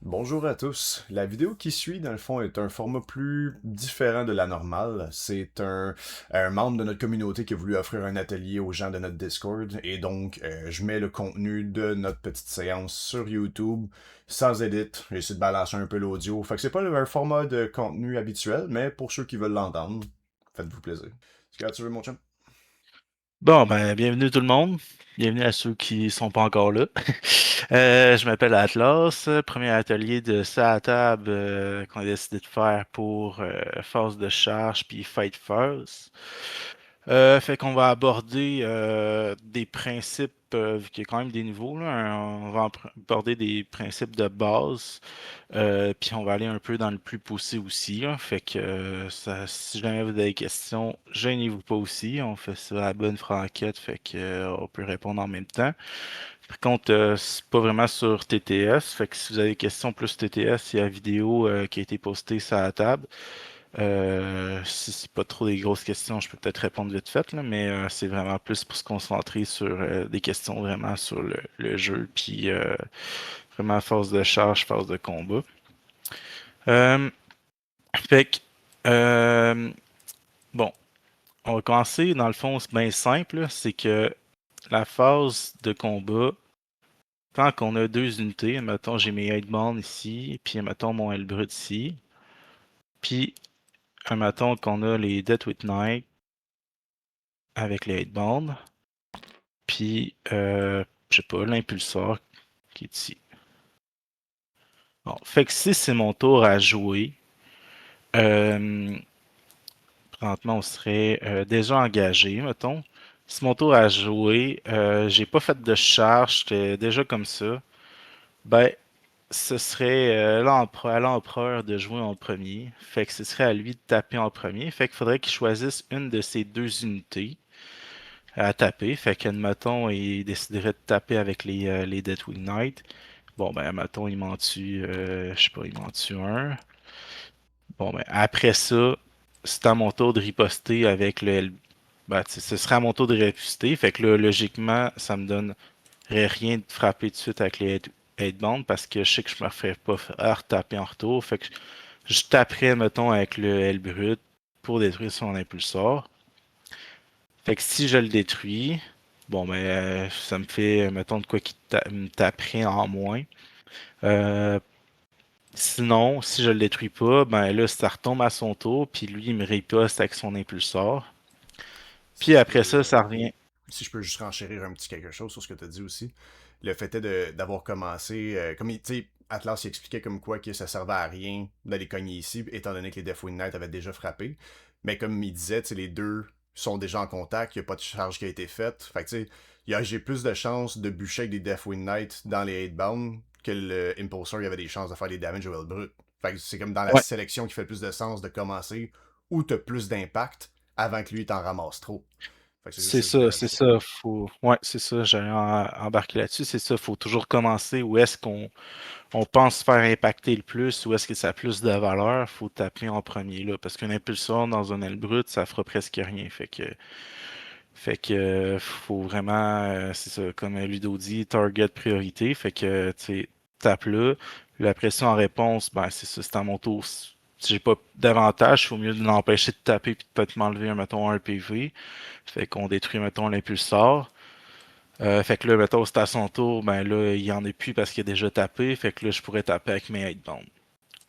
Bonjour à tous. La vidéo qui suit, dans le fond, est un format plus différent de la normale. C'est un membre de notre communauté qui a voulu offrir un atelier aux gens de notre Discord, et donc je mets le contenu de notre petite séance sur YouTube, sans edit. J'essaie de balancer un peu l'audio. Fait que c'est pas un format de contenu habituel, mais pour ceux qui veulent l'entendre, faites-vous plaisir. Est-ce que tu veux, mon chum? Bon, ben, bienvenue tout le monde. Bienvenue à ceux qui sont pas encore là. Je m'appelle Atlas. Premier atelier de ça à table qu'on a décidé de faire pour phase de charge puis fight first. Fait qu'on va aborder des principes, vu qu'il y a quand même des niveaux, là, on va aborder des principes de base, puis on va aller un peu dans le plus poussé aussi, là. Fait que si jamais vous avez des questions, gênez-vous pas aussi. On fait ça à la bonne franquette, fait que on peut répondre en même temps. Par contre, c'est pas vraiment sur TTS, fait que si vous avez des questions plus TTS, il y a la vidéo qui a été postée sur la table. Si c'est pas trop des grosses questions, je peux peut-être répondre vite fait, là, mais c'est vraiment plus pour se concentrer sur des questions vraiment sur le jeu, puis vraiment phase de charge, phase de combat. Euh, fait que, euh, bon, on va commencer. Dans le fond, c'est bien simple, là, c'est que la phase de combat, quand on a deux unités, mettons j'ai mes Heightborn ici, puis mettons mon Elbrut ici, puis mettons qu'on a les Death with Night avec les Heightborn, puis je sais pas, l'impulsor qui est ici. Bon, fait que si c'est mon tour à jouer, euh, présentement on serait déjà engagé, mettons. Si mon tour à jouer, j'ai pas fait de charge, j'étais déjà comme ça, ben ce serait à l'empereur de jouer en premier. Fait que ce serait à lui de taper en premier. Fait qu'il faudrait qu'il choisisse une de ces deux unités à taper. Fait qu'admettons, il déciderait de taper avec les Deathwing Knight. Bon, ben, admettons, il m'en tue, je sais pas, il m'en tue un. Bon, ben, après ça, c'est à mon tour de riposter avec le L. Ben, tu sais, ce serait à mon tour de riposter. Fait que là, logiquement, ça me donnerait rien de frapper tout de suite avec les headbands parce que je sais que je me ferais pas retaper en retour. Fait que je taperais, mettons, avec le L brut pour détruire son impulsor. Fait que si je le détruis, bon, ben, ça me fait, mettons, de quoi qu'il me taperait en moins. Euh, Sinon, si je le détruis pas, ben là, ça retombe à son tour, puis lui, il me riposte avec son impulsor. Si Puis je après peux, ça, ça revient. si je peux juste renchérir un petit quelque chose sur ce que tu as dit aussi. Le fait est d'avoir commencé, comme tu sais, Atlas il expliquait comme quoi que ça servait à rien d'aller cogner ici, étant donné que les Deathwing Knight avaient déjà frappé. Mais comme il disait, tu sais, les deux sont déjà en contact, il n'y a pas de charge qui a été faite. Fait que tu sais, j'ai plus de chances de bûcher avec des Deathwing Knight dans les 8-bound que le Impulsor, il y avait des chances de faire des damage au brut. Fait que c'est comme dans la Ouais, sélection qui fait le plus de sens de commencer où tu as plus d'impact avant que lui t'en ramasse trop. Fait que c'est juste ça que je voulais c'est rajouter. ça, faut. Ouais, c'est ça, j'allais embarquer là-dessus, c'est ça, faut toujours commencer où est-ce qu'on pense faire impacter le plus, où est-ce que ça a plus de valeur, faut taper en premier là, parce qu'un impulsor dans un aile brute, ça fera presque rien, fait que faut vraiment, c'est ça, comme Ludo dit, target priorité. Fait que tu tapes là. Puis après ça, en réponse, ben c'est ça, c'est à mon tour. Si j'ai pas d'avantage, il faut mieux de l'empêcher de taper puis de peut-être m'enlever, mettons, un PV. Fait qu'on détruit, mettons, l'impulsor. Fait que là, mettons, c'est à son tour, ben là, il y en a plus parce qu'il a déjà tapé. Fait que là, je pourrais taper avec mes headbands.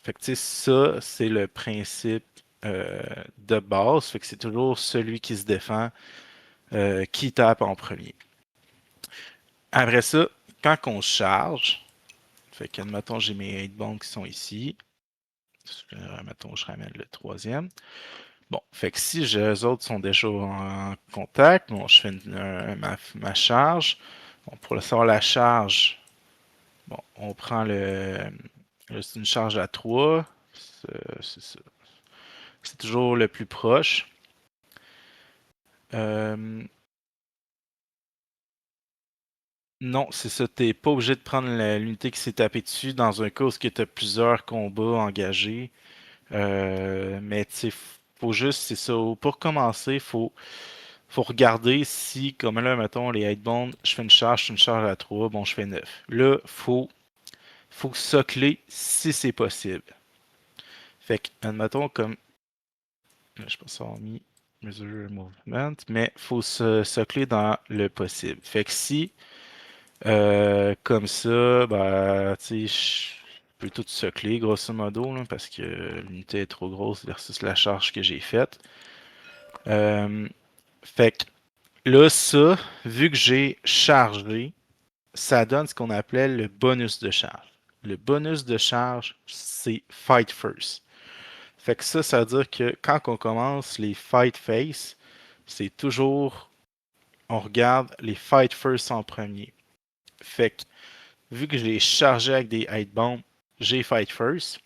Fait que tu sais, ça, c'est le principe de base. Fait que c'est toujours celui qui se défend qui tape en premier. Après ça, quand on charge, fait que, admettons, j'ai mes 8 bombes qui sont ici. Admettons, je ramène le troisième. Bon, fait que si eux autres sont déjà en contact, bon, je fais ma charge. Bon, pour le savoir la charge, bon, on prend c'est une charge à 3. C'est ça. C'est toujours le plus proche. Euh, Non, c'est ça. T'es pas obligé de prendre l'unité qui s'est tapée dessus dans un cas où tu as plusieurs combats engagés. Mais tu sais, faut juste, c'est ça. Pour commencer, faut regarder si, comme là, mettons, les 8 bombs, je fais une charge à 3, bon, je fais 9. Là, faut faut socler si c'est possible. Fait que, admettons, comme. Je pense avoir mis Measure Movement, mais faut se socler dans le possible. Fait que si, comme ça, bah, tu sais, je peux tout socler, grosso modo, là, parce que l'unité est trop grosse versus la charge que j'ai faite. Fait que là, ça, vu que j'ai chargé, ça donne ce qu'on appelait le bonus de charge. Le bonus de charge, c'est Fight First. Fait que ça veut dire que quand on commence les Fight Face, c'est toujours, on regarde les Fight First en premier. Fait que, vu que je l'ai chargé avec des Hate Bombs, j'ai Fight First.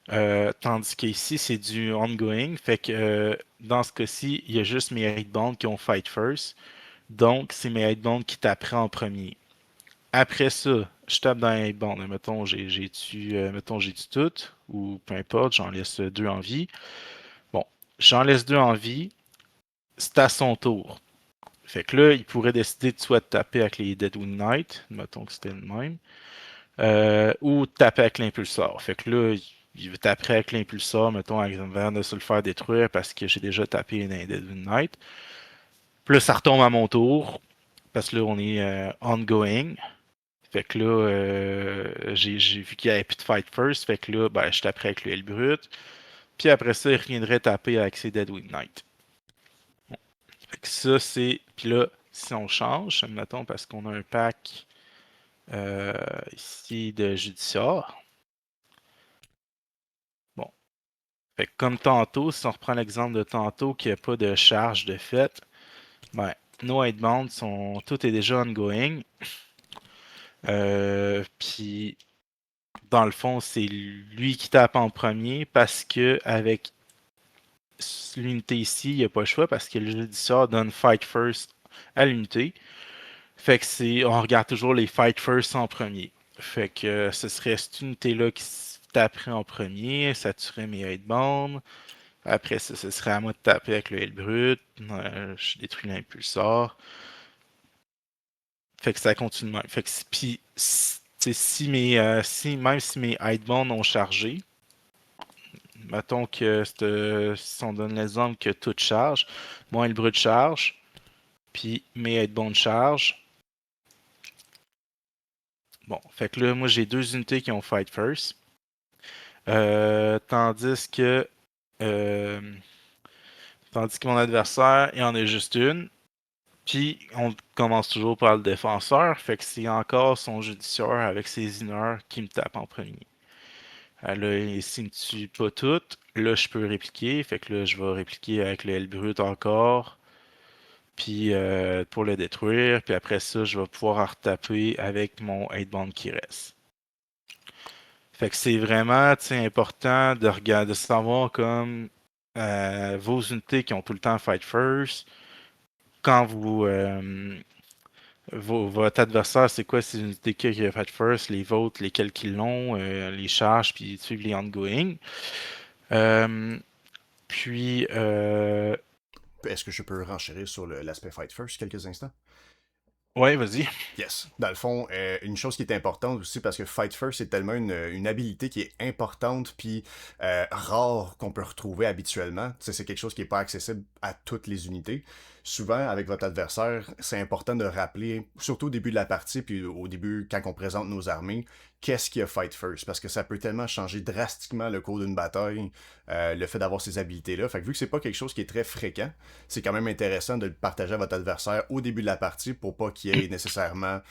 Tandis qu'ici, c'est du ongoing. Fait que dans ce cas-ci, il y a juste mes Hate Bombs qui ont Fight First. Donc, c'est mes Hate Bombs qui taperaient en premier. Après ça, je tape dans les Hate Mettons, j'ai tué tout, ou peu importe, j'en laisse deux en vie. Bon, j'en laisse deux en vie. C'est à son tour. Fait que là, il pourrait décider de soit de taper avec les Deadwood Knight, mettons que c'était le même, ou de taper avec l'impulsor. Fait que là, il taperait avec l'impulsor, mettons, avant de se le faire détruire parce que j'ai déjà tapé dans les Deadwood Knight. Puis là, ça retombe à mon tour, parce que là, on est ongoing. Fait que là, j'ai vu qu'il n'y avait plus de fight first. Fait que là, ben, je taperais avec le L brut. Puis après ça, il reviendrait taper avec ses Deadwood Knight. Bon. Fait que ça, c'est. Puis là, si on change, admettons, parce qu'on a un pack ici de judiciaire. Bon. Fait que comme tantôt, si on reprend l'exemple de tantôt qui n'y a pas de charge de fait, ben, nos hitbounds sont. Tout est déjà ongoing. Puis dans le fond, c'est lui qui tape en premier parce que avec l'unité ici, il n'y a pas le choix parce que le judiciaire donne fight first à l'unité. Fait que c'est. On regarde toujours les fight first en premier. Fait que ce serait cette unité-là qui taperait en premier, ça tuerait mes hitbounds. Après ça, ce serait à moi de taper avec le L brut. Je détruis l'impulsor. Fait que ça continue même. Fait que puis, même si mes hitbounds ont chargé, mettons que si on donne l'exemple que tout charge, moi le brut charge, puis mes hitbounds charge. Bon, fait que là, moi j'ai deux unités qui ont fight first. Tandis que mon adversaire, il en a juste une. Puis on commence toujours par le défenseur. Fait que c'est encore son judiciaire avec ses ineurs qui me tape en premier. Là, s'il ne me tue pas toutes, là je peux répliquer. Fait que là, je vais répliquer avec le L brut encore. Puis pour le détruire. Puis après ça, je vais pouvoir retaper avec mon 8 qui reste. Fait que c'est vraiment important de regarder, de savoir comme vos unités qui ont tout le temps fight first. Quand votre adversaire, c'est quoi ces unités qui a fight first, les vôtres, lesquels qui l'ont, les charges, puis suivre les ongoing. Puis Est-ce que je peux renchérir sur l'aspect Fight First quelques instants? ouais, vas-y. Yes. Dans le fond, une chose qui est importante aussi, parce que Fight First, c'est tellement une habilité qui est importante puis rare qu'on peut retrouver habituellement. T'sais, c'est quelque chose qui n'est pas accessible à toutes les unités. Souvent, avec votre adversaire, c'est important de rappeler, surtout au début de la partie, puis au début, quand on présente nos armées, qu'est-ce qui a Fight First, parce que ça peut tellement changer drastiquement le cours d'une bataille, le fait d'avoir ces habilités-là. Fait que vu que c'est pas quelque chose qui est très fréquent, c'est quand même intéressant de le partager à votre adversaire au début de la partie pour pas qu'il y ait nécessairement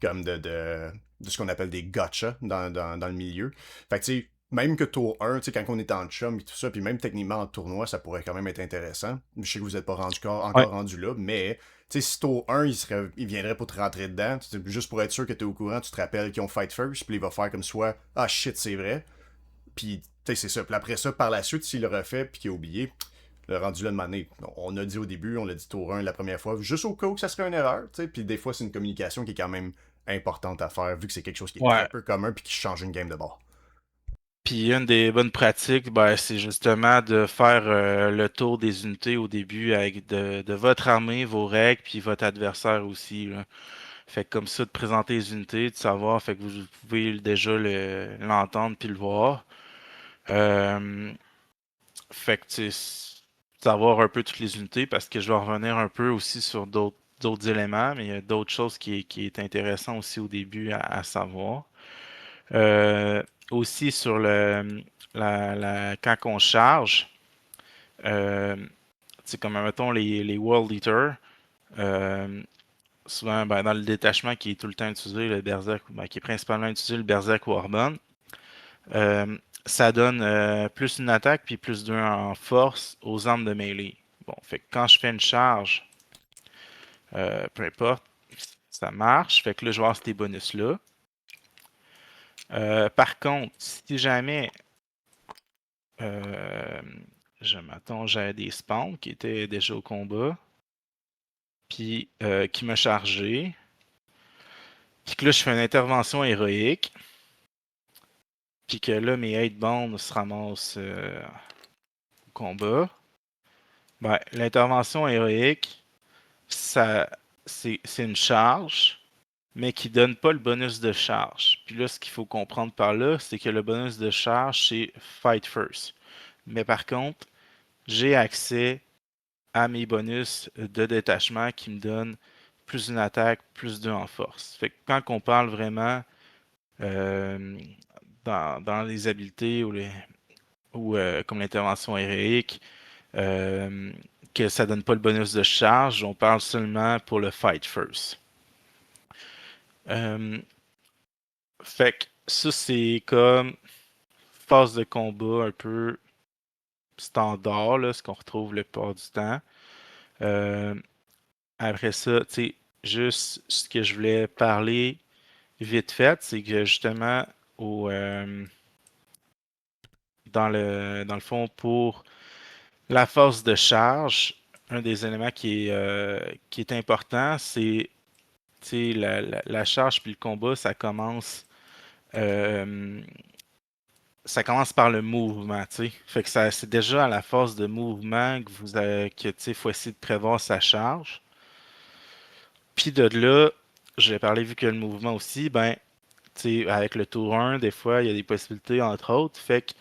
comme de ce qu'on appelle des gotcha dans le milieu. Fait que tu sais, même que tour 1, tu sais, quand on est en chum et tout ça, puis même techniquement en tournoi, ça pourrait quand même être intéressant. Je sais que vous n'êtes pas encore Ouais. rendu là, mais tu sais, si tour 1, il viendrait pour te rentrer dedans, juste pour être sûr que tu es au courant, tu te rappelles qu'ils ont fight first, puis il va faire comme soit ah shit, c'est vrai. Puis, tu sais, c'est ça. Puis après ça, par la suite, s'il le refait, puis qu'il a oublié, le rendu là de mané. On a dit au début, on l'a dit tour 1 la première fois, juste au cas où ça serait une erreur, tu sais. Puis des fois, c'est une communication qui est quand même importante à faire, vu que c'est quelque chose qui est très Ouais. peu commun, puis qui change une game de bord. Puis une des bonnes pratiques, ben, c'est justement de faire le tour des unités au début avec de votre armée, vos règles, puis votre adversaire aussi, là. Fait que comme ça, de présenter les unités, de savoir, fait que vous pouvez déjà l'entendre puis le voir. Euh, Fait que tu sais, savoir un peu toutes les unités parce que je vais revenir un peu aussi sur d'autres éléments, mais il y a d'autres choses qui est intéressant aussi au début à savoir. Euh, Aussi sur quand on charge, euh, c'est comme mettons les World Eaters, euh, souvent ben, dans le détachement qui est tout le temps utilisé, le Berserk, ben, qui est principalement utilisé le Berserk Warband. Euh, Ça donne plus une attaque puis plus d'un en force aux armes de mêlée. Bon, fait que quand je fais une charge, peu importe, ça marche. Fait que là, je vais avoir ces bonus-là. Par contre, si jamais euh, je m'attends, j'avais des spawns qui étaient déjà au combat, puis qui me chargeaient, puis que là, je fais une intervention héroïque, puis que là, mes hate bands se ramassent au combat, ben, l'intervention héroïque, ça, c'est une charge, mais qui donne pas le bonus de charge. Puis là, ce qu'il faut comprendre par là, c'est que le bonus de charge, c'est Fight First. Mais par contre, j'ai accès à mes bonus de détachement qui me donnent plus une attaque, plus deux en force. Fait que quand on parle vraiment euh, dans les habiletés ou comme l'intervention héroïque, euh, que ça donne pas le bonus de charge, on parle seulement pour le fight first. Euh, Fait que ça, c'est comme phase de combat un peu standard, là, ce qu'on retrouve le plupart du temps. Euh, Après ça, tu sais, juste ce que je voulais parler vite fait, c'est que justement, au, dans le fond, pour la force de charge, un des éléments qui est important, c'est tu sais, la charge puis le combat, euh, ça commence par le mouvement, tu sais. Fait que ça, c'est déjà à la phase de mouvement que tu sais, faut essayer de prévoir sa charge. Puis de là, j'ai parlé vu que le mouvement aussi, ben, tu sais, avec le tour 1, des fois, il y a des possibilités entre autres. Fait que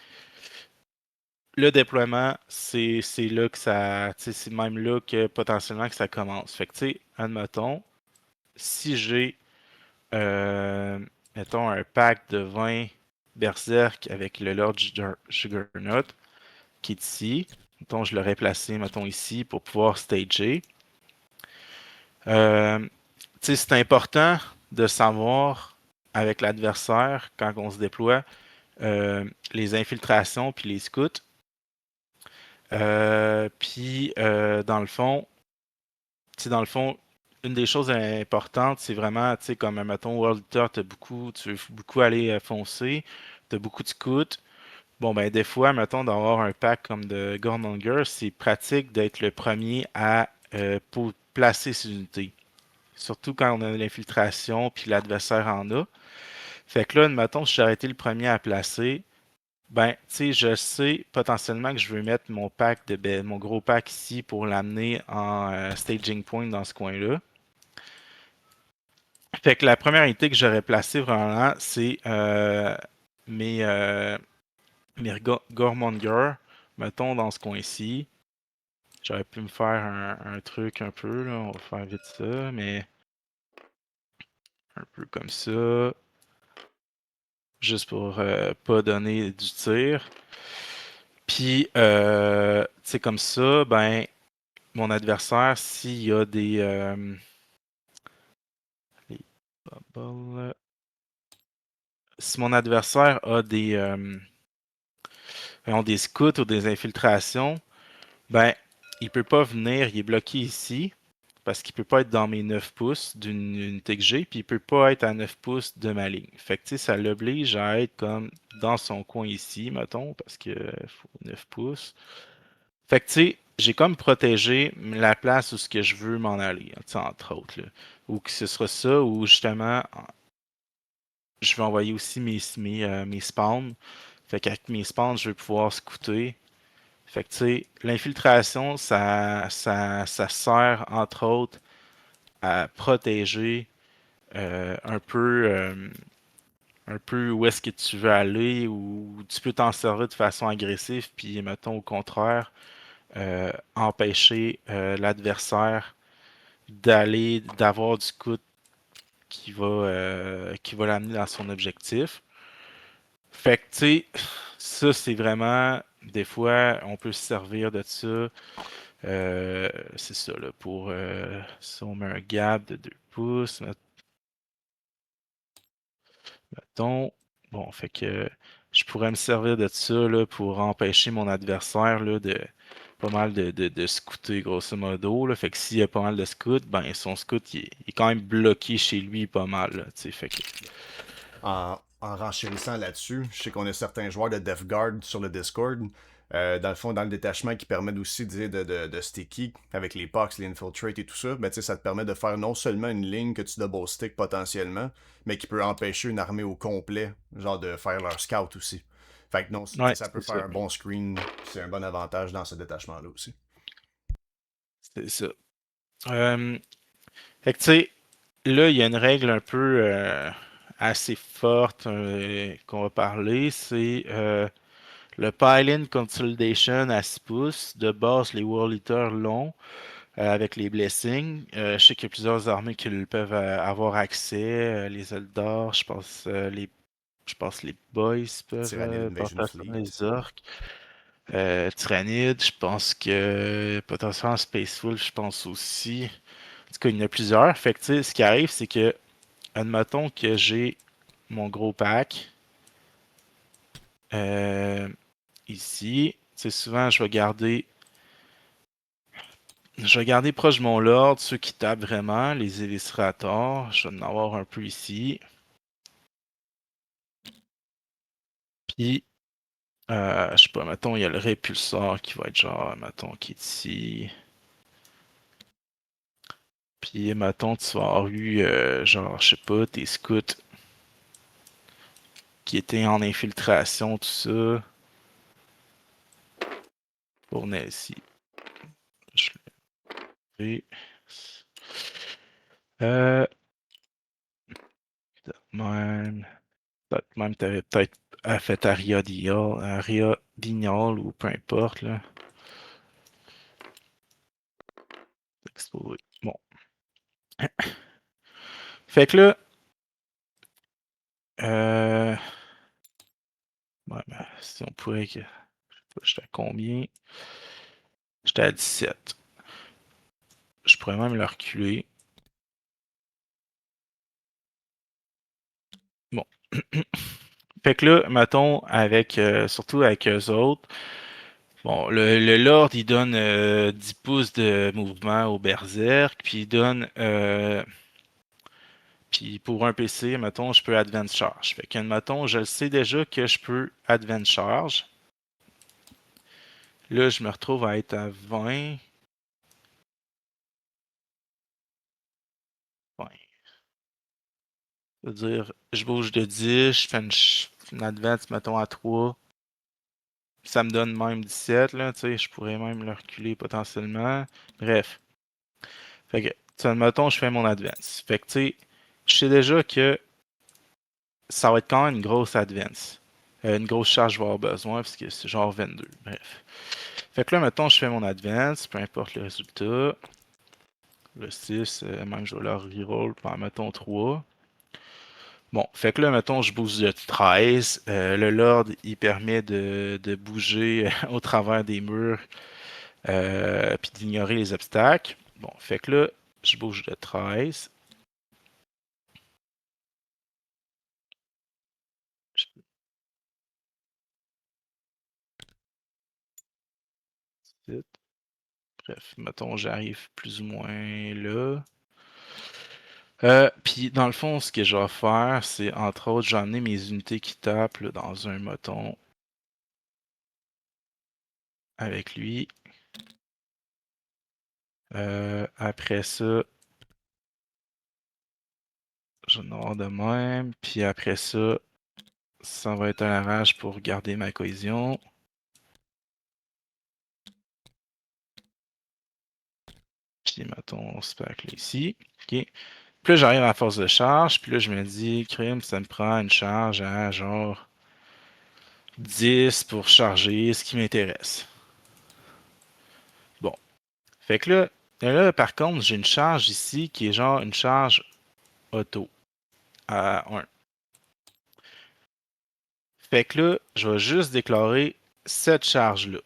le déploiement, c'est là que ça, tu sais, c'est même là que potentiellement que ça commence. Fait que, tu sais, admettons, si j'ai, euh, mettons, un pack de 20 Berserk avec le Lord Juggernaut qui est ici, mettons, je l'aurais placé, mettons, ici pour pouvoir stager. Euh, tu sais, c'est important de savoir avec l'adversaire, quand on se déploie, les infiltrations puis les scouts. Dans le fond, dans le fond, une des choses importantes, c'est vraiment, tu sais, comme, mettons, World Eater, tu veux beaucoup aller foncer, t'as beaucoup de scouts. Bon, ben, des fois, mettons, d'avoir un pack comme de Gormonger, c'est pratique d'être le premier à pour placer ses unités. Surtout quand on a de l'infiltration, puis l'adversaire en a. Fait que là, mettons, si j'ai été le premier à placer, ben, tu sais, je sais potentiellement que je veux mettre mon gros pack ici pour l'amener en staging point dans ce coin-là. Fait que la première unité que j'aurais placée vraiment, c'est mes, euh, Gormonger, mettons dans ce coin-ci. J'aurais pu me faire un truc un peu, là, on va faire vite ça, mais un peu comme ça, juste pour pas donner du tir. Puis, tu sais, comme ça, ben, mon adversaire, s'il y a les bubbles, si mon adversaire a des scouts ou des infiltrations, ben, il peut pas venir, il est bloqué ici, parce qu'il peut pas être dans mes 9 pouces d'une unité que j'ai, puis il peut pas être à 9 pouces de ma ligne. Fait que, tu sais, ça l'oblige à être comme dans son coin ici, mettons, parce que faut 9 pouces. Fait que, tu sais, j'ai comme protégé la place où ce que je veux m'en aller, tu sais, entre autres, là. Ou que ce sera ça, ou justement, je vais envoyer aussi mes spawns. Fait qu'avec mes spawns, je vais pouvoir scouter. Fait que, tu sais, l'infiltration, ça sert, entre autres, à protéger un peu où est-ce que tu veux aller, ou tu peux t'en servir de façon agressive, puis mettons au contraire, empêcher l'adversaire d'avoir du coup qui va l'amener dans son objectif. Fait que, tu sais, ça, c'est vraiment, des fois, on peut se servir de ça. C'est ça, là, pour, si on met un gap de 2 pouces, mettons, bon, fait que je pourrais me servir de ça, là, pour empêcher mon adversaire, là, de pas mal de scouter, grosso modo, là. Fait que s'il y a pas mal de scouts, ben, son scout, il est quand même bloqué chez lui pas mal, là, tu sais, fait que... En renchérissant là-dessus, je sais qu'on a certains joueurs de Death Guard sur le Discord. Dans le fond, dans le détachement, qui permettent aussi de sticky avec les pox, les infiltrate et tout ça, ben, ça te permet de faire non seulement une ligne que tu double stick potentiellement, mais qui peut empêcher une armée au complet, genre de faire leur scout aussi. Fait que non, Ouais, ça peut c'est faire ça. un bon screen, c'est un bon avantage dans ce détachement-là aussi. C'est ça. Euh, Fait que tu sais, là, il y a une règle un peu assez forte qu'on va parler, c'est le pile-in consolidation à 6 pouces. De base, les World Eaters longs avec les blessings. Je sais qu'il y a plusieurs armées qui peuvent avoir accès. Les Eldar, je pense les Boys peuvent Tyrannid Invasion partager ça, Fleet. les Orcs. Tyrannid, je pense que potentiellement Space Wolf, je pense aussi. En tout cas, il y en a plusieurs. Fait que, tu sais, ce qui arrive, c'est que, admettons que j'ai mon gros pack euh, ici. Tu sais, souvent, je vais garder proche de mon lord ceux qui tapent vraiment, les Eviscerators. Je vais en avoir un peu ici. Puis, je sais pas, mettons, il y a le Répulsor qui va être genre, mettons, qui est ici. Puis, mettons, tu vas avoir eu, genre, je sais pas, tes scouts qui étaient en infiltration, tout ça. Pour ici. Je l'ai. Euh, même. Peut-être même t'avais peut-être fait Aria Dignol ou peu importe là. Exposé. Bon. Fait que là, euh, ouais, ben, si on pourrait que. Je sais pas, j'étais à combien? J'étais à 17. Je pourrais même le reculer. Bon. Fait que là, mettons, avec surtout avec eux autres, bon, le Lord, il donne 10 pouces de mouvement au Berserk, puis il donne puis pour un PC, mettons, je peux Advance Charge. Fait que, mettons, je le sais déjà que je peux Advance Charge. Là, je me retrouve à être à 20. Ouais. C'est-à-dire, je bouge de 10, je fais une Advance, mettons, à 3. Ça me donne même 17, là, tu sais, je pourrais même le reculer potentiellement. Bref. Fait que, tu sais, mettons, je fais mon Advance. Fait que, tu sais, je sais déjà que ça va être quand même une grosse Advance. Une grosse charge, je vais avoir besoin, parce que c'est genre 22. Bref. Fait que là, mettons, je fais mon advance, peu importe le résultat. Le 6, même je vais leur reroll par, mettons, 3. Bon, fait que là, mettons, je bouge de 13. Le Lord, il permet de bouger au travers des murs puis d'ignorer les obstacles. Bon, fait que là, je bouge de 13. Bref, mettons, j'arrive plus ou moins là. Puis dans le fond, ce que je vais faire, c'est entre autres, j'ai emmené mes unités qui tapent là, dans un moton avec lui. Après ça, je vais en avoir de même. Puis après ça, ça va être un lavage pour garder ma cohésion. Puis mettons, on se pack là ici. Ok. Puis là, j'arrive à la force de charge, puis là, je me dis, crime, ça me prend une charge à genre 10 pour charger ce qui m'intéresse. Bon. Fait que là, par contre, j'ai une charge ici qui est genre une charge auto à 1. Fait que là, je vais juste déclarer cette charge-là.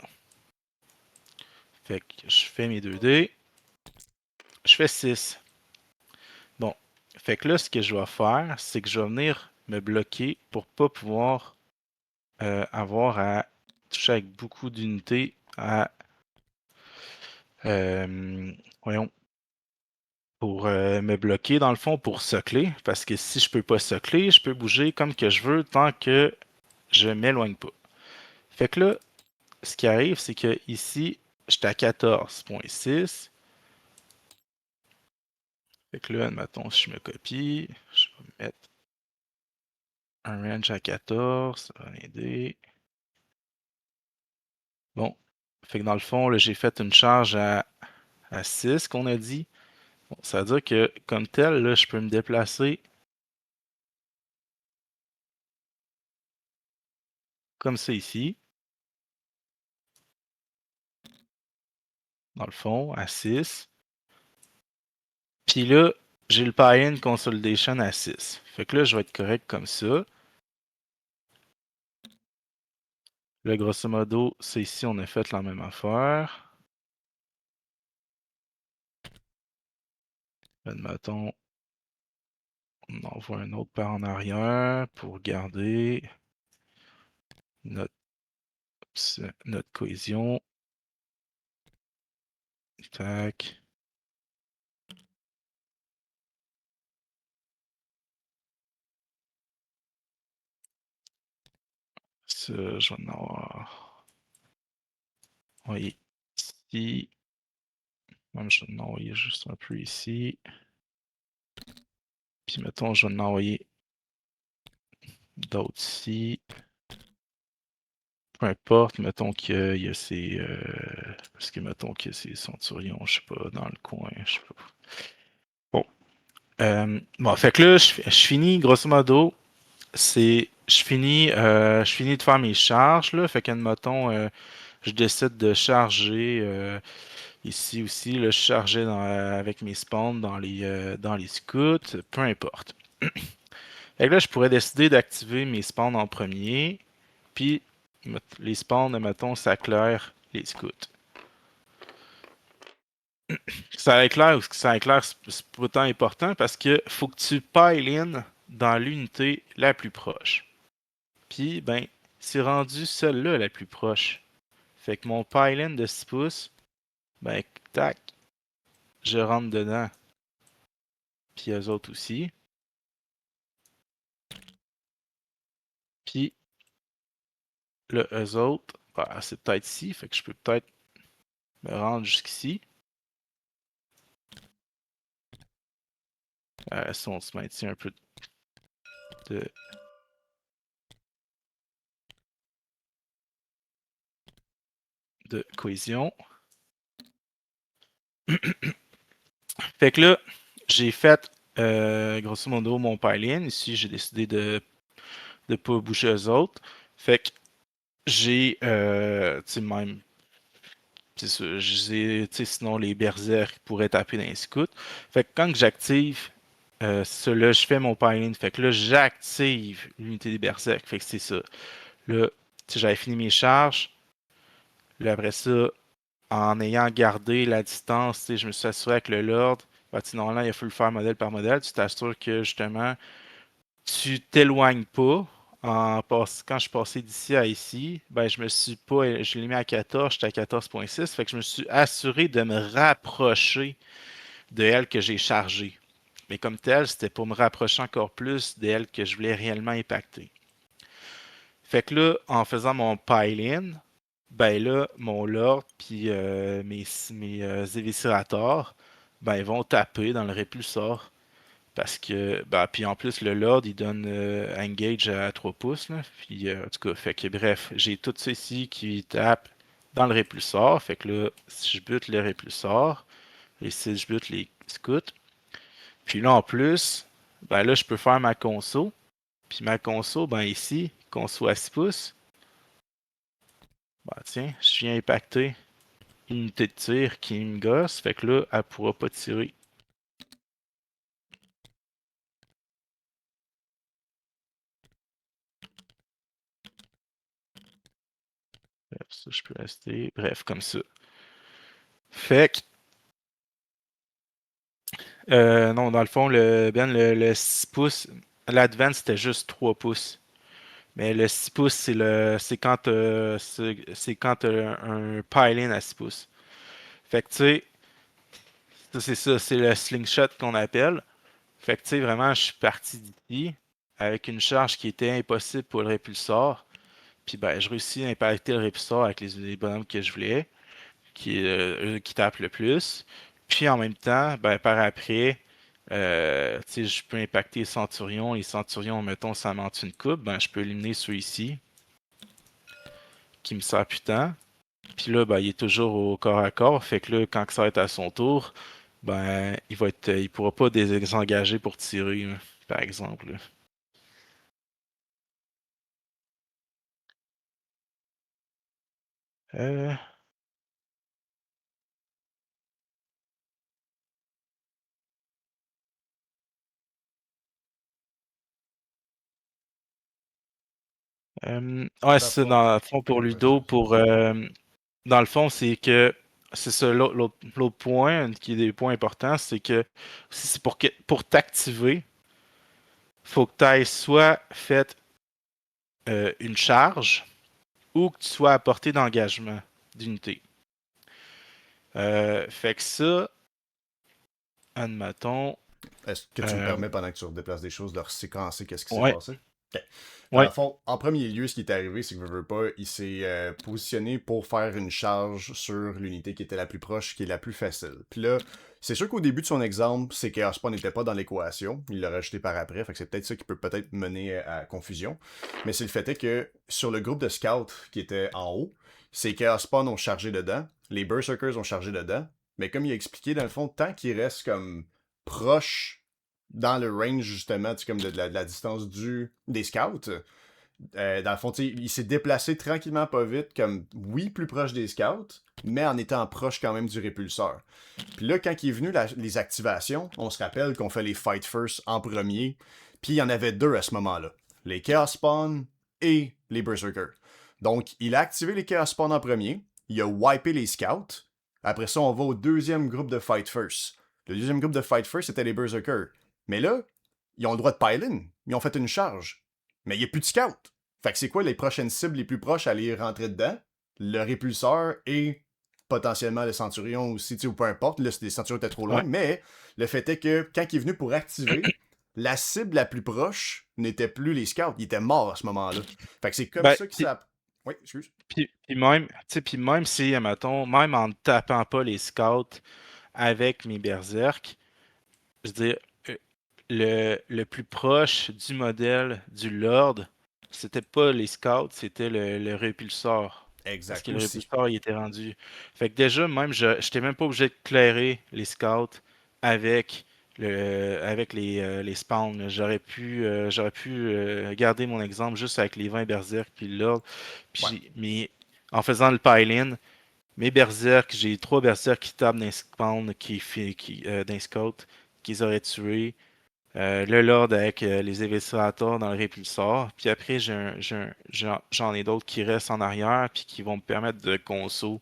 Fait que je fais mes 2D. Je fais 6. Bon. Fait que là, ce que je vais faire, c'est que je vais venir me bloquer pour pas pouvoir avoir à toucher avec beaucoup d'unités à voyons, pour me bloquer dans le fond pour socler, parce que si je peux pas socler, je peux bouger comme que je veux tant que je m'éloigne pas. Fait que là, ce qui arrive, c'est que ici, j'étais à 14.6. Fait que là, admettons, si je me copie, je vais mettre un range à 14, ça va m'aider. Bon, fait que dans le fond, là, j'ai fait une charge à 6 qu'on a dit. Bon, ça veut dire que comme tel, là, je peux me déplacer comme ça ici. Dans le fond, à 6. Puis là, j'ai le Pie-In Consolidation à 6. Fait que là, je vais être correct comme ça. Là, grosso modo, c'est ici, on a fait la même affaire. Admettons, on envoie un autre par en arrière pour garder notre, notre cohésion. Tac. Ça, je vais en avoir. Oui, ici. Même, je vais en envoyer juste un peu ici. Puis, mettons, je vais en envoyer d'autres ici. Peu importe, mettons qu'il y a ces. Parce que mettons qu'il y a ces centurions, je sais pas, dans le coin, je sais pas. Bon. Bon, fait que là, je finis, grosso modo, je finis de faire mes charges, là. Fait qu'admettons, je décide de charger ici aussi, là, je chargeais avec mes spawns dans les scouts, peu importe. Fait que là, je pourrais décider d'activer mes spawns en premier, puis les spawns, mettons, ça claire les scouts. Ça éclaire ou ça éclaire, c'est pas tant important parce que faut que tu pile in dans l'unité la plus proche. Puis, ben, c'est rendu celle-là la plus proche. Fait que mon pile in de 6 pouces, ben, tac, je rentre dedans. Puis eux autres aussi. Puis, là, eux autres, ben, c'est peut-être ici, fait que je peux peut-être me rendre jusqu'ici. Si on se maintient un peu de cohésion. Fait que là, j'ai fait grosso modo mon pile-in. Ici, j'ai décidé de ne pas bouger eux autres. Fait que j'ai, tu sais, même, c'est ça, sinon les berserk pourraient taper dans les scouts. Fait que quand j'active là, je fais mon pile-in. Fait que là, j'active l'unité des berserk. Fait que c'est ça. Là, tu sais, j'avais fini mes charges. Là, après ça, en ayant gardé la distance, je me suis assuré avec le Lord. Ben, normalement, il a fallu le faire modèle par modèle. Tu t'assures que justement, tu t'éloignes pas. Quand je suis passé d'ici à ici, ben, je me suis pas. Je l'ai mis à 14, j'étais à 14.6. Fait que je me suis assuré de me rapprocher de elle que j'ai chargée. Mais comme tel, c'était pour me rapprocher encore plus de elle que je voulais réellement impacter. Fait que là, en faisant mon pile-in, ben là, mon Lord puis mes éviscérateurs, ben ils vont taper dans le répulsor. Parce que, ben, puis en plus, le Lord, il donne engage à 3 pouces. Là, puis, en tout cas, fait que bref, j'ai tout ça ici qui tape dans le répulsor. Fait que là, si je bute le répulsor, et si je bute les scouts, Puis là, en plus, ben là, je peux faire ma conso. Puis ma conso, ben ici, conso à 6 pouces. Ben tiens, je viens impacter une unité de tir qui me gosse. Fait que là, elle pourra pas tirer. Bref, ça, je peux rester. Bref, comme ça. Fait que, non, dans le fond, le 6 pouces, l'Advance, c'était juste 3 pouces. Mais le 6 pouces, c'est quand c'est quand t'as un pile-in à 6 pouces. Fait que, tu sais, c'est ça, c'est le slingshot qu'on appelle. Fait que, tu sais, vraiment, je suis parti d'ici avec une charge qui était impossible pour le répulsor. Puis, ben, je réussis à impacter le répulsor avec les bonhommes que je voulais, eux qui tapent le plus. Puis, en même temps, ben, par après, tu sais, je peux impacter les centurions. Les centurions, mettons, ça monte une coupe, ben, je peux éliminer ceux ici qui me servent plus tant. Puis là, ben, il est toujours au corps à corps. Fait que là, quand ça va être à son tour, ben, il pourra pas désengager pour tirer, là, par exemple. Là. Euh, ouais, Dans le c'est ça, fond. dans le fond, pour Ouais, vas-y, Ludo, vas-y. dans le fond, c'est que, c'est ça, l'autre point, qui est des points importants, c'est que, c'est pour t'activer, faut que tu aies soit fait une charge, ou que tu sois à portée d'engagement d'unité. Fait que ça, admettons, Est-ce que tu me euh, permets, pendant que tu redéplaces des choses, de reséquencer qu'est-ce qui s'est ouais, passé? Ok. Dans le ouais, fond, en premier lieu, ce qui est arrivé, c'est que veux pas, il s'est positionné pour faire une charge sur l'unité qui était la plus proche, qui est la plus facile. Puis là, c'est sûr qu'au début de son exemple, c'est que Aspa n'était pas dans l'équation. Il l'a rajouté par après, fait que c'est peut-être ça qui peut peut-être mener à confusion. Mais c'est le fait est que sur le groupe de scouts qui était en haut, c'est que Aspawn ont chargé dedans, les Berserkers ont chargé dedans, mais comme il a expliqué, dans le fond, tant qu'il reste comme proche dans le range justement, tu sais, comme de la distance des scouts, dans le fond, tu sais, il s'est déplacé tranquillement pas vite, comme oui, plus proche des scouts, mais en étant proche quand même du répulseur. Puis là, quand il est venu les activations, on se rappelle qu'on fait les Fight First en premier, puis il y en avait deux à ce moment-là. Les Chaos Spawn et les Berserkers. Donc, il a activé les Chaos Spawn en premier, il a wipé les scouts, après ça, on va au deuxième groupe de Fight First. Le deuxième groupe de Fight First, c'était les Berserkers. Mais là, ils ont le droit de pile-in, ils ont fait une charge. Mais il n'y a plus de scouts. Fait que c'est quoi les prochaines cibles les plus proches à aller rentrer dedans? Le répulseur et potentiellement le centurion aussi, ou peu importe, là, les centurions étaient trop loin, ouais. mais le fait est que quand il est venu pour activer, la cible la plus proche n'était plus les scouts, il était mort à ce moment-là. Fait que c'est comme Ben, ça que ça... Oui, excuse. puis même, tu sais, puis même si, admettons, même en ne tapant pas les scouts avec mes berserk, je veux dire, euh, le plus proche du modèle du Lord, c'était pas les scouts, c'était le répulsor. Parce Exact, que le aussi. répulsor, il était rendu. Fait que déjà, même, je n'étais même pas obligé de clairer les scouts avec avec les spawns. Là. J'aurais pu garder mon exemple juste avec les 20 berserk puis le Lord. Ouais. Puis, mais en faisant le pile-in, mes berserk, j'ai trois berserk qui tapent d'un spawn d'un scout qu'ils auraient tué. Le Lord avec les investigateurs dans le répulsor. Puis après, j'en ai d'autres qui restent en arrière puis qui vont me permettre de conso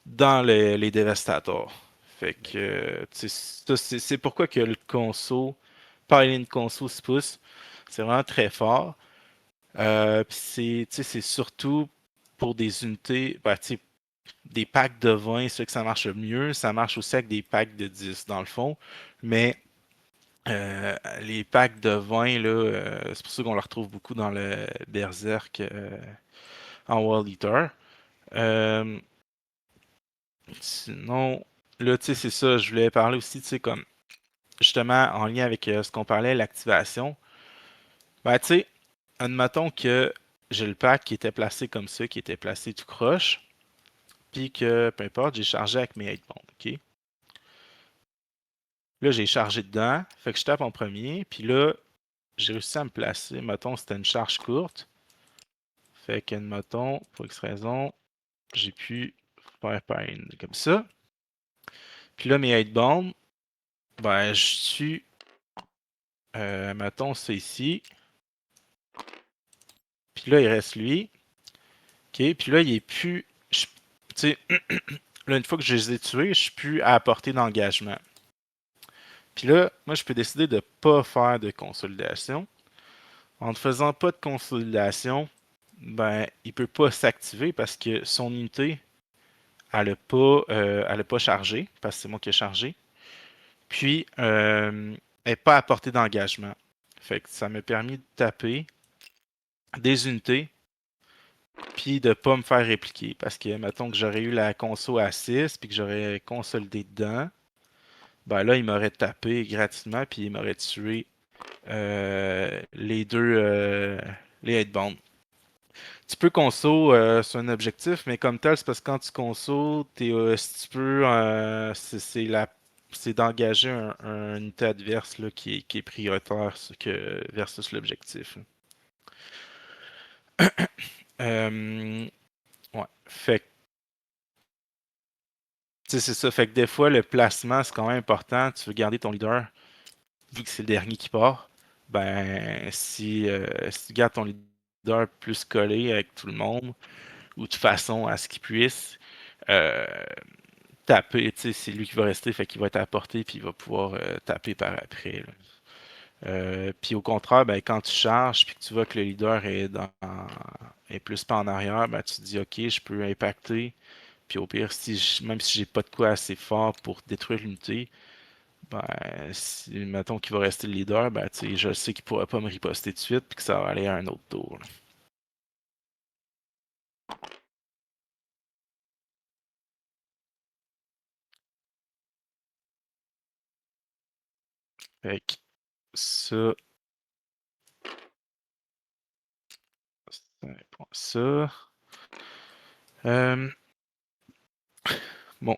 dans les dévastateurs. Fait que c'est pourquoi que le conso, parler de conso 6 pouces, c'est vraiment très fort. Puis c'est surtout pour des unités, ben, tu sais, des packs de 20, c'est que ça marche le mieux. Ça marche aussi avec des packs de 10 dans le fond. Mais les packs de 20, là, c'est pour ça qu'on le retrouve beaucoup dans le Berserk en World Eater. Euh, Sinon, là, tu sais, c'est ça, je voulais parler aussi, tu sais, comme justement en lien avec ce qu'on parlait, l'activation. Ben, tu sais, admettons que j'ai le pack qui était placé comme ça, qui était placé tout croche, puis que, peu importe, j'ai chargé avec mes 8 bombs, ok? Là, j'ai chargé dedans. Fait que je tape en premier. Puis là, j'ai réussi à me placer. Mettons, c'était une charge courte. Fait que, mettons, pour X raison, j'ai pu faire pain comme ça. Puis là, mes 8 bombs, ben, je suis. Mettons, c'est ici. Puis là, il reste lui. OK. Puis là, il est plus. Tu sais, là, une fois que je les ai tués, je suis plus à portée d'engagement. Puis là, moi, je peux décider de ne pas faire de consolidation. En ne faisant pas de consolidation, ben, il ne peut pas s'activer parce que son unité, elle a pas chargé, parce que c'est moi qui ai chargé. Puis, elle n'est pas à portée d'engagement. Fait que ça m'a permis de taper des unités, puis de ne pas me faire répliquer. Parce que, mettons que j'aurais eu la conso à 6, puis que j'aurais consolidé dedans, ben là, il m'aurait tapé gratuitement, puis il m'aurait tué les deux, les headbands. Tu peux conso sur un objectif, mais comme tel, c'est parce que quand tu conso, si tu peux, c'est d'engager un unité adverse là, qui est prioritaire versus l'objectif. Ouais. Fait que, tu sais, c'est ça. Fait que des fois, le placement, c'est quand même important. Tu veux garder ton leader, vu que c'est le dernier qui part. Ben, si tu gardes ton leader plus collé avec tout le monde, ou de façon à ce qu'il puisse euh, taper, tu sais, c'est lui qui va rester, fait qu'il va être à portée, puis il va pouvoir taper par après. Là. Puis au contraire, ben, quand tu charges, puis que tu vois que le leader est plus pas en arrière, ben, tu te dis, OK, je peux impacter. Puis au pire, même si j'ai pas de quoi assez fort pour détruire l'unité, ben, mettons qu'il va rester le leader, ben, tu sais, je sais qu'il pourra pas me riposter de suite, puis que ça va aller à un autre tour. Là. Fait que ça, c'est un point. Ça. Euh, bon.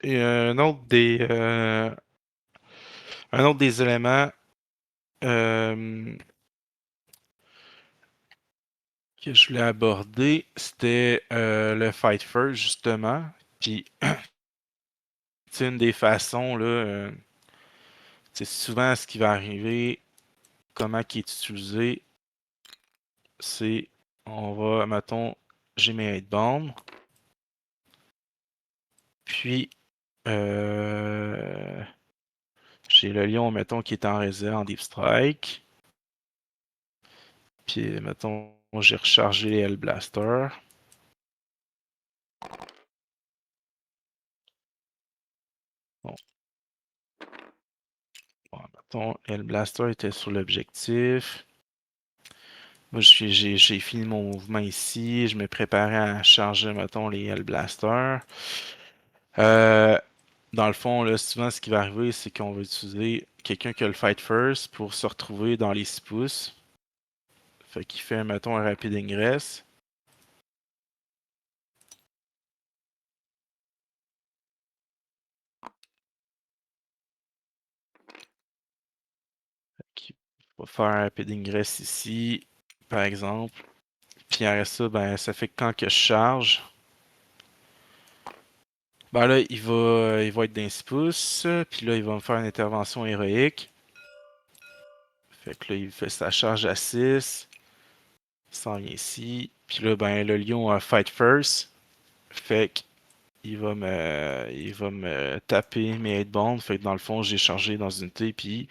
Et un autre des éléments que je voulais aborder, c'était le Fight First, justement. Puis, c'est une des façons, là, c'est souvent ce qui va arriver, comment qui est utilisé, c'est, on va, mettons, j'ai mes 8 bombes, puis, euh, j'ai le lion, mettons, qui est en réserve en Deep Strike. Puis, mettons, j'ai rechargé les Hellblaster. Bon, bon, mettons, Hellblaster était sur l'objectif. Moi, j'ai fini mon mouvement ici. Je me préparais à charger, mettons, les Hellblaster. Euh, dans le fond, là, souvent, ce qui va arriver, c'est qu'on va utiliser quelqu'un qui a le Fight First pour se retrouver dans les 6 pouces. Fait qu'il fait, mettons, un rapide ingress. Qui va faire un rapide ingress ici, par exemple. Puis après ça, ben, ça fait que quand que je charge, ben là, il va être d'un 6 pouces. Puis là, il va me faire une intervention héroïque. Fait que là, il fait sa charge à 6. Il s'en vient ici. Puis là, ben, le lion a fight first. Fait qu'il va me taper mes 8 bombs. Fait que dans le fond, j'ai chargé dans une unité. Puis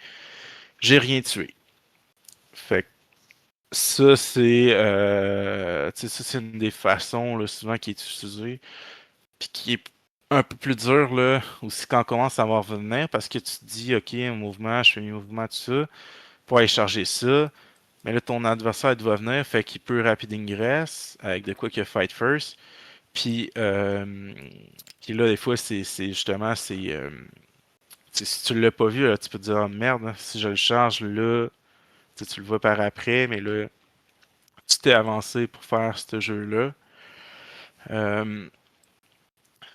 j'ai rien tué. Fait que ça, tu sais, ça, c'est une des façons, là, souvent, qui est utilisée. Puis qui est un peu plus dur, là, aussi quand on commence à voir venir. Parce que tu te dis, OK, un mouvement, je fais mes mouvements, tout ça. Pour aller charger ça. Mais là, ton adversaire doit venir, fait qu'il peut rapid ingress avec de quoi qu'il fight first. Puis, puis là, des fois, c'est justement, si tu l'as pas vu, là, tu peux te dire, oh, merde, hein, si je le charge là, tu le vois par après, mais là, tu t'es avancé pour faire ce jeu-là.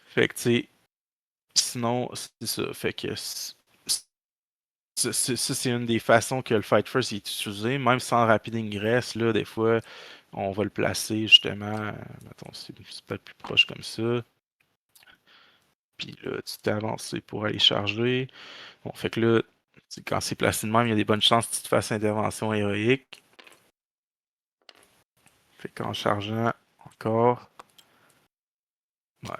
Fait que, tu sais, sinon, c'est ça. Fait que ça, c'est une des façons que le Fight First est utilisé. Même sans rapid ingress, là, des fois, on va le placer justement. Mettons, c'est peut-être plus proche comme ça. Puis là, tu t'es avancé pour aller charger. Bon, fait que là, quand c'est placé de même, il y a des bonnes chances que tu te fasses intervention héroïque. Fait qu'en chargeant encore. Ouais.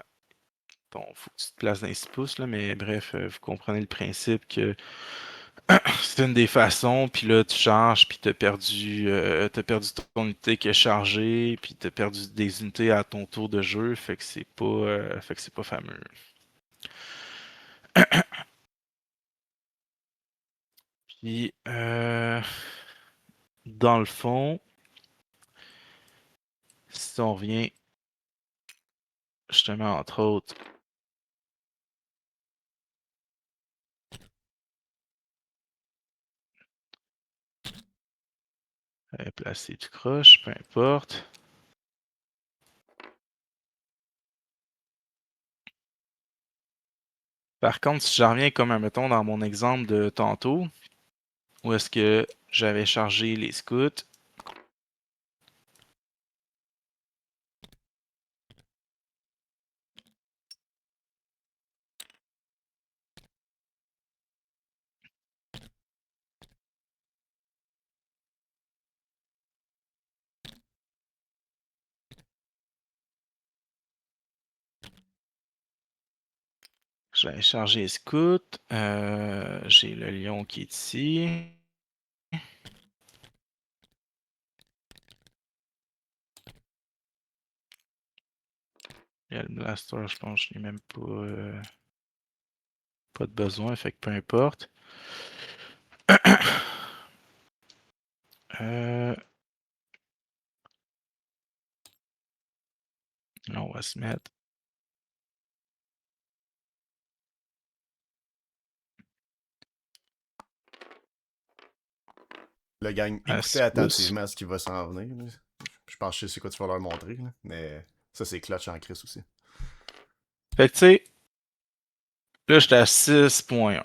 Bon, faut que tu te places dans les 6 pouces, là, mais bref, vous comprenez le principe que c'est une des façons, puis là, tu charges, puis t'as perdu ton unité qui est chargée, puis t'as perdu des unités à ton tour de jeu, fait que c'est pas fameux. Puis, dans le fond, si on revient justement, entre autres, placer du croche, peu importe. Par contre, si je reviens comme, mettons, dans mon exemple de tantôt, où est-ce que j'avais chargé les scouts, j'avais chargé les scouts, j'ai le lion qui est ici. Il y a le blaster, je pense que je n'ai même pas de besoin, fait que peu importe. Là, on va se mettre Le gang, à écoutez 6 pouces. attentivement ce qui va s'en venir. Là. Je pense que je sais quoi tu vas leur montrer, là. Mais ça, c'est clutch en crise aussi. Fait que tu sais, là, j'étais à 6.1.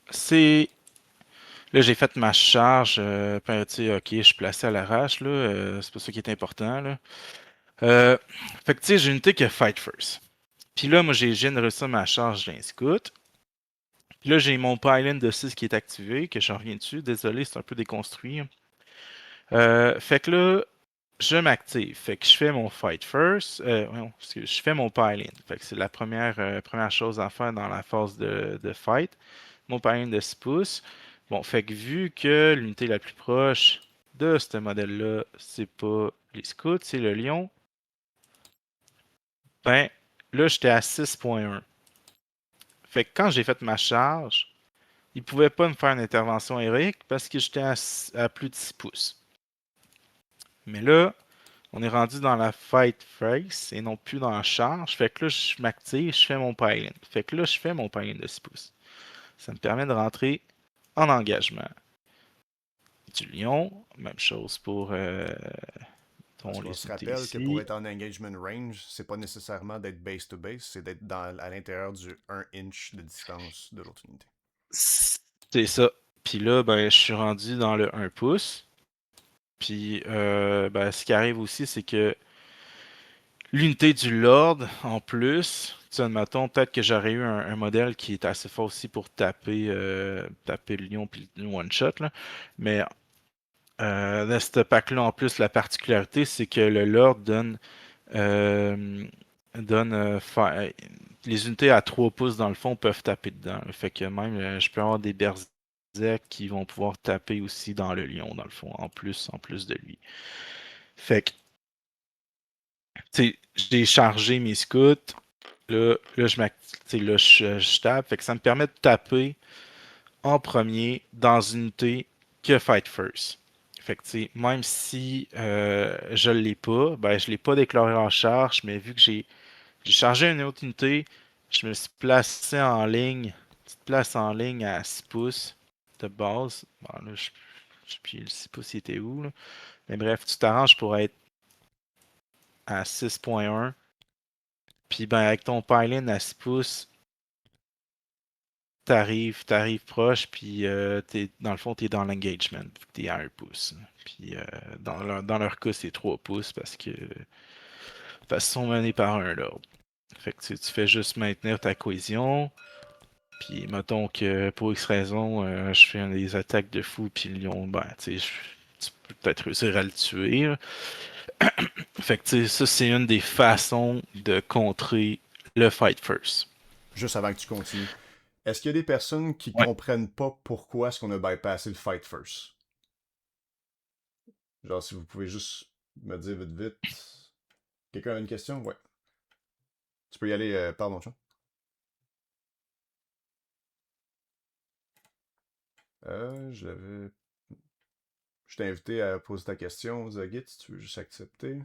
C'est. Là, j'ai fait ma charge. Tu sais, ok, je suis placé à l'arrache, là. C'est pas ça qui est important, là. Fait que tu sais, j'ai une unité qui a Fight First. Puis là, moi, j'ai réussi ma charge d'un scout. Puis là, j'ai mon pylon de 6 qui est activé, que j'en reviens dessus. Désolé, c'est un peu déconstruit. Fait que là, je m'active. Fait que je fais mon fight first. Non, excuse, je fais mon pylon. Fait que c'est la première chose à faire dans la phase de fight. Mon pylon de 6 pouces. Bon, fait que vu que l'unité la plus proche de ce modèle-là, c'est pas les scouts, c'est le lion, ben là, j'étais à 6.1. Fait que quand j'ai fait ma charge, il pouvait pas me faire une intervention héroïque parce que j'étais à plus de 6 pouces. Mais là, on est rendu dans la fight phase et non plus dans la charge. Fait que là, je m'active, je fais mon pylon. Fait que là, je fais mon pylon de 6 pouces. Ça me permet de rentrer en engagement. Du lion, même chose pour Parce qu'on les se unités rappelle que pour ici. être en engagement range, c'est pas nécessairement d'être base to base, c'est d'être à l'intérieur du 1 inch de distance de l'autre unité. C'est ça. Puis là, ben, je suis rendu dans le 1 pouce. Puis ben, ce qui arrive aussi, c'est que l'unité du Lord, en plus, tu sais, admettons, peut-être que j'aurais eu un modèle qui est assez fort aussi pour taper le lion puis le one-shot, là. Mais dans ce pack-là, en plus, la particularité, c'est que le Lord euh, donne les unités à 3 pouces, dans le fond, peuvent taper dedans. Fait que même, je peux avoir des berserk qui vont pouvoir taper aussi dans le lion, dans le fond, en plus de lui. Fait que, tu sais, j'ai chargé mes scouts. Là, je tape. Fait que ça me permet de taper en premier dans une unité que Fight First. Fait que, tu sais, même si je l'ai pas, ben, je l'ai pas déclaré en charge, mais vu que j'ai chargé une autre unité, je me suis placé en ligne, petite place en ligne à 6 pouces de base. Bon, là, je sais pas s'il était où, là. Mais bref, tu t'arranges pour être à 6.1. Puis ben avec ton pylon à 6 pouces, t'arrives proche, puis dans le fond, t'es dans l'engagement, vu que t'es à 1 pouce. Puis dans leur cas, c'est 3 pouces parce qu'ils sont menés par un là. Fait que tu fais juste maintenir ta cohésion. Puis mettons que pour X raison, je fais des attaques de fou, puis le lion, ben, tu peux peut-être réussir à le tuer. Fait que tu sais, ça, c'est une des façons de contrer le fight first. Juste avant que tu continues. Est-ce qu'il y a des personnes qui Ouais. comprennent pas pourquoi est-ce qu'on a bypassé le fight first? Genre, si vous pouvez juste me dire vite vite. Quelqu'un a une question? Ouais. Tu peux y aller, par mon chat. Je l'avais. Je t'ai invité à poser ta question, Zagit, si tu veux juste accepter.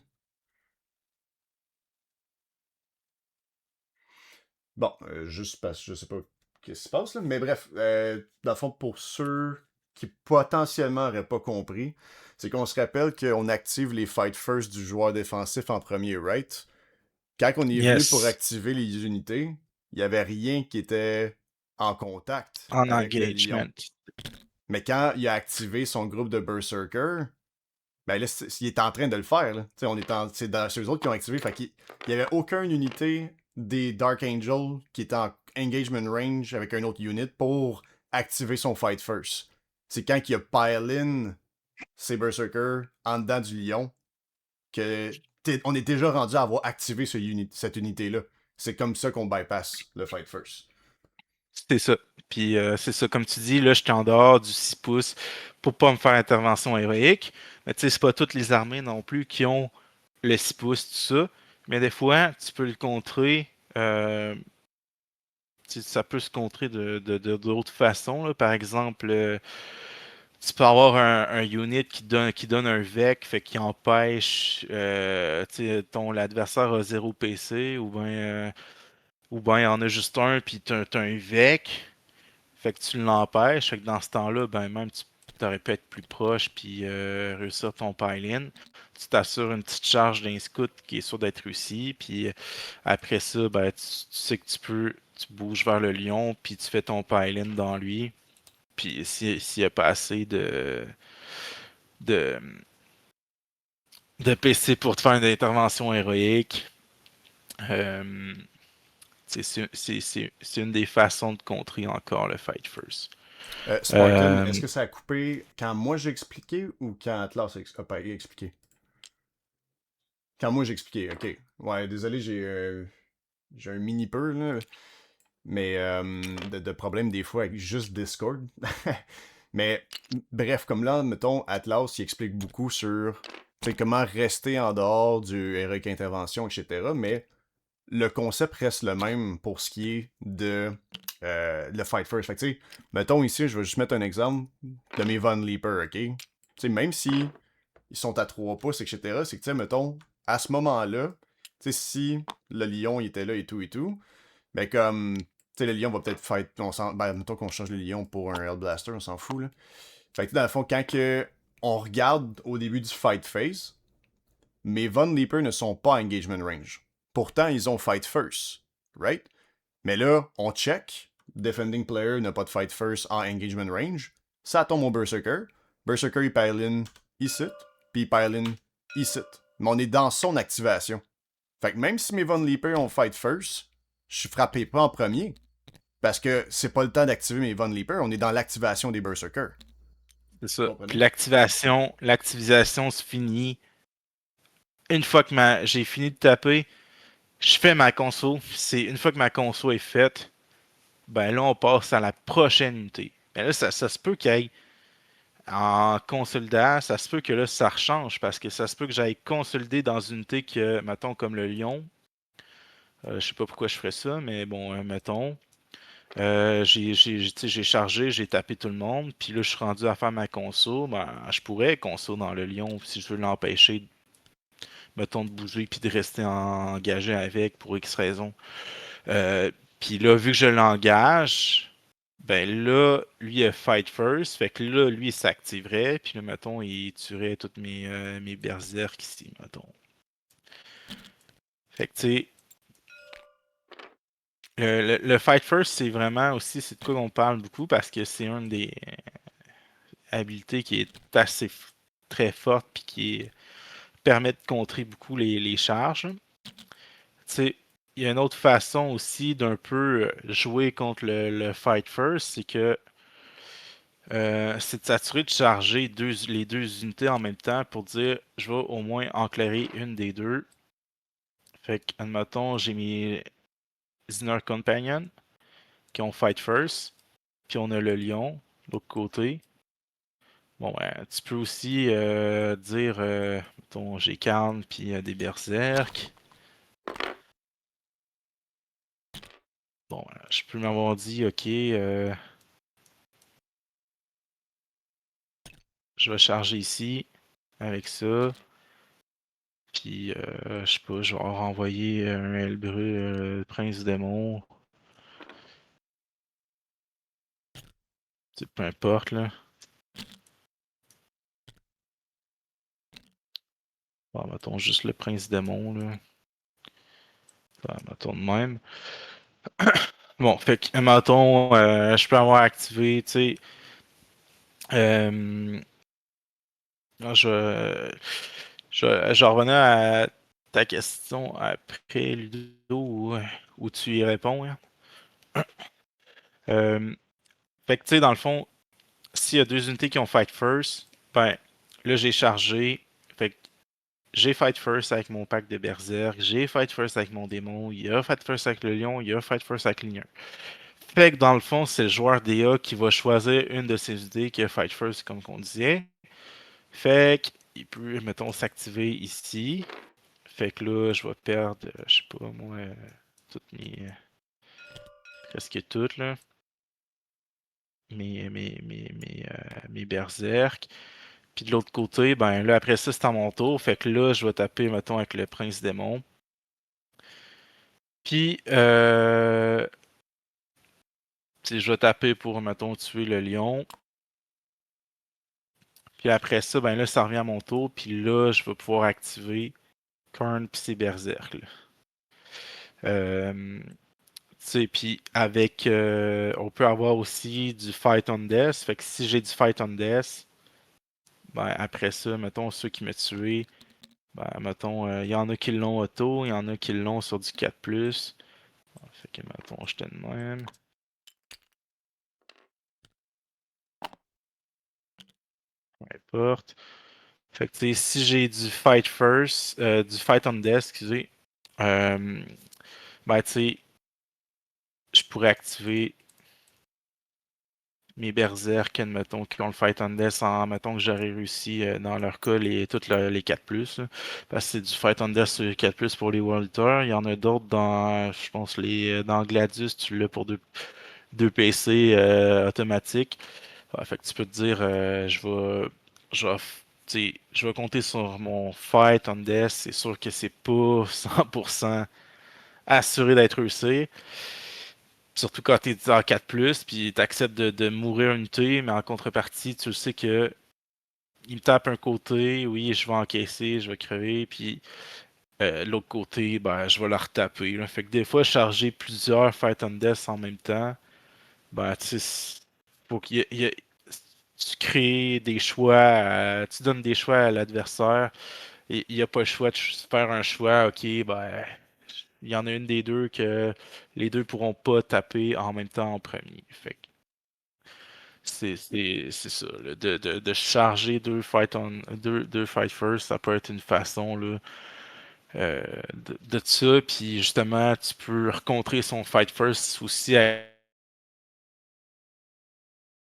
Bon, juste parce que je sais pas ce qui se passe, là. Mais bref, dans le fond, pour ceux qui potentiellement n'auraient pas compris, c'est qu'on se rappelle qu'on active les fight first du joueur défensif en premier, right? Quand on est venu pour Yes. activer les unités, il n'y avait rien qui était en contact En avec le lion. engagement. Mais quand il a activé son groupe de Berserker, ben là, il est en train de le faire. Là. C'est eux autres qui ont activé. Fait qu'il n'y avait aucune unité des Dark Angel qui était en engagement range avec un autre unit pour activer son fight first. C'est quand il a pile in ses Berserkers en dedans du lion que on est déjà rendu à avoir activé cette unité-là. C'est comme ça qu'on bypass le fight first. C'est ça. Puis c'est ça, comme tu dis, là, j'étais en dehors du 6 pouces pour pas me faire intervention héroïque. Mais tu sais, c'est pas toutes les armées non plus qui ont le 6 pouces, tout ça. Mais des fois, tu peux le contrer. Ça peut se contrer d'autres façons, là. Par exemple, tu peux avoir un unit qui donne un VEC, fait qui empêche l'adversaire a 0 PC, ou bien il y en a juste un, puis t'as un VEC. Fait que tu l'empêches. Fait que dans ce temps-là, ben même tu aurais pu être plus proche puis réussir ton pile-in. Tu t'assures une petite charge d'un scout qui est sûr d'être réussi. Puis après ça, ben tu sais que tu bouges vers le lion puis tu fais ton pile-in dans lui. Puis s'il n'y a pas assez de, de PC pour te faire une intervention héroïque, euh, c'est une des façons de contrer encore le fight first. Spartan, est-ce Euh, que ça a coupé quand moi j'ai expliqué ou quand Atlas a pas expliqué? Quand moi j'ai expliqué, ok. Ouais, désolé, j'ai un mini peu, là. Mais de problèmes des fois avec juste Discord. Mais bref, comme là, mettons, Atlas, il explique beaucoup sur comment rester en dehors du Heroic Intervention, etc. Mais le concept reste le même pour ce qui est de le Fight First. Fait que, tu sais, mettons ici, je vais juste mettre un exemple de mes Von Leaper, ok? Tu sais, même si ils sont à 3 pouces, etc., c'est que, tu sais, mettons, à ce moment-là, tu sais, si le lion il était là et tout, mais comme, tu sais, le lion va peut-être fight, ben, mettons qu'on change le lion pour un Hellblaster, on s'en fout, là. Fait que, dans le fond, quand que on regarde au début du fight phase, mes Von Leaper ne sont pas engagement range. Pourtant, ils ont fight first, right? Mais là, on check. Defending player n'a pas de fight first en engagement range. Ça tombe au Berserker. Berserker, il pile in ici, puis il pile in ici. Mais on est dans son activation. Fait que même si mes Von Leaper ont fight first, je suis frappé pas en premier. Parce que c'est pas le temps d'activer mes Von Leaper, on est dans l'activation des Berserkers. C'est Vous ça. Puis comprenez? l'activation se finit une fois que j'ai fini de taper. Je fais ma conso. C'est une fois que ma conso est faite, ben là on passe à la prochaine unité. Mais là ça se peut qu'il y ait en consolidant, ça se peut que là ça rechange parce que ça se peut que j'aille consolider dans une unité que, mettons comme le lion. Je sais pas pourquoi je ferais ça, mais bon, mettons. Tu sais, j'ai chargé, j'ai tapé tout le monde, puis là je suis rendu à faire ma conso. Ben, je pourrais conso dans le lion si je veux l'empêcher mettons, de bouger puis de rester engagé avec pour X raison. Puis là, vu que je l'engage, ben là, lui, il a fight first. Fait que là, lui, il s'activerait. Puis là, mettons, il tuerait toutes mes berserks ici, mettons. Fait que, tu sais, Le Fight First, c'est vraiment aussi, c'est de quoi qu'on parle beaucoup parce que c'est une des habilités qui est très forte puis qui permet de contrer beaucoup les charges. Tu sais, il y a une autre façon aussi d'un peu jouer contre le Fight First, c'est que c'est de s'assurer de charger les deux unités en même temps pour dire je vais au moins enclairer une des deux. Fait que, admettons, j'ai mes Inner Companion qui ont Fight First, puis on a le lion de l'autre côté. Bon, tu peux aussi dire, mettons, j'ai Karn puis des berserk. Bon, je peux m'avoir dit, ok, je vais charger ici avec ça. Puis, je sais pas, je vais renvoyer un Helbreu, Prince Démon. Peu importe, là. Bon, mettons juste le Prince Démon, là. Bon, mettons de même. Bon, fait que, mettons, je peux avoir activé, tu sais. Je, je revenais à ta question après, Ludo, où tu y réponds, hein. Euh, Fait que, tu sais, dans le fond, s'il y a deux unités qui ont Fight First, ben, là, j'ai chargé. Fait que j'ai Fight First avec mon pack de Berserk, j'ai Fight First avec mon démon, il y a Fight First avec le lion, il y a Fight First avec l'ignon. Fait que dans le fond, c'est le joueur DA qui va choisir une de ces unités qui a Fight First, comme on disait. Fait qu'il peut, mettons, s'activer ici. Fait que là, je vais perdre, je sais pas, moi, toutes presque toutes, là. Mes berserk. Puis de l'autre côté, ben là, après ça, c'est à mon tour. Fait que là, je vais taper, mettons, avec le prince démon. Puis, je vais taper pour, mettons, tuer le lion. Puis après ça, ben là, ça revient à mon tour. Puis là, je vais pouvoir activer Karn puis ses berserk, là. Tu sais, puis avec... on peut avoir aussi du Fight on Death. Fait que si j'ai du Fight on Death, ben après ça, mettons, ceux qui me tué, ben mettons, il y en a qui l'ont auto, il y en a qui l'ont sur du 4+. Fait que, mettons, je te de même. Peu importe. Fait que, tu sais, si j'ai du Fight First, du Fight on Death, excusez, ben, tu sais, je pourrais activer mes berserk, admettons, qui ont le Fight on Death, en mettons que j'aurais réussi, dans leur cas, toutes les 4+, là. Parce que c'est du Fight on Death sur 4+, pour les World Eater. Il y en a d'autres dans, je pense, dans Gladius, tu l'as pour deux PC automatiques. Ouais, fait que tu peux te dire, je vais compter sur mon Fight on Death. C'est sûr que c'est pas 100% assuré d'être réussi. Surtout quand t'es en 4+, puis t'acceptes de mourir une unité, mais en contrepartie, tu le sais que il me tape un côté, oui, je vais encaisser, je vais crever, puis l'autre côté, ben, je vais leur taper, là. Fait que des fois, charger plusieurs Fight on Death en même temps, ben, tu sais, faut tu crées des choix, tu donnes des choix à l'adversaire, et il n'y a pas le choix de faire un choix, ok, ben, il y en a une des deux que les deux pourront pas taper en même temps en premier. Fait que c'est ça, là, de charger deux fight first, ça peut être une façon là, de ça, puis justement, tu peux recontrer son fight first aussi avec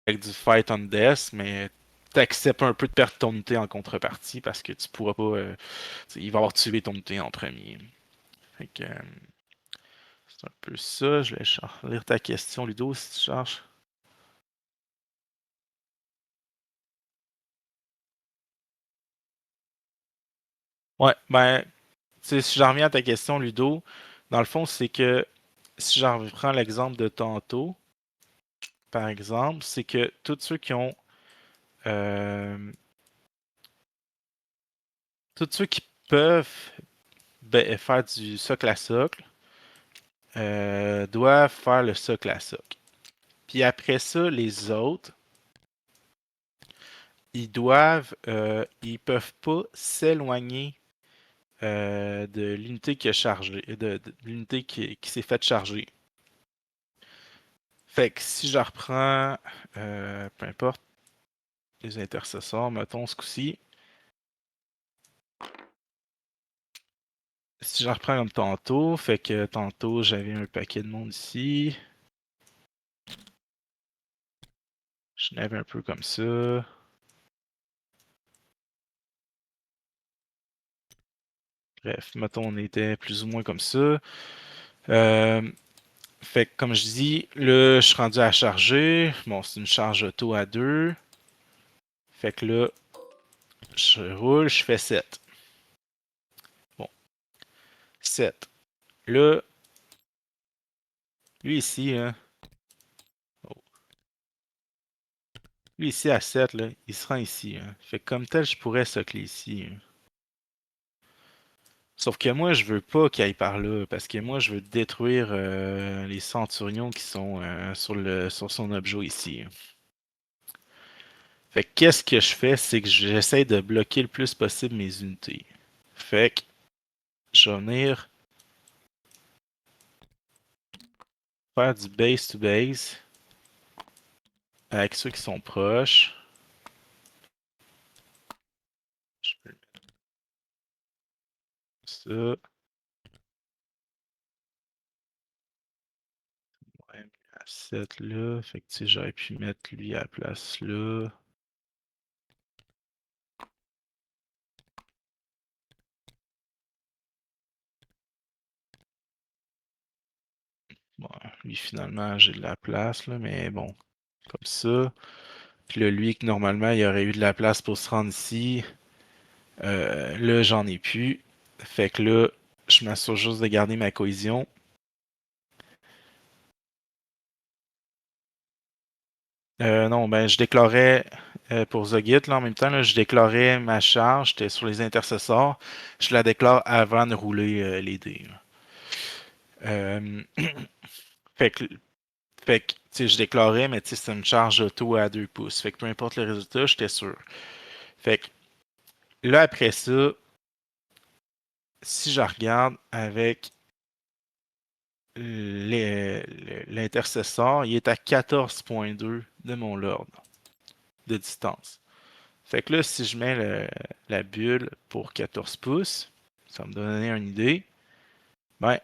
du fight on death, mais t'acceptes un peu de perdre ton unité en contrepartie parce que tu pourras pas. Il va avoir tué ton unité en premier. Fait que c'est un peu ça. Je vais lire ta question, Ludo, si tu cherches. Ouais, ben, tu sais, si j'en reviens à ta question, Ludo, dans le fond, c'est que si j'en reprends l'exemple de tantôt, par exemple, c'est que tous ceux qui ont euh, tous ceux qui peuvent faire du socle à socle, doivent faire le socle à socle. Puis après ça, les autres, ils peuvent pas s'éloigner de l'unité qui a chargé, de l'unité qui s'est faite charger. Fait que si je reprends, peu importe, les intercesseurs, mettons ce coup-ci. Si je reprends comme tantôt, fait que tantôt j'avais un paquet de monde ici. Je n'avais un peu comme ça. Bref, mettons on était plus ou moins comme ça. Fait que comme je dis, là je suis rendu à charger. Bon, c'est une charge auto à 2. Fait que là, je roule, je fais 7. Bon, 7. Là, lui ici, hein, oh, lui ici à 7, là, il se rend ici. Hein. Fait que comme tel, je pourrais socler ici. Hein. Sauf que moi, je veux pas qu'il aille par là, parce que moi, je veux détruire les centurions qui sont sur son objet ici. Hein. Fait que qu'est-ce que je fais, c'est que j'essaie de bloquer le plus possible mes unités. Fait que je vais venir faire du base to base avec ceux qui sont proches. Je peux mettre ça. Ouais, à 7 là. Fait que tu sais, j'aurais pu mettre lui à la place là. Bon, lui finalement, j'ai de la place là, mais bon, comme ça. Puis là, lui, que normalement, il aurait eu de la place pour se rendre ici. Là, j'en ai plus. Fait que là, je m'assure juste de garder ma cohésion. Non, ben, je déclarais pour Zogit, là, en même temps, là, je déclarais ma charge, j'étais sur les intercesseurs. Je la déclare avant de rouler les dés. Euh, fait que, tu sais, je déclarais, mais tu sais, c'est une charge auto à 2 pouces. Fait que peu importe le résultat, j'étais sûr. Fait que là, après ça, si je regarde avec l'intercesseur, il est à 14,2 de mon lord de distance. Fait que là, si je mets la bulle pour 14 pouces, ça va me donner une idée. Ben,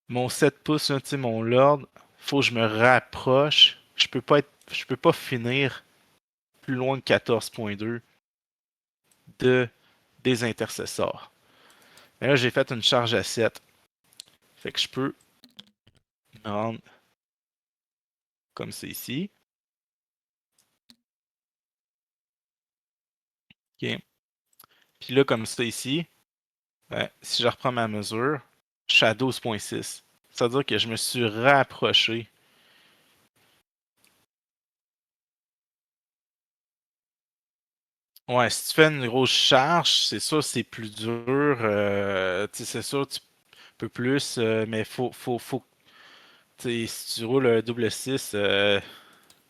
mon 7 pouces, là, mon lord, faut que je me rapproche. Je peux pas finir plus loin que 14,2 de des intercesseurs. Mais là, j'ai fait une charge à 7. Fait que je peux me rendre comme c'est ici. OK. Puis là, comme ça ici, ben, si je reprends ma mesure, je suis à 12,6. Ça veut dire que je me suis rapproché. Ouais, si tu fais une grosse charge, c'est sûr c'est plus dur. C'est sûr tu peux plus, mais faut si tu roules un double 6,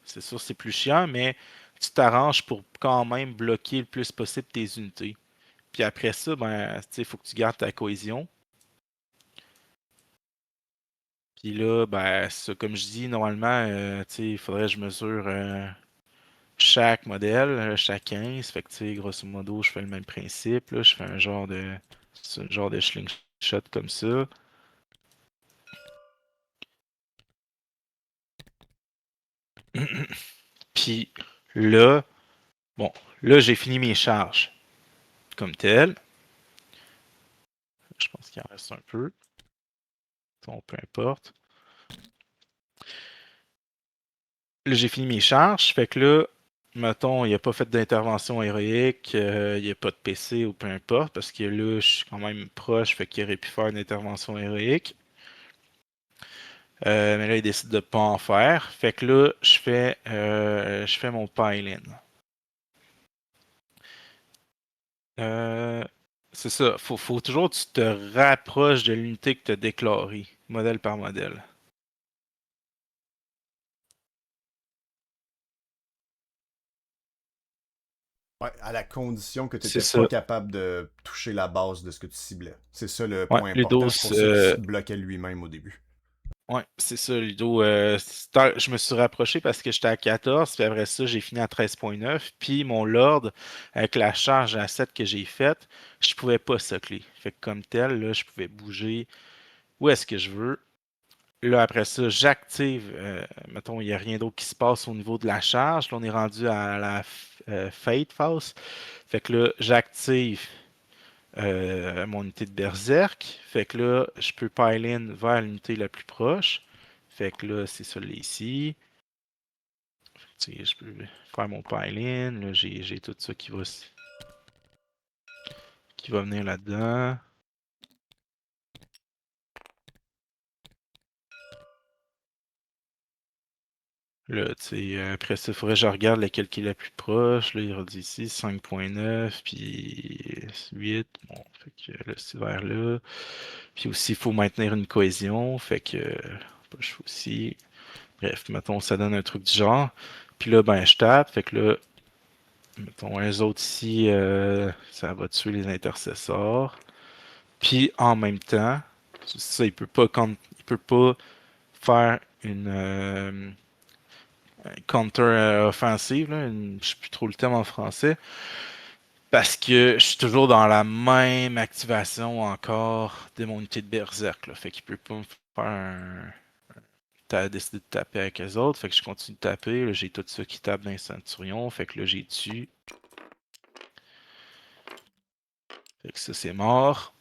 c'est sûr c'est plus chiant, mais tu t'arranges pour quand même bloquer le plus possible tes unités. Puis après ça, ben, il faut que tu gardes ta cohésion. Puis là, ben, ça, comme je dis, normalement, il faudrait que je mesure chaque modèle, chaque 15. Fait que, tu sais, grosso modo, je fais le même principe. Là, je fais un genre de slingshot comme ça. Puis là, bon, là, j'ai fini mes charges comme telles. Je pense qu'il en reste un peu. Bon, peu importe. Là, j'ai fini mes charges. Fait que là, mettons, il n'a pas fait d'intervention héroïque, il n'y a pas de PC ou peu importe, parce que là, je suis quand même proche, fait qu'il aurait pu faire une intervention héroïque. Mais là, il décide de pas en faire. Fait que là, je fais mon pile-in. C'est ça. Faut toujours que tu te rapproches de l'unité que tu as déclarée. modèle par modèle. Ouais, à la condition que tu C'est n'étais ça. pas capable de toucher la base de ce que tu ciblais. C'est ça le Ouais, point Ludo, important. C'est pour ça qu'il se bloquait lui-même au début. ouais, c'est ça, Ludo. Je me suis rapproché parce que j'étais à 14, puis après ça, j'ai fini à 13.9. Puis mon Lord, avec la charge à 7 que j'ai faite, je pouvais pas socler. Fait que comme tel, là, je pouvais bouger où est-ce que je veux. Là, après ça, j'active. Mettons, il n'y a rien d'autre qui se passe au niveau de la charge. Là, on est rendu à la Fate Phase. Fait que là, j'active mon unité de Berserk. Fait que là, je peux pile-in vers l'unité la plus proche. Fait que là, c'est ça là ici. Tu sais, je peux faire mon pile-in. Là, j'ai tout ça qui va venir là-dedans. Là, tu sais, après ça, il faudrait que je regarde laquelle qui est la plus proche. Là, il redit ici 5.9, puis 8. Bon, fait que là, c'est vers là. Puis aussi, il faut maintenir une cohésion. Fait que, je fais aussi. Bref, mettons, ça donne un truc du genre. Puis là, ben, je tape. Fait que là, mettons, les autres ici, ça va tuer les intercesseurs. Puis en même temps, ça, il peut pas faire une counter-offensive, là, je sais plus trop le terme en français, parce que je suis toujours dans la même activation encore de mon unité de berserk, là. Fait qu'il peut pas me faire un. T'as décidé de taper avec les autres, fait que je continue de taper. Là, j'ai tout ça qui tape dans les centurions, fait que là j'ai tué. Fait que ça c'est mort.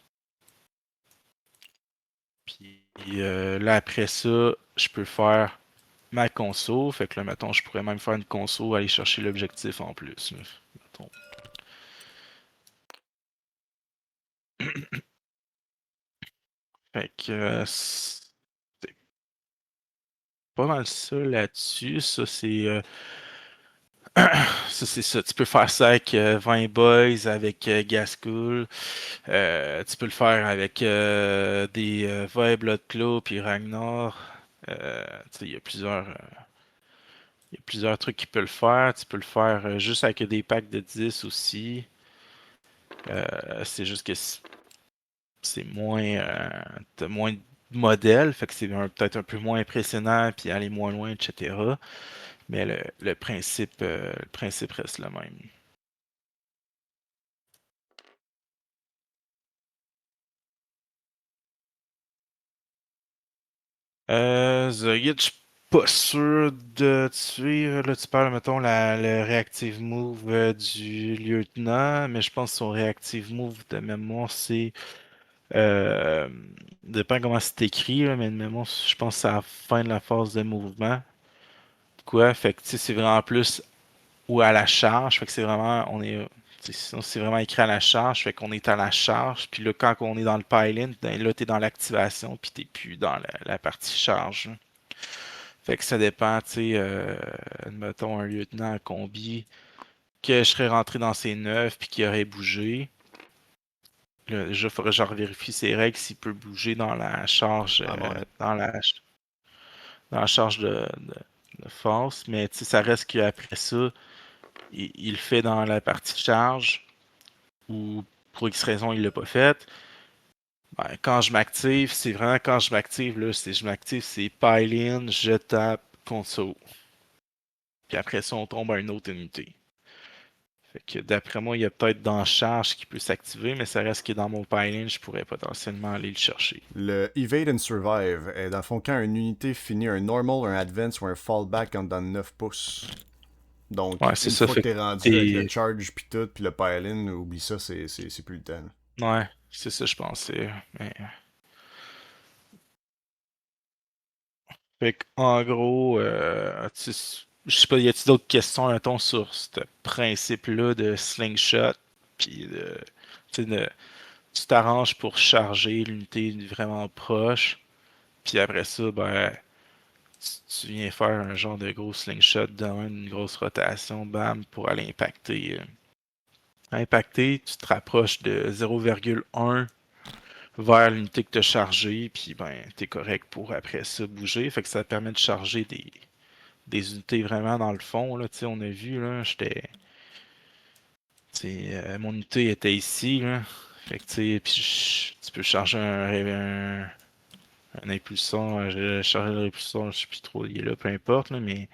Puis là après ça, je peux faire ma conso. Fait que là, mettons, je pourrais même faire une conso, aller chercher l'objectif en plus, là. Mettons. Fait que c'est pas mal ça là-dessus. Ça, c'est ça. Tu peux faire ça avec 20 Boys, avec Gaskell. Tu peux le faire avec des Void Bloodclaw puis Ragnar. Tu sais, il y a plusieurs trucs qui peuvent le faire. Tu peux le faire juste avec des packs de 10 aussi. C'est juste que c'est moins, t'as moins de modèles, fait que c'est peut-être un peu moins impressionnant puis aller moins loin, etc. Mais le principe reste le même. Zoid, je suis pas sûr de te suivre. Là, tu parles, mettons, le reactive move du lieutenant, mais je pense que son reactive move de mémoire, c'est. Euh, dépend comment c'est écrit, là, mais de mémoire, je pense que c'est à la fin de la phase de mouvement. Quoi? Fait que, tu sais, c'est vraiment plus ou à la charge. Fait que c'est vraiment, sinon, c'est vraiment écrit à la charge. Fait qu'on est à la charge. Puis là, quand on est dans le pile-in, ben là, t'es dans l'activation. Puis t'es plus dans la partie charge. Fait que ça dépend, tu sais, admettons un lieutenant à combi, que je serais rentré dans ses neufs puis qu'il aurait bougé. Là, déjà, il faudrait que je vérifie ses règles s'il peut bouger dans la charge, Ah bon, dans la charge de force. Mais tu sais, ça reste qu'après ça, il le fait dans la partie charge ou pour X raison il l'a pas fait. Ben, quand je m'active, c'est vraiment quand je m'active, là, je m'active, c'est pile-in, je tape, console. Puis après ça, on tombe à une autre unité. Fait que d'après moi, il y a peut-être dans charge qui peut s'activer, mais ça reste que dans mon pile-in, je pourrais potentiellement aller le chercher. le Evade and Survive est dans le fond quand une unité finit un Normal, un Advance ou un Fallback en dans 9 pouces. Donc, Ouais, c'est une ça. fois que Fait que t'es rendu avec le t'es. charge pis tout, pis le pile-in, oublie ça, c'est plus le temps. Ouais, c'est ça, je pensais. Mais... Fait que, en gros, je sais pas, y a-t-il d'autres questions, mettons, sur ce principe-là de slingshot, puis tu sais, tu t'arranges pour charger l'unité vraiment proche, puis après ça, ben, tu viens faire un genre de gros slingshot dans une grosse rotation, bam, pour aller impacter. Impacter, tu te rapproches de 0,1 vers l'unité que tu as chargée, puis ben, t'es correct pour après ça bouger. Fait que ça permet de charger des unités vraiment dans le fond. Là, on a vu, là, mon unité était ici. Là. Fait que, puis tu peux charger un impulsor. J'ai chargé l'impulsor, je sais plus trop, il est là, peu importe. Là, mais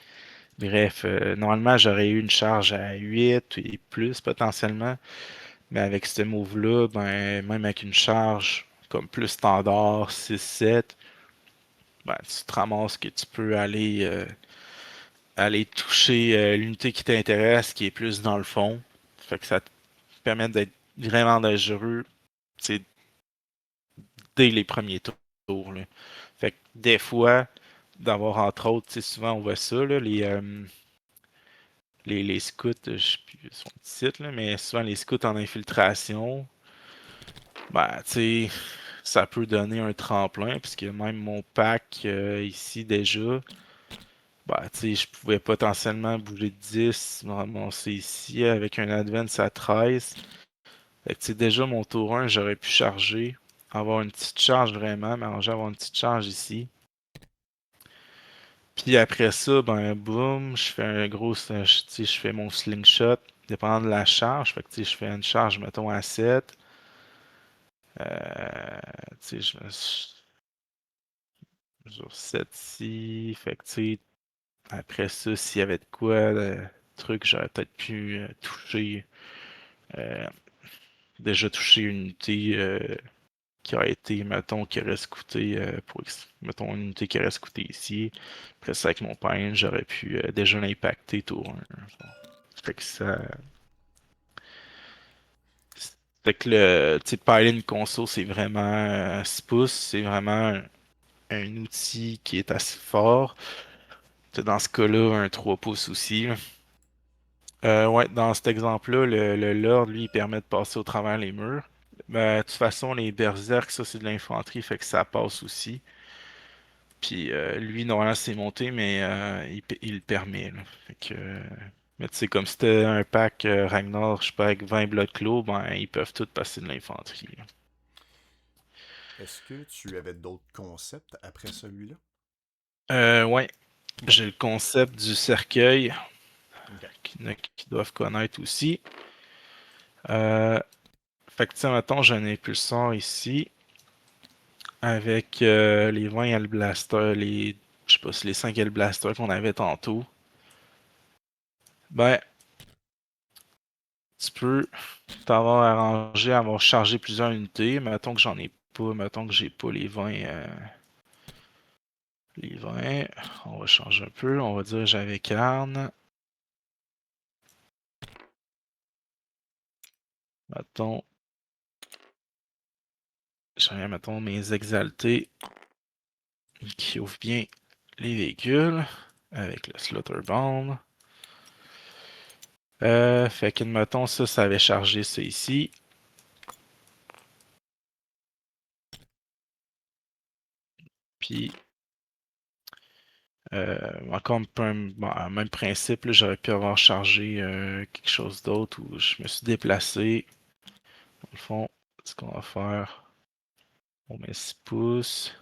bref, normalement, j'aurais eu une charge à 8 et plus potentiellement. Mais avec ce move-là, ben, même avec une charge comme plus standard, 6-7, ben, tu te ramasses que tu peux aller toucher l'unité qui t'intéresse, qui est plus dans le fond. Fait que ça te permet d'être vraiment dangereux dès les premiers tours. Là. Fait que des fois, d'avoir entre autres, souvent on voit ça, là, les scouts, je sais plus son titre, là, mais souvent les scouts en infiltration, ben, tu sais, ça peut donner un tremplin, puisque même mon pack ici déjà, bah, tu sais, je pouvais potentiellement bouger de 10, me ramasser ici avec un advance à 13. Fait que, tu sais, déjà, mon tour 1, j'aurais pu charger, avoir une petite charge vraiment, m'arranger à avoir une petite charge ici. Puis après ça, ben, boum, je fais un gros, tu sais, je fais mon slingshot, dépendant de la charge. Fait que, tu sais, je fais une charge, mettons, à 7. Tu sais, sur 7 ici. Fait que, tu sais, après ça, s'il y avait de quoi, truc, j'aurais peut-être pu toucher. Euh, déjà touché une unité qui aurait été, mettons, qui aurait coûté mettons, une unité qui aurait coûté ici. Après ça, avec mon pain, j'aurais pu déjà l'impacter tour 1. Fait que ça. Fait que le tu sais, Pilot Console, c'est vraiment 6 pouces, c'est vraiment un outil qui est assez fort. T'as dans ce cas-là un 3 pouces aussi. Là. Ouais, dans cet exemple-là, le Lord, lui, il permet de passer au travers les murs. Ben, de toute façon, les berserks, ça c'est de l'infanterie, fait que ça passe aussi. Puis lui, normalement, c'est monté, mais il le permet. Là. Fait que, mais tu sais, comme c'était un pack Ragnar, je sais pas, avec 20 Blood Claw, ben ils peuvent tous passer de l'infanterie. Là. Est-ce que tu avais d'autres concepts après celui-là? Ouais, Ok. j'ai le concept du cercueil Ok. qui doivent connaître aussi. Euh, Fait que, tu sais, mettons, j'ai un impulsor ici avec les 20 Hellblasters, je sais pas si les 5 Hellblasters qu'on avait tantôt. Ben, tu peux t'avoir arrangé à avoir chargé plusieurs unités. Mettons que j'en ai pas, mettons que j'ai pas les 20. Les 20. On va changer un peu. On va dire que j'avais Karn. Mettons, j'avais, mettons, mes exaltés qui ouvrent bien les véhicules avec le Slaughterbound. Fait que, mettons, ça avait chargé ça ici. Puis, encore un peu bon, même principe, j'aurais pu avoir chargé quelque chose d'autre où je me suis déplacé. Dans le fond, ce qu'on va faire, on met 6 pouces.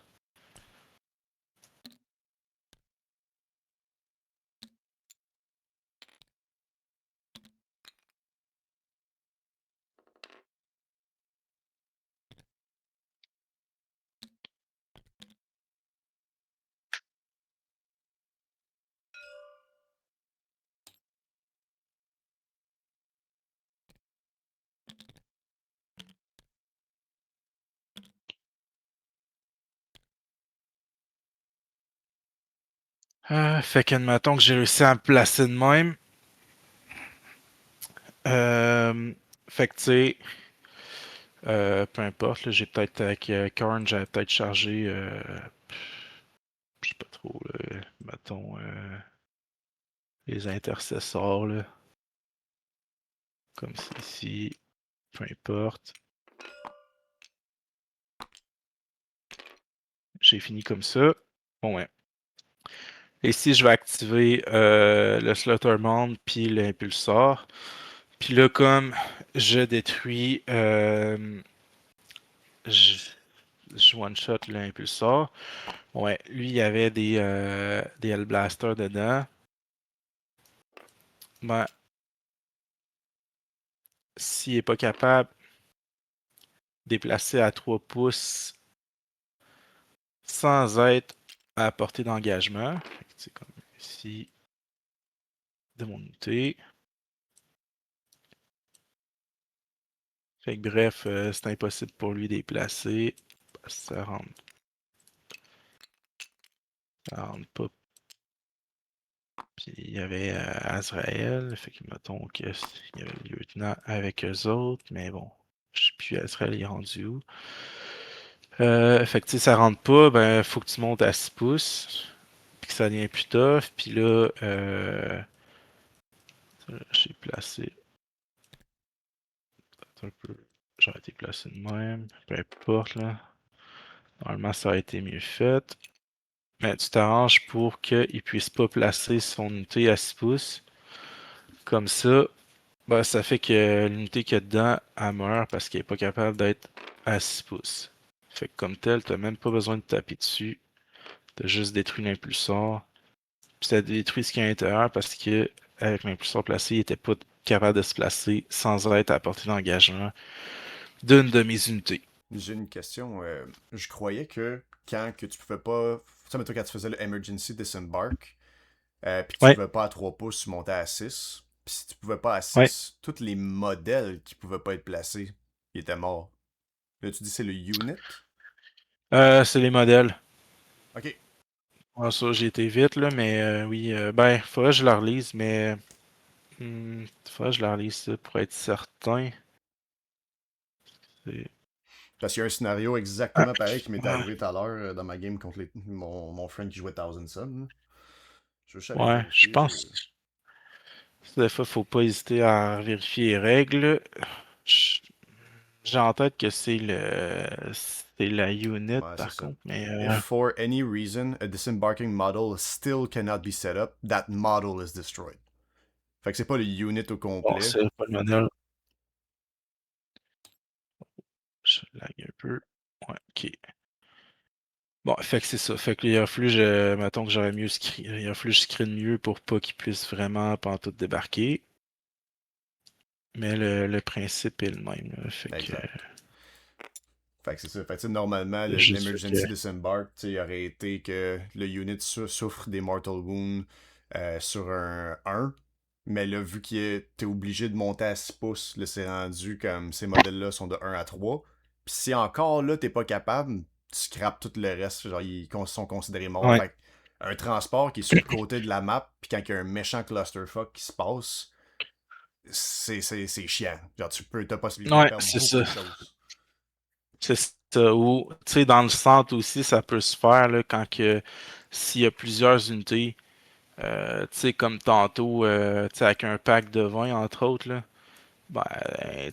Fait qu'admettons que j'ai réussi à me placer de même. Euh, Fait que tu sais, peu importe, là, j'ai peut-être avec Korn, j'avais peut-être chargé, je sais pas trop, là, mettons, les intercesseurs, là, comme ici, peu importe. J'ai fini comme ça. Bon, ouais. Ici, je vais activer le Slaughtermount puis l'impulsor. Puis là, comme je détruis, je one-shot l'impulsor. Ouais, lui, il y avait des Hellblasters dedans. Ben, s'il est pas capable de déplacer à 3 pouces sans être à portée d'engagement, c'est comme ici de mon unité. Fait que bref, c'est impossible pour lui de déplacer. Ça rentre pas. Puis il y avait Azrael, fait que mettons qu'il y avait le lieutenant avec eux autres, mais bon, je sais plus Azrael il est rendu où. Fait que tu sais, ça rentre pas, ben faut que tu montes à 6 pouces, puis que ça devient plus tough, puis là, j'ai placé un peu, j'aurais été placé de même, peu importe là. Normalement ça aurait été mieux fait. Mais tu t'arranges pour qu'il puisse pas placer son unité à 6 pouces. Comme ça, ben, ça fait que l'unité qu'il y a dedans, elle meurt parce qu'elle est pas capable d'être à 6 pouces. Fait que comme tel, t'as même pas besoin de taper dessus. T'as juste détruit l'impulsor. Puis ça détruit ce qu'il y a à l'intérieur parce que avec l'impulsor placé, il était pas capable de se placer sans être à portée d'engagement d'une de mes unités. J'ai une question. Je croyais que quand que tu pouvais pas. Ça, mettons, quand tu faisais le Emergency Disembark, puis que tu Ouais, pouvais pas à 3 pouces monter à 6. Puis si tu pouvais pas à ouais. 6, tous les modèles qui pouvaient pas être placés, ils étaient morts. Là, tu dis c'est le unit? C'est les modèles. Ok. Ah, ça, j'ai été vite, là, mais oui, ben, faudrait que je la relise, mais faudrait que je la relise ça, pour être certain. C'est- Parce qu'il y a un scénario Ah, exactement pareil qui m'est ouais, arrivé tout à l'heure dans ma game contre mon friend qui jouait Thousand Sun. Je vais juste aller ouais, je vérifier. pense. Des fois, faut pas hésiter à vérifier les règles. Je- J'ai en tête que c'est la unit, Ouais, c'est par ça. contre, mais If for any reason a disembarking model still cannot be set up, that model is destroyed. Fait que c'est pas le unit au bon, complet. c'est pas le modèle. Je lag un peu. Ouais, ok. Bon, fait que c'est ça. Fait qu'il a fallu, mettons que j'aurais mieux il a fallu que je screen mieux pour pas qu'il puisse vraiment pantoute débarquer. Mais le principe est le même, là. Fait que Exact. Fait que c'est ça. Fait que normalement, c'est juste ça que. l'emergency disembark, il aurait été que le unit souffre des mortal wounds sur un 1. Mais là, vu que t'es obligé de monter à 6 pouces, là, c'est rendu comme ces modèles-là sont de 1 à 3. Puis si encore là, t'es pas capable, tu scrapes tout le reste. Genre, ils sont considérés morts. Ouais, Fait que un transport qui est sur le côté de la map, puis quand il y a un méchant clusterfuck qui se passe, c'est chiant. Genre, t'as possibilité de ouais, perdre c'est beaucoup ça. de choses. C'est ça. Ou, tu sais, dans le centre aussi, ça peut se faire, là, quand que, s'il y a plusieurs unités, tu sais, comme tantôt, tu sais, avec un pack de 20, entre autres, là, ben,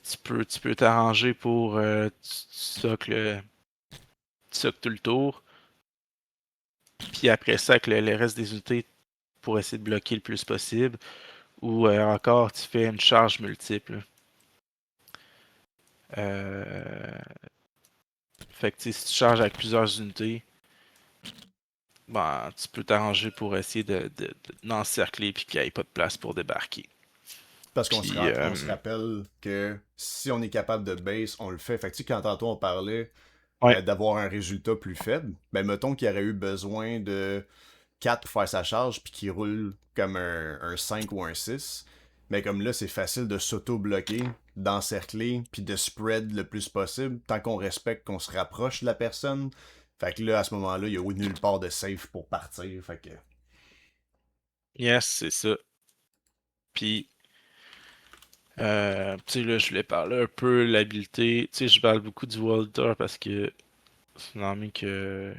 tu peux t'arranger pour, tu socles tout le tour, puis après ça, avec le reste des unités, pour essayer de bloquer le plus possible, ou encore, tu fais une charge multiple. Euh, Fait que, tu sais, si tu charges avec plusieurs unités, ben, tu peux t'arranger pour essayer d'encercler puis qu'il n'y ait pas de place pour débarquer. Parce Puis, on se rappelle que si on est capable de base, on le fait. Fait que tu sais, quand tantôt on parlait ouais, d'avoir un résultat plus faible, ben mettons qu'il y aurait eu besoin de 4 pour faire sa charge, puis qu'il roule comme un 5 ou un 6. Mais comme là, c'est facile de s'auto-bloquer, d'encercler, puis de spread le plus possible, tant qu'on respecte qu'on se rapproche de la personne. Fait que là, à ce moment-là, il y a nulle part de safe pour partir. Fait que. yes, c'est ça. Puis, tu sais, là, je voulais parler un peu de l'habileté. Tu sais, je parle beaucoup du Walter parce que c'est une armée que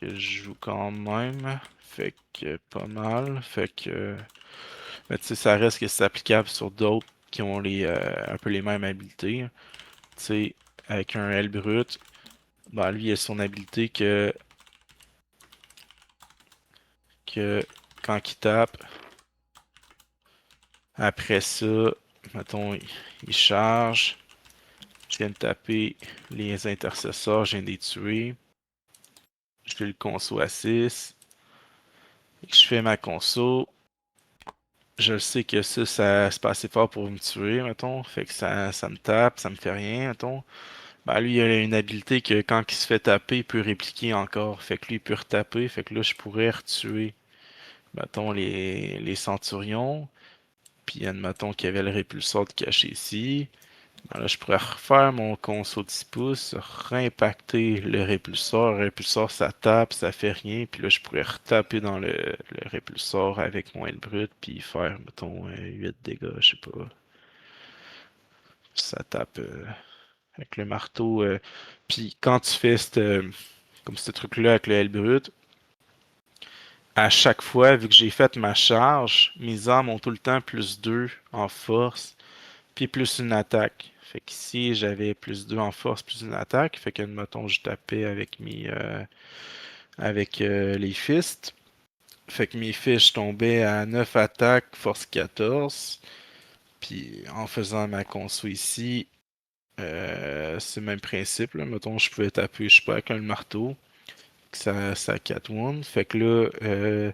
je joue quand même. Fait que pas mal. Fait que, mais tu sais, ça reste que c'est applicable sur d'autres qui ont un peu les mêmes habiletés. Tu sais, avec un L brut, ben lui, il a son habileté que quand il tape, après ça, mettons, il charge, Je viens de taper les intercesseurs, je viens de les tuer. Je fais le conso à 6. Je fais ma conso. Je sais que ça c'est pas assez fort pour me tuer, mettons. Fait que ça me tape, ça me fait rien, mettons. Ben lui, il a une habilité que quand il se fait taper, il peut répliquer encore. Fait que lui, il peut retaper. Fait que là, je pourrais retuer, mettons, les centurions. Puis admettons qu'il y avait le répulsor de caché ici. Ben là, je pourrais refaire mon conso de 6 pouces, réimpacter le répulsor, ça tape, ça fait rien. Puis là, je pourrais retaper dans le répulsor avec mon aile brute, puis faire, mettons, 8 dégâts, je sais pas. Ça tape avec le marteau. Puis quand tu fais comme ce truc-là avec le aile brute, à chaque fois, vu que j'ai fait ma charge, mes armes ont tout le temps plus 2 en force, puis plus une attaque. Fait qu'ici, j'avais plus 2 en force, plus une attaque. Fait que, mettons, je tapais avec les fists. Fait que mes fiches tombaient à 9 attaques, force 14. Puis en faisant ma conso ici, c'est le même principe. Là. Mettons, je pouvais taper, je sais pas, avec un marteau. Ça 4 wounds. Fait que là,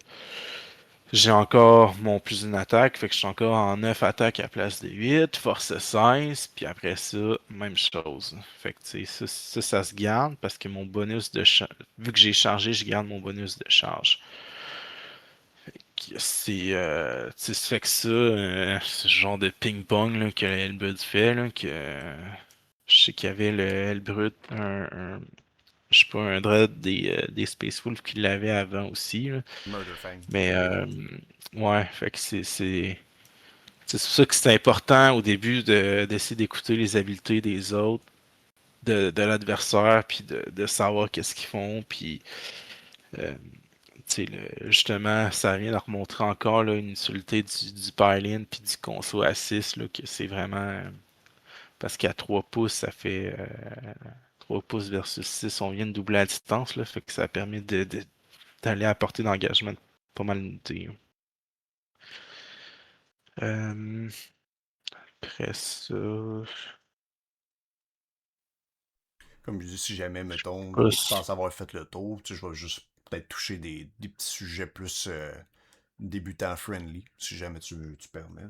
j'ai encore mon plus une attaque, fait que je suis encore en 9 attaques à la place de 8, force 16, puis après ça, même chose. Fait que tu sais, ça se garde parce que mon bonus de vu que j'ai chargé, je garde mon bonus de charge. Tu sais, ça fait que ça, ce genre de ping-pong là, que Elbud fait, là, que je sais qu'il y avait le Elbrut, je sais pas, un dread des Space Wolves qui l'avait avant aussi, là. Murderfang. Mais ouais, fait que c'est pour ça que c'est important au début d'essayer d'écouter les habiletés des autres, de l'adversaire, puis de savoir qu'est-ce qu'ils font, puis euh, tu sais, justement, ça vient de remontrer encore là, une utilité du Pylin puis du conso à 6, là, que c'est vraiment parce qu'à 3 pouces, ça fait 3 pouces versus 6, on vient de doubler la distance, là, fait que ça permet d'aller à portée d'engagement de pas mal d'unités. Euh, Après ça, Comme je dis, si jamais, mettons, tu plus. penses avoir fait le tour, tu sais, je vais juste peut-être toucher des petits sujets plus débutants friendly, si jamais tu permets.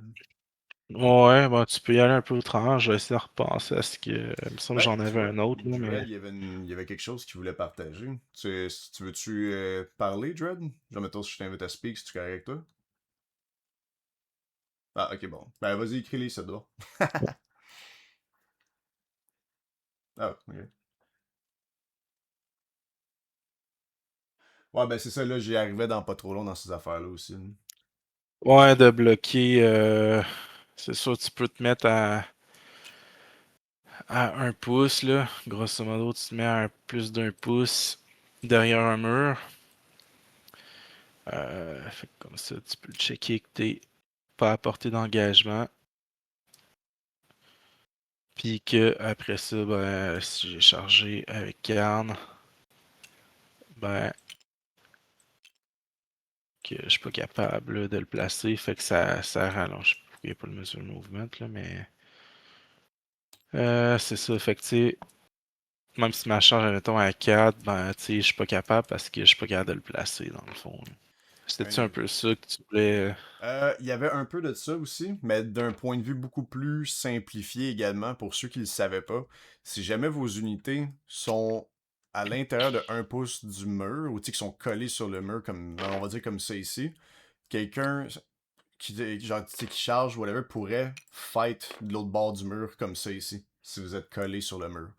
Ouais, bah, tu peux y aller un peu autrement. Je vais essayer de repenser à ce que. Il me semble que Ben, j'en tu avais vois, un autre, là, Dread, mais. il y avait quelque chose qu'il voulait partager. Tu veux-tu parler, Dread? Genre, mettons, si je t'invite à speak, si tu es correct avec toi? Ah, ok, bon. Ben, vas-y, écris-les, ça doit. Ah, ok. Ouais, ben c'est ça, là, j'y arrivais dans pas trop long dans ces affaires-là aussi. Ouais, de bloquer. C'est sûr, tu peux te mettre à 1 pouce, là. Grosso modo, tu te mets à plus d'1 pouce derrière un mur. Fait que comme ça, tu peux checker que t'es pas à portée d'engagement. Puis que après ça, ben, si j'ai chargé avec Karn, ben, que je suis pas capable là, de le placer, fait que ça rallonge. Il n'y a pas le mesure movement, là, mais. C'est ça, fait que tu sais, même si ma charge, admettons, à 4, ben, tu sais, je suis pas capable parce que je suis pas capable de le placer, dans le fond. C'était-tu un Un- peu ça que tu voulais. Il y avait un peu de ça aussi, mais d'un point de vue beaucoup plus simplifié également, pour ceux qui ne le savaient pas. Si jamais vos unités sont à l'intérieur de 1 pouce du mur, ou qui sont collés sur le mur, comme on va dire comme ça ici, quelqu'un genre, qui charge, whatever, pourrait fight de l'autre bord du mur comme ça ici, si vous êtes collé sur le mur.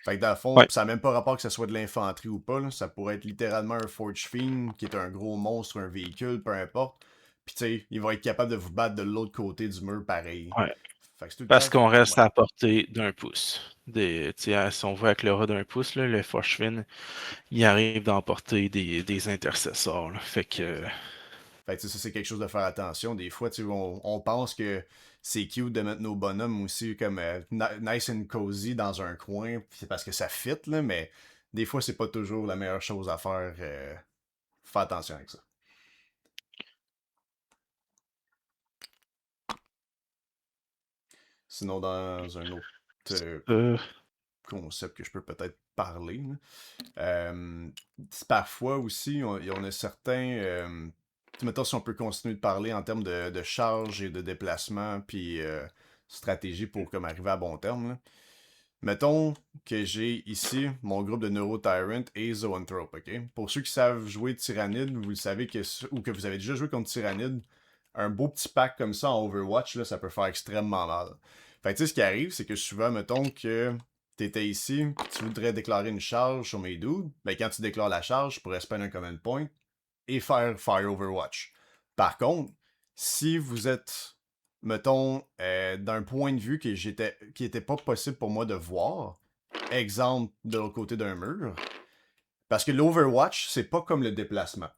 Fait que dans le fond, Ouais, ça n'a même pas rapport que ce soit de l'infanterie ou pas, là. Ça pourrait être littéralement un Forge Fiend, qui est un gros monstre, un véhicule, peu importe. Puis tu sais, il va être capable de vous battre de l'autre côté du mur pareil. ouais. Fait que c'est tout le Parce temps. qu'on reste Ouais. à portée d'1 pouce. Tu sais, si on voit avec l'aura d'1 pouce, là, le Forschwin, il arrive d'emporter des intercesseurs, là. Fait que. Exact. Fait que ça, c'est quelque chose de faire attention. Des fois, tu sais, on pense que c'est cute de mettre nos bonhommes aussi comme nice and cozy dans un coin, c'est parce que ça fit, là, mais des fois, c'est pas toujours la meilleure chose à faire. Fais attention avec ça. Sinon, dans un autre concept que je peux peut-être parler. Là. Parfois aussi, on a certains. Mettons, si on peut continuer de parler en termes de charge et de déplacement, puis stratégie pour comme arriver à bon terme. Là. Mettons que j'ai ici mon groupe de Neuro-Tyrant et Zoanthrope, ok? Pour ceux qui savent jouer Tyrannide, vous le savez ou que vous avez déjà joué contre Tyrannide, un beau petit pack comme ça en Overwatch, là, ça peut faire extrêmement mal. Fait que tu sais, ce qui arrive, c'est que souvent, mettons que t'étais ici, tu voudrais déclarer une charge sur mes dudes, ben quand tu déclares la charge, je pourrais spend un command point et faire Fire Overwatch. Par contre, si vous êtes mettons, d'un point de vue qui était pas possible pour moi de voir. Exemple, de l'autre côté d'un mur. Parce que l'Overwatch, c'est pas comme le déplacement.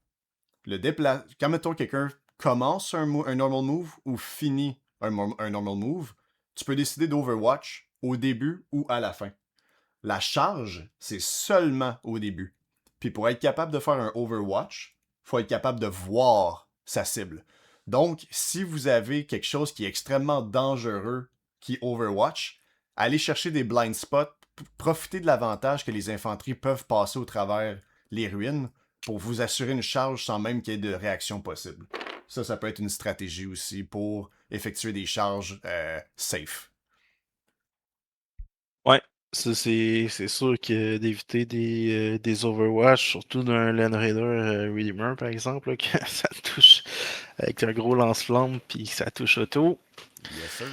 Quand, mettons, quelqu'un commence un normal move ou finit un normal move, tu peux décider d'Overwatch au début ou à la fin. La charge, c'est seulement au début. Puis pour être capable de faire un Overwatch, faut être capable de voir sa cible. Donc, si vous avez quelque chose qui est extrêmement dangereux, qui est Overwatch, allez chercher des blind spots, profitez de l'avantage que les infanteries peuvent passer au travers les ruines pour vous assurer une charge sans même qu'il y ait de réaction possible. Ça peut être une stratégie aussi pour effectuer des charges safe. Ouais, ça c'est sûr que d'éviter des Overwatch, surtout d'un Land Raider Redeemer par exemple, là, que ça touche avec un gros lance-flamme puis ça touche auto, Yes, sir.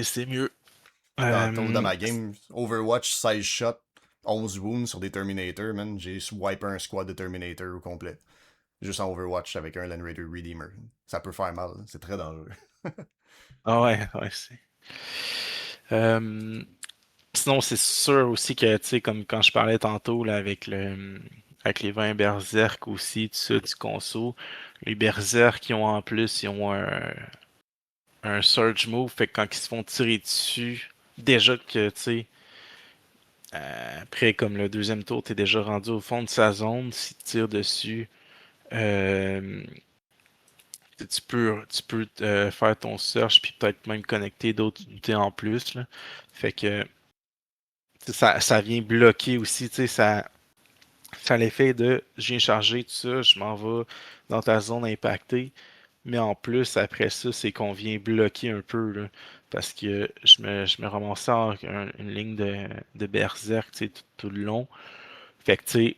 c'est mieux. Tantôt dans ma game, Overwatch 16 shots, 11 wounds sur des Terminators, man. J'ai wipé un squad de Terminator au complet. Juste en Overwatch avec un Land Raider Redeemer. Ça peut faire mal, c'est très dangereux. Ah ouais, c'est. Sinon, c'est sûr aussi que, tu sais, comme quand je parlais tantôt là, avec les vins Berserk aussi, tout ça, du conso, les Berserk qui ont en plus, ils ont un Surge Move, fait que quand ils se font tirer dessus, déjà que, tu sais, après, comme le deuxième tour, t'es déjà rendu au fond de sa zone, s'ils te tirent dessus, euh, tu peux faire ton search, puis peut-être même connecter d'autres unités en plus, là. Fait que, ça vient bloquer aussi, tu sais, ça a l'effet de je viens charger tout ça, je m'en vais dans ta zone impactée. Mais en plus, après ça, c'est qu'on vient bloquer un peu, là, parce que je me ramassais en une ligne de berserk, tu sais, tout le long. Fait que, tu sais,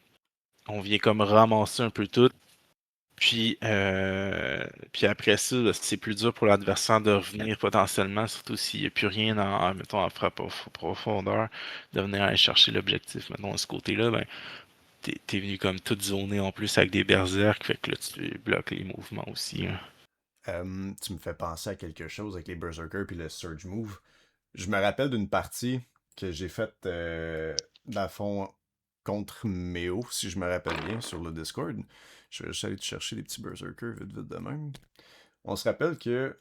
on vient comme ramasser un peu tout. Puis après ça, là, c'est plus dur pour l'adversaire de revenir potentiellement, surtout s'il n'y a plus rien mettons, en frappe profondeur, de venir aller chercher l'objectif. Maintenant, de ce côté-là, ben, t'es venu comme tout zoné en plus avec des berserks, fait que là, tu bloques les mouvements aussi, hein. Tu me fais penser à quelque chose avec les Berserkers puis le Surge Move. Je me rappelle d'une partie que j'ai faite, dans le fond, contre Méo, si je me rappelle bien, sur le Discord. Je vais juste aller te chercher des petits Berserkers vite vite de même. On se rappelle que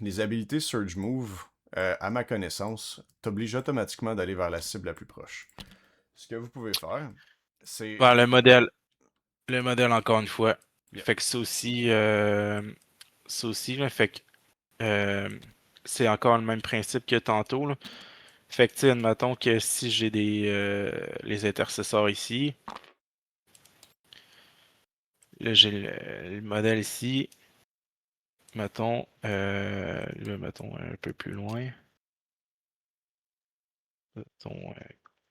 les habilités Surge Move, à ma connaissance, t'obligent automatiquement d'aller vers la cible la plus proche. Ce que vous pouvez faire, c'est... Bon, le modèle encore une fois. Yep. Fait que ça aussi, là, fait que euh, c'est encore le même principe que tantôt, là. Fait que, tu sais, admettons que si j'ai les intercesseurs ici, là, j'ai le modèle ici, mettons un peu plus loin, mettons,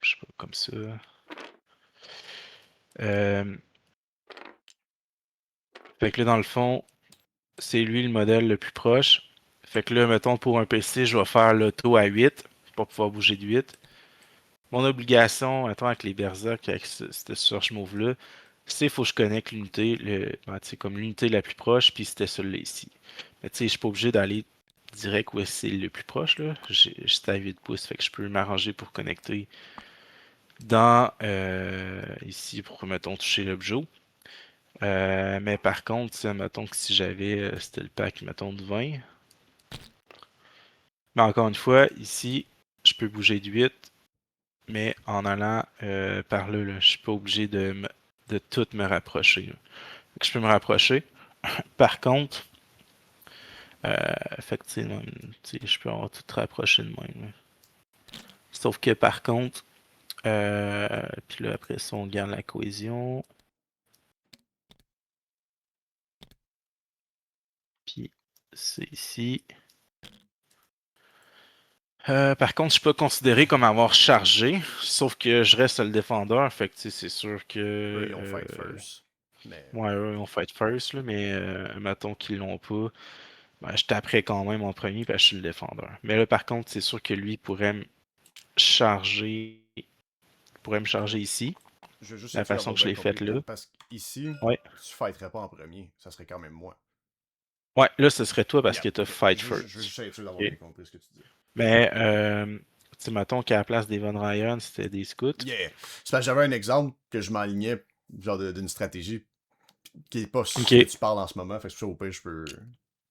je sais pas, comme ça. Euh, Fait que là, dans le fond, c'est lui le modèle le plus proche. Fait que là, mettons, pour un PC, je vais faire l'auto à 8 pour pouvoir bouger de 8. Mon obligation, mettons, avec les Berserk, avec cette search move-là, c'est faut que je connecte l'unité, ben, tu sais, comme l'unité la plus proche, puis c'était celle-là ici. Mais tu sais, je suis pas obligé d'aller direct où c'est le plus proche, là. J'étais à 8 pouces, fait que je peux m'arranger pour connecter dans ici pour, mettons, toucher l'objet. Mais par contre, tu sais, mettons que si j'avais, c'était le pack, mettons, de 20. Mais encore une fois, ici, je peux bouger de 8, mais en allant par là, je suis pas obligé de tout me rapprocher, là. Fait que je peux me rapprocher. Par contre, fait que, tu sais, je peux avoir tout rapproché de même, là. Sauf que par contre, puis là après ça, on garde la cohésion. Puis c'est ici. Par contre, je peux considérer comme avoir chargé, sauf que je reste le défendeur, fait que c'est sûr que. Eux, ils ont fight first. Mais. Ouais, eux, on fight first, là, mais mettons qu'ils l'ont pas. Ben, je taperais quand même en premier parce que je suis le défendeur. Mais là, par contre, c'est sûr que lui pourrait me charger. Pourrait me charger ici. Je veux juste La être sûr façon d'avoir que je bien l'ai faite compris. là. Parce qu'ici, Ouais. tu fighterais pas en premier. Ça serait quand même moi. Ouais, là, ce serait toi parce Yeah, que t'as ok. fight Je veux first. juste être sûr d'avoir Ok. bien compris ce que tu dis. Mais, tu sais, mettons qu'à la place d'Evan Ryan, c'était des scouts. Yeah. C'est parce que j'avais un exemple que je m'alignais, genre d'une stratégie qui est pas ce que Ok. tu parles en ce moment. Fait que ça, au pire, je peux.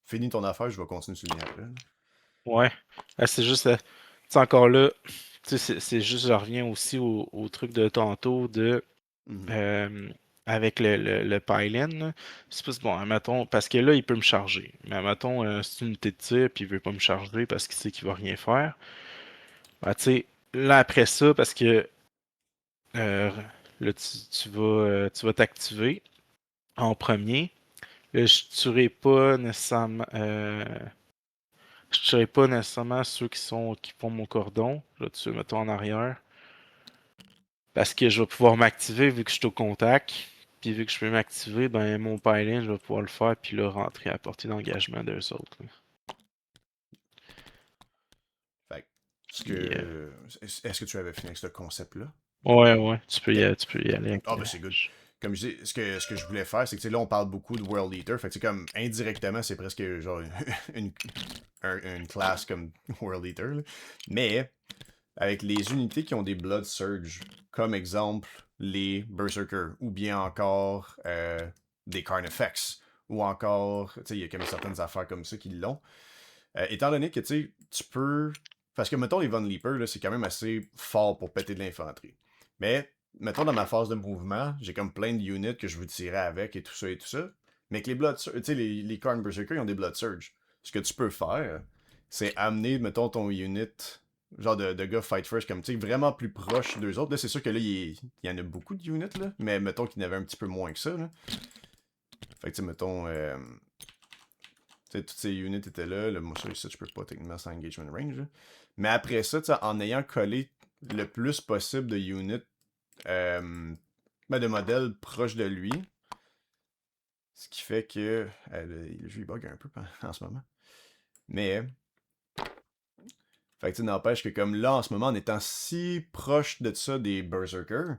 Finis ton affaire, je vais continuer sur le lien après. Ouais. C'est juste, tu sais, encore là, tu sais, c'est juste, je reviens aussi au truc de tantôt de. Mhm. Euh, avec le pylon, là. C'est pas bon, admettons, parce que là, il peut me charger. Mais admettons, c'est une unité de tir, puis il veut pas me charger parce qu'il sait qu'il va rien faire. Ben, tu sais, là, après ça, parce que euh, là, tu vas t'activer en premier. Là, je tuerai pas nécessairement ceux qui font mon cordon. Je vais tuer, mettons, en arrière. Parce que je vais pouvoir m'activer vu que je suis au contact. Puis vu que je peux m'activer, ben mon pylon, je vais pouvoir le faire puis le rentrer à la portée d'engagement d'eux autres, là. Fait que, Puis, est-ce que tu avais fini avec ce concept-là? ouais, Ok. tu peux y aller avec. Ah, ben c'est good. Comme je dis, ce que je voulais faire, c'est que tu sais, là, on parle beaucoup de World Eater. Fait que, tu sais, comme indirectement, c'est presque genre une, une classe comme World Eater. Là. Mais avec les unités qui ont des Blood Surge, comme exemple les Berserkers, ou bien encore des Carnifex, ou encore, tu sais, il y a comme certaines affaires comme ça qui l'ont. Étant donné que, tu sais, tu peux. Parce que, mettons, les Von Leaper, là, c'est quand même assez fort pour péter de l'infanterie. Mais, mettons, dans ma phase de mouvement, j'ai comme plein de units que je veux tirer avec et tout ça et tout ça. Mais que les Blood Surge, tu sais, les Karn Berserker, ils ont des Blood Surge. Ce que tu peux faire, c'est amener, mettons, ton unit, genre de gars fight first, comme, tu sais, vraiment plus proche d'eux autres. Là, c'est sûr que là, il y en a beaucoup de units, là. Mais, mettons qu'il y en avait un petit peu moins que ça, là. Fait que, tu sais, mettons. Toutes ces units étaient là. Moi, ça, je peux pas techniquement sans engagement range. Là. Mais après ça, en ayant collé le plus possible de units, de modèles proches de lui, ce qui fait que. Le jeu il bug un peu en ce moment. Mais. Fait que n'empêche que comme là, en ce moment, en étant si proche de ça des Berserkers,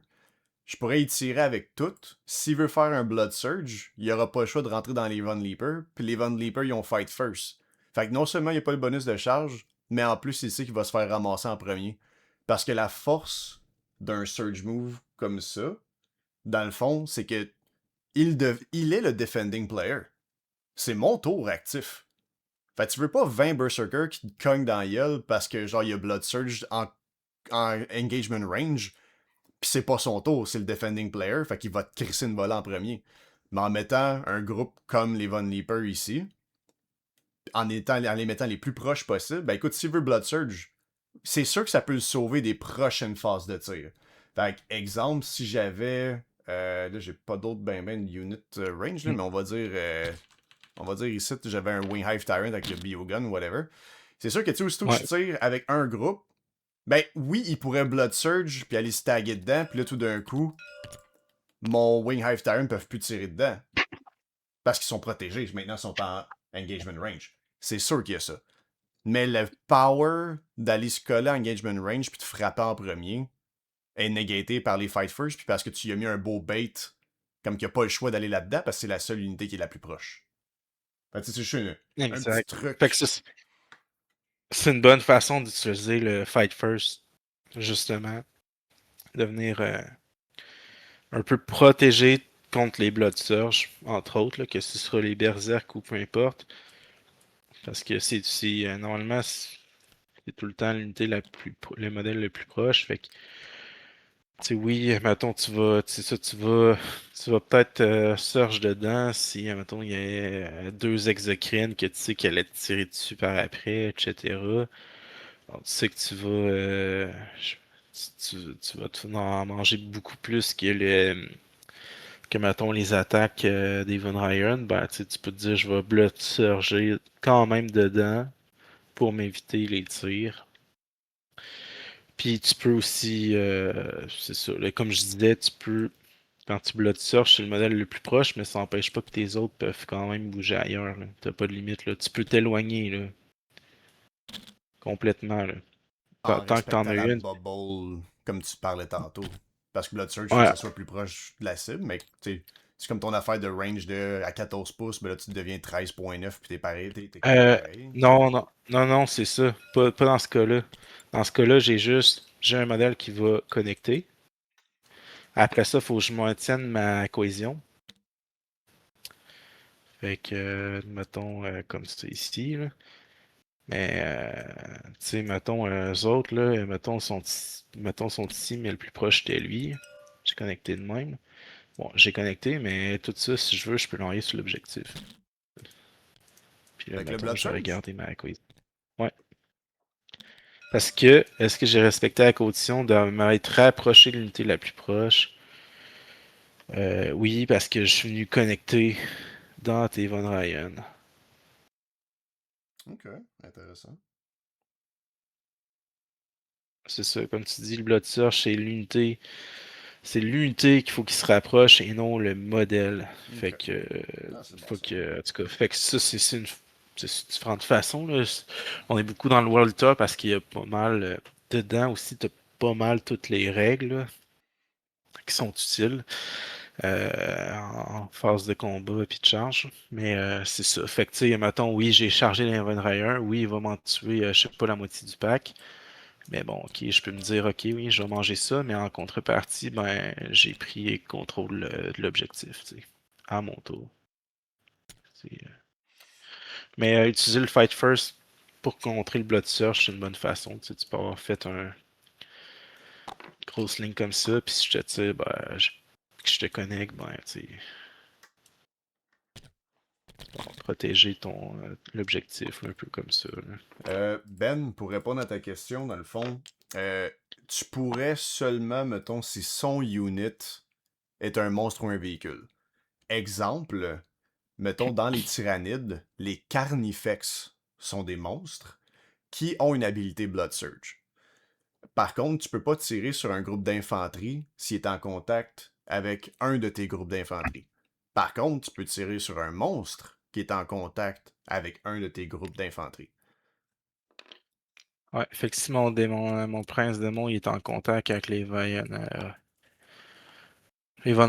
je pourrais y tirer avec tout. S'il veut faire un Blood Surge, il n'y aura pas le choix de rentrer dans les Von Leaper. Puis les Von Leaper, ils ont Fight First. Fait que non seulement il n'y a pas le bonus de charge, mais en plus, il sait qu'il va se faire ramasser en premier. Parce que la force d'un Surge Move comme ça, dans le fond, c'est que il est le Defending Player. C'est mon tour actif. Fait que tu veux pas 20 Berserkers qui te cognent dans la gueule parce que genre il y a Blood Surge en engagement range. Pis c'est pas son tour, c'est le defending player, fait qu'il va te crisser une volée en premier. Mais en mettant un groupe comme les Von Leaper ici, en les mettant les plus proches possibles, ben écoute, s'il veut Blood Surge, c'est sûr que ça peut le sauver des prochaines phases de tir. Fait que, exemple, si j'avais. Là, j'ai pas d'autres ben de unit range, là, mais on va dire ici, j'avais un Wing Hive Tyrant avec le Biogun ou whatever. C'est sûr que tu sais, aussitôt que Ouais. je tire avec un groupe, ben oui, il pourrait Blood Surge puis aller se taguer dedans, puis là tout d'un coup, mon Wing Hive Tyrant peuvent plus tirer dedans. Parce qu'ils sont protégés. Maintenant, ils sont en engagement range. C'est sûr qu'il y a ça. Mais le power d'aller se coller en engagement range puis de frapper en premier est négaté par les Fight First, puis parce que tu y as mis un beau bait, comme qu'il n'y a pas le choix d'aller là-dedans, parce que c'est la seule unité qui est la plus proche. Fait que c'est juste un petit Exact. Fait que truc. c'est une bonne façon d'utiliser le fight first, justement. De venir un peu protégé contre les Blood Surge, entre autres, là, que ce sera les Berserk ou peu importe. Parce que normalement, c'est tout le temps l'unité le modèle le plus proche. Fait que, tu sais, oui, mettons, tu vas peut-être surge dedans si, mettons, il y a deux exocrines que tu sais qu'elle allait te tirer dessus par après, etc. Alors, tu sais que tu vas en manger beaucoup plus que mettons les attaques d'Evan Ryan. Ben, tu sais, tu peux te dire, je vais blood surger quand même dedans pour m'éviter les tirs. Puis tu peux aussi, c'est ça, là, comme je disais, tu peux, quand tu blood surge, c'est le modèle le plus proche, mais ça n'empêche pas que tes autres peuvent quand même bouger ailleurs, là. T'as pas de limite, là. Tu peux t'éloigner, là, complètement, là. En Tant que t'en respectant as la une. bubble, comme tu parlais tantôt. Parce que Blood Surge, il faut que Ouais, ça soit plus proche de la cible, mais tu sais, c'est comme ton affaire de range de à 14 pouces, ben là tu deviens 13,9 puis t'es pareil, t'es correct Euh, pareil. non, c'est ça. Pas dans ce cas-là. Dans ce cas-là, j'ai un modèle qui va connecter. Après ça, il faut que je maintienne ma cohésion. Fait que, mettons, comme c'est ici, là. Mais, tu sais, mettons, eux autres, là, mettons, sont ici, mais le plus proche, c'était lui. J'ai connecté de même. Bon, j'ai connecté, mais tout ça, si je veux, je peux l'envoyer sur l'objectif. Puis là, Avec le mettons, Blood je vais Surge? regarder ma cohésion. Ouais. Parce que, est-ce que j'ai respecté la condition de m'être rapproché de l'unité la plus proche? Oui, parce que je suis venu connecter dans tes Von Ryan. Ok, intéressant. C'est ça, comme tu dis, le Blood Surge, c'est l'unité qu'il faut qu'il se rapproche et non le modèle. Fait Ok. que, Ah, c'est bon faut ça. que, en tout cas, fait que ça, c'est différentes façons, là. On est beaucoup dans le World Top parce qu'il y a pas mal, dedans aussi, t'as pas mal toutes les règles, là, qui sont utiles. En phase de combat puis de charge. Mais c'est ça. Fait que tu sais, mettons, oui, j'ai chargé l'Inven Ryer, oui, il va m'en tuer, je sais pas, la moitié du pack. Mais bon, ok, je peux me dire, ok, oui, je vais manger ça, mais en contrepartie, ben, j'ai pris contrôle de l'objectif, tu sais, à mon tour. Mais utiliser le Fight First pour contrer le Blood Surge, c'est une bonne façon. Tu sais, tu peux avoir fait un grosse ligne comme ça, puis si je te tire, ben, que je te connecte, ben, tu sais, protéger l'objectif, un peu comme ça, là. Ben, pour répondre à ta question, dans le fond, euh, tu pourrais seulement, mettons, si son unit est un monstre ou un véhicule. Exemple, mettons, dans les tyrannides, les carnifex sont des monstres qui ont une habilité Blood Surge. Par contre, tu peux pas tirer sur un groupe d'infanterie s'il est en contact avec un de tes groupes d'infanterie. Par contre, tu peux tirer sur un monstre qui est en contact avec un de tes groupes d'infanterie. Ouais, fait que si mon démon, mon prince démon, il est en contact avec les Von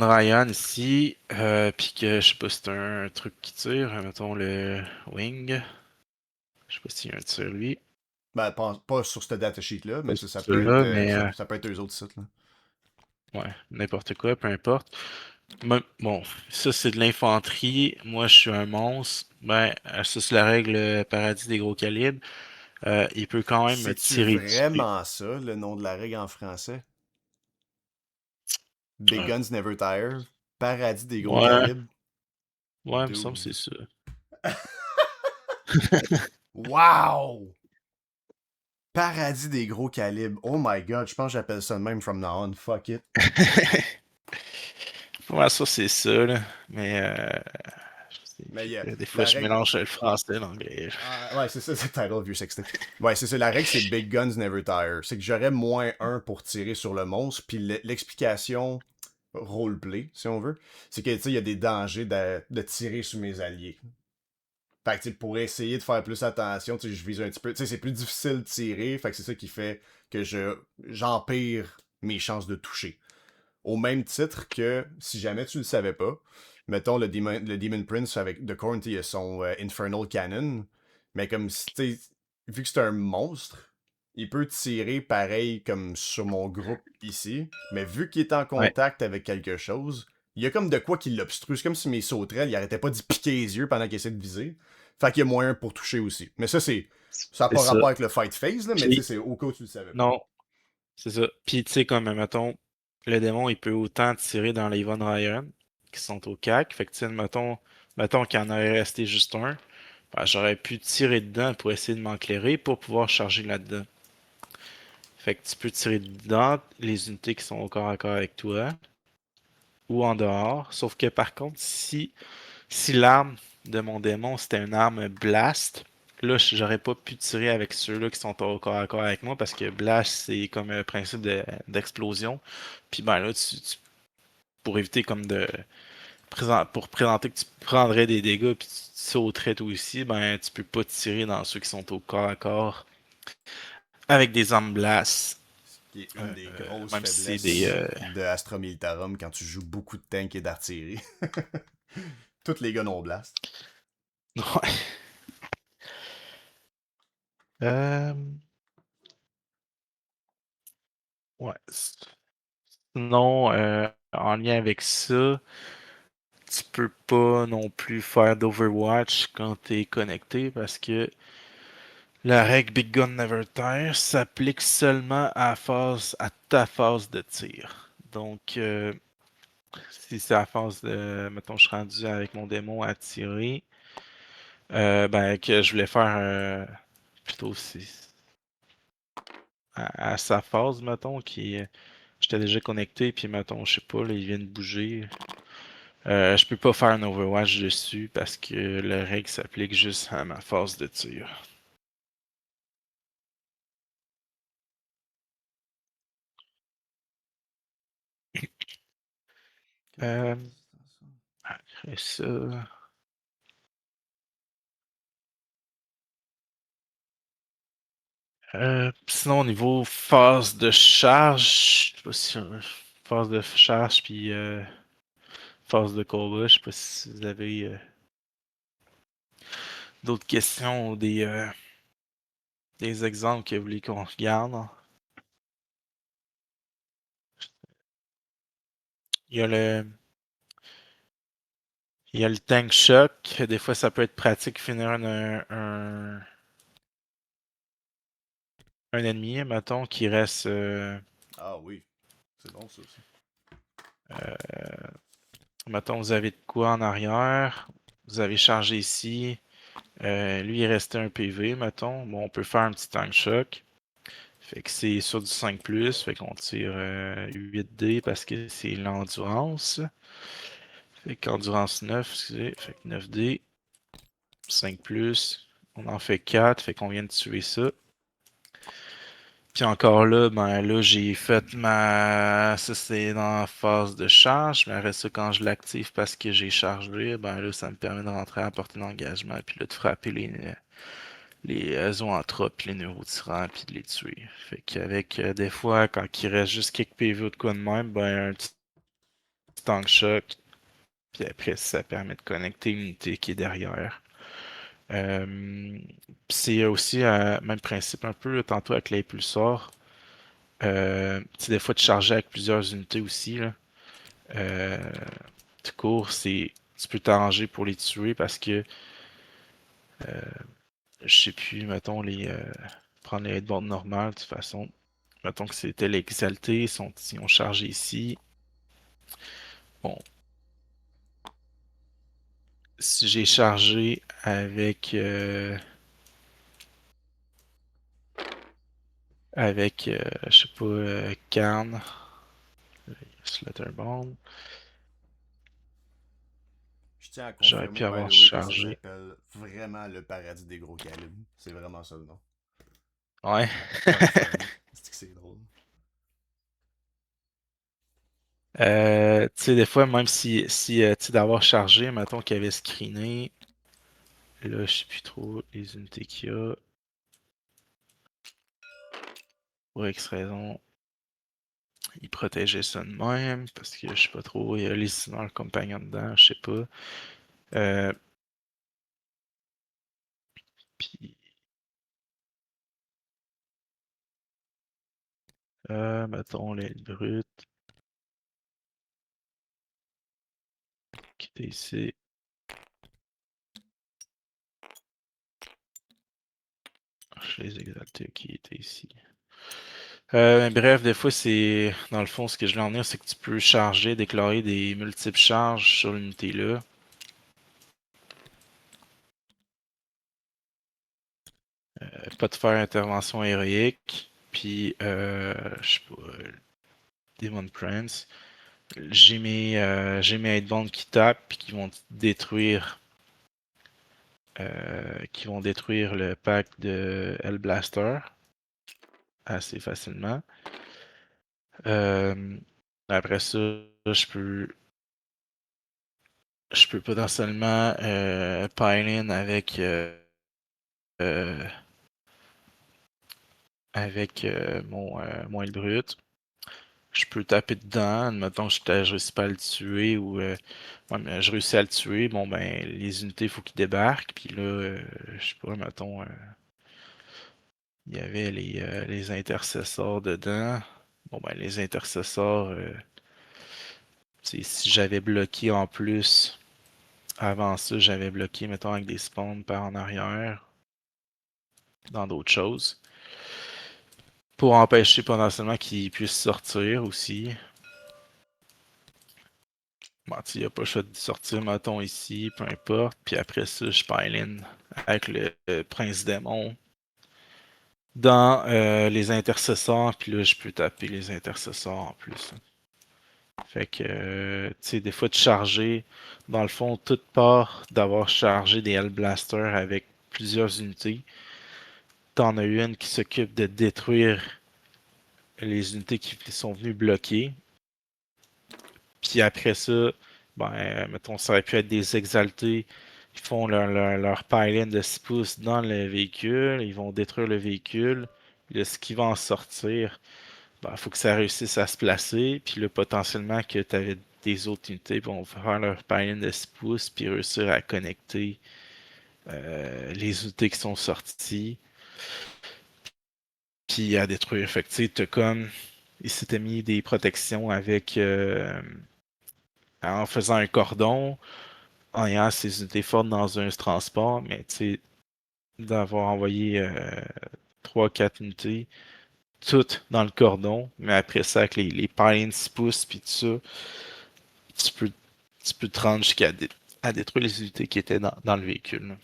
Ryan ici, puis que je sais pas si c'est un truc qui tire, mettons le Wing. Je sais pas s'il y a un tir lui. Ben, pas sur ce datasheet-là, mais Pas ça peut être, celui-là, mais ça peut être eux autres sites. Là. ouais, n'importe quoi, peu importe. Bon, ça c'est de l'infanterie. Moi je suis un monstre. Ben, ça c'est la règle paradis des gros calibres. Il peut quand même me C'est-tu tirer dessus. vraiment ça, le nom de la règle en français? Big Euh, Guns Never Tire, paradis des gros ouais, calibres, ouais, il me semble que c'est dude. ça. Wow! Paradis des gros calibres. Oh my god, je pense que j'appelle ça de même from now on. Fuck it. Ouais, ça c'est ça, là. Mais Mais yeah, des fois la je règle. mélange le français et l'anglais. Ah, ouais, c'est ça, c'est le title View 60. Ouais, c'est ça, la règle c'est Big Guns Never Tire. C'est que j'aurais moins un pour tirer sur le monstre, puis l'explication roleplay, si on veut, c'est que, tu sais, il y a des dangers de tirer sur mes alliés. Fait que, tu sais, pour essayer de faire plus attention, tu sais, je vise un petit peu. Tu sais, c'est plus difficile de tirer, fait que c'est ça qui fait que j'empire mes chances de toucher. Au même titre que, si jamais tu le savais pas, mettons le Demon Prince avec The Corn, il a son Infernal Cannon, mais comme, tu sais, vu que c'est un monstre, il peut tirer pareil comme sur mon groupe ici, mais vu qu'il est en Ouais, contact avec quelque chose, il y a comme de quoi qui l'obstrue. C'est comme si mes sauterelles, ils arrêtaient pas d'y piquer les yeux pendant qu'ils essaient de viser. Fait qu'il y a moyen pour toucher aussi. Mais ça, ça n'a c'est pas ça. rapport avec le fight phase, là, mais tu sais, Puis, c'est au cas où tu le savais pas. non, c'est ça. Puis, tu sais, comme, mettons, le démon, il peut autant tirer dans les Von Ryan, qui sont au CAC. Fait que, tu sais, mettons qu'il en aurait resté juste un. Ben, j'aurais pu tirer dedans pour essayer de m'éclairer pour pouvoir charger là-dedans. Fait que tu peux tirer dans les unités qui sont au corps à corps avec toi ou en dehors. Sauf que par contre, si l'arme de mon démon c'était une arme blast, là j'aurais pas pu tirer avec ceux-là qui sont au corps à corps avec moi parce que blast c'est comme un principe d'explosion. Puis ben là, pour éviter comme pour présenter que tu prendrais des dégâts puis tu sauterais toi aussi, ben tu peux pas tirer dans ceux qui sont au corps à corps avec des armes blast. Ce qui est une des grosses Même si c'est des. faiblesses de Astra Militarum quand tu joues beaucoup de tanks et d'artillerie. Toutes les guns ont blast. Ouais. Euh, ouais. Sinon, en lien avec ça, tu peux pas non plus faire d'Overwatch quand t'es connecté parce que la règle Big Gun Never Tire s'applique seulement à ta phase de tir. Donc, si c'est à phase de, mettons, je suis rendu avec mon démon à tirer, ben que je voulais faire plutôt à sa phase, mettons, qui j'étais déjà connecté, puis mettons, je sais pas, là, il vient de bouger. Je peux pas faire un Overwatch dessus parce que la règle s'applique juste à ma phase de tir. Euh, Après ça. Sinon, au niveau phase de charge, je sais pas si phase de charge puis phase de combat, je sais pas si vous avez d'autres questions ou des exemples que vous voulez qu'on regarde. Il y a le, il y a le tank shock. Des fois, ça peut être pratique finir un ennemi, mettons, qui reste. Ah oui, c'est bon ça aussi. Mettons, vous avez de quoi en arrière. Vous avez chargé ici. Lui, il restait un PV, mettons. Bon, on peut faire un petit tank shock. Fait que c'est sur du 5+, fait qu'on tire 8 dés parce que c'est l'endurance. Fait qu'endurance 9, excusez, fait que 9 dés, 5+, on en fait 4, fait qu'on vient de tuer ça. Puis encore là, ben là j'ai fait ça c'est dans la phase de charge, mais après ça quand je l'active parce que j'ai chargé, ben là ça me permet de rentrer à portée d'engagement, puis là de frapper les zoanthropes, puis les neurotyrans, puis de les tuer. Fait qu'avec des fois, quand il reste juste quelques PV ou de quoi de même, ben un petit tank shock, puis après ça permet de connecter l'unité qui est derrière. Euh, c'est aussi le même principe un peu, là, tantôt avec l'impulsor. Des fois, de charger avec plusieurs unités aussi. Là. Euh, Tout court, tu peux t'arranger pour les tuer parce que je sais plus, mettons, prendre les headboards normales, de toute façon. Mettons que c'était l'exalté, ils ont chargé ici. Bon, si j'ai chargé avec je sais pas, Karn, Slaughterbound, Je tiens à j'aurais confirmer, pu by avoir the way, que ça chargé. s'appelle vraiment le paradis des gros calibres. C'est vraiment ça le nom. Ouais. For fun. C'est que c'est drôle. Tu sais, des fois, même si tu sais, d'avoir chargé, mettons qu'il avait screené, là, je sais plus trop les unités qu'il y a. Pour X raison, il protégeait ça de même, parce que je sais pas trop, il y a les signeurs compagnons dedans, je sais pas. Euh, Puis, mettons l'aile brute, qui était ici. Je les exaltés qui étaient ici. Bref, des fois, dans le fond, ce que je veux en dire, c'est que tu peux charger, déclarer des multiples charges sur l'unité là. Pas de faire intervention héroïque. puis je sais pas, Demon Prince. J'ai mes Hidebound qui tapent puis qui vont détruire le pack de Hellblaster assez facilement. Après ça, je peux potentiellement pile in euh, avec mon aile brute. Je peux taper dedans, admettons que je réussis pas à le tuer ou ouais, mais je réussis à le tuer, bon ben les unités faut qu'ils débarquent, puis là, je sais pas, mettons, il y avait les intercesseurs dedans. Bon ben les intercesseurs, si j'avais bloqué en plus, avant ça, j'avais bloqué, mettons, avec des spawns par en arrière, dans d'autres choses. Pour empêcher potentiellement qu'ils puissent sortir aussi. Bon, il n'y a pas le choix de sortir, mettons, ici, peu importe. Puis après ça, je pile in avec le prince démon dans les intercesseurs. Puis là, je peux taper les intercesseurs en plus. Fait que, tu sais, des fois de charger, dans le fond, toute part d'avoir chargé des Hellblasters avec plusieurs unités. T'en as une qui s'occupe de détruire les unités qui sont venues bloquer. Puis après ça, ben, mettons, ça aurait pu être des exaltés qui font leur pile-in de 6 pouces dans le véhicule. Ils vont détruire le véhicule. Là, ce qui va en sortir, ben, faut que ça réussisse à se placer. Puis là, potentiellement, que tu avais des autres unités qui vont faire leur pile-in de 6 pouces puis réussir à connecter les unités qui sont sorties. Puis à détruire. Fait que tu sais, t'as comme. Il s'était mis des protections avec. En faisant un cordon, en ayant ses unités fortes dans un transport, mais tu sais, d'avoir envoyé 3-4 unités, toutes dans le cordon, mais après ça, avec les pylons 6 pouces, puis tout ça, tu peux, tu peux te rendre à détruire les unités qui étaient dans le véhicule, là.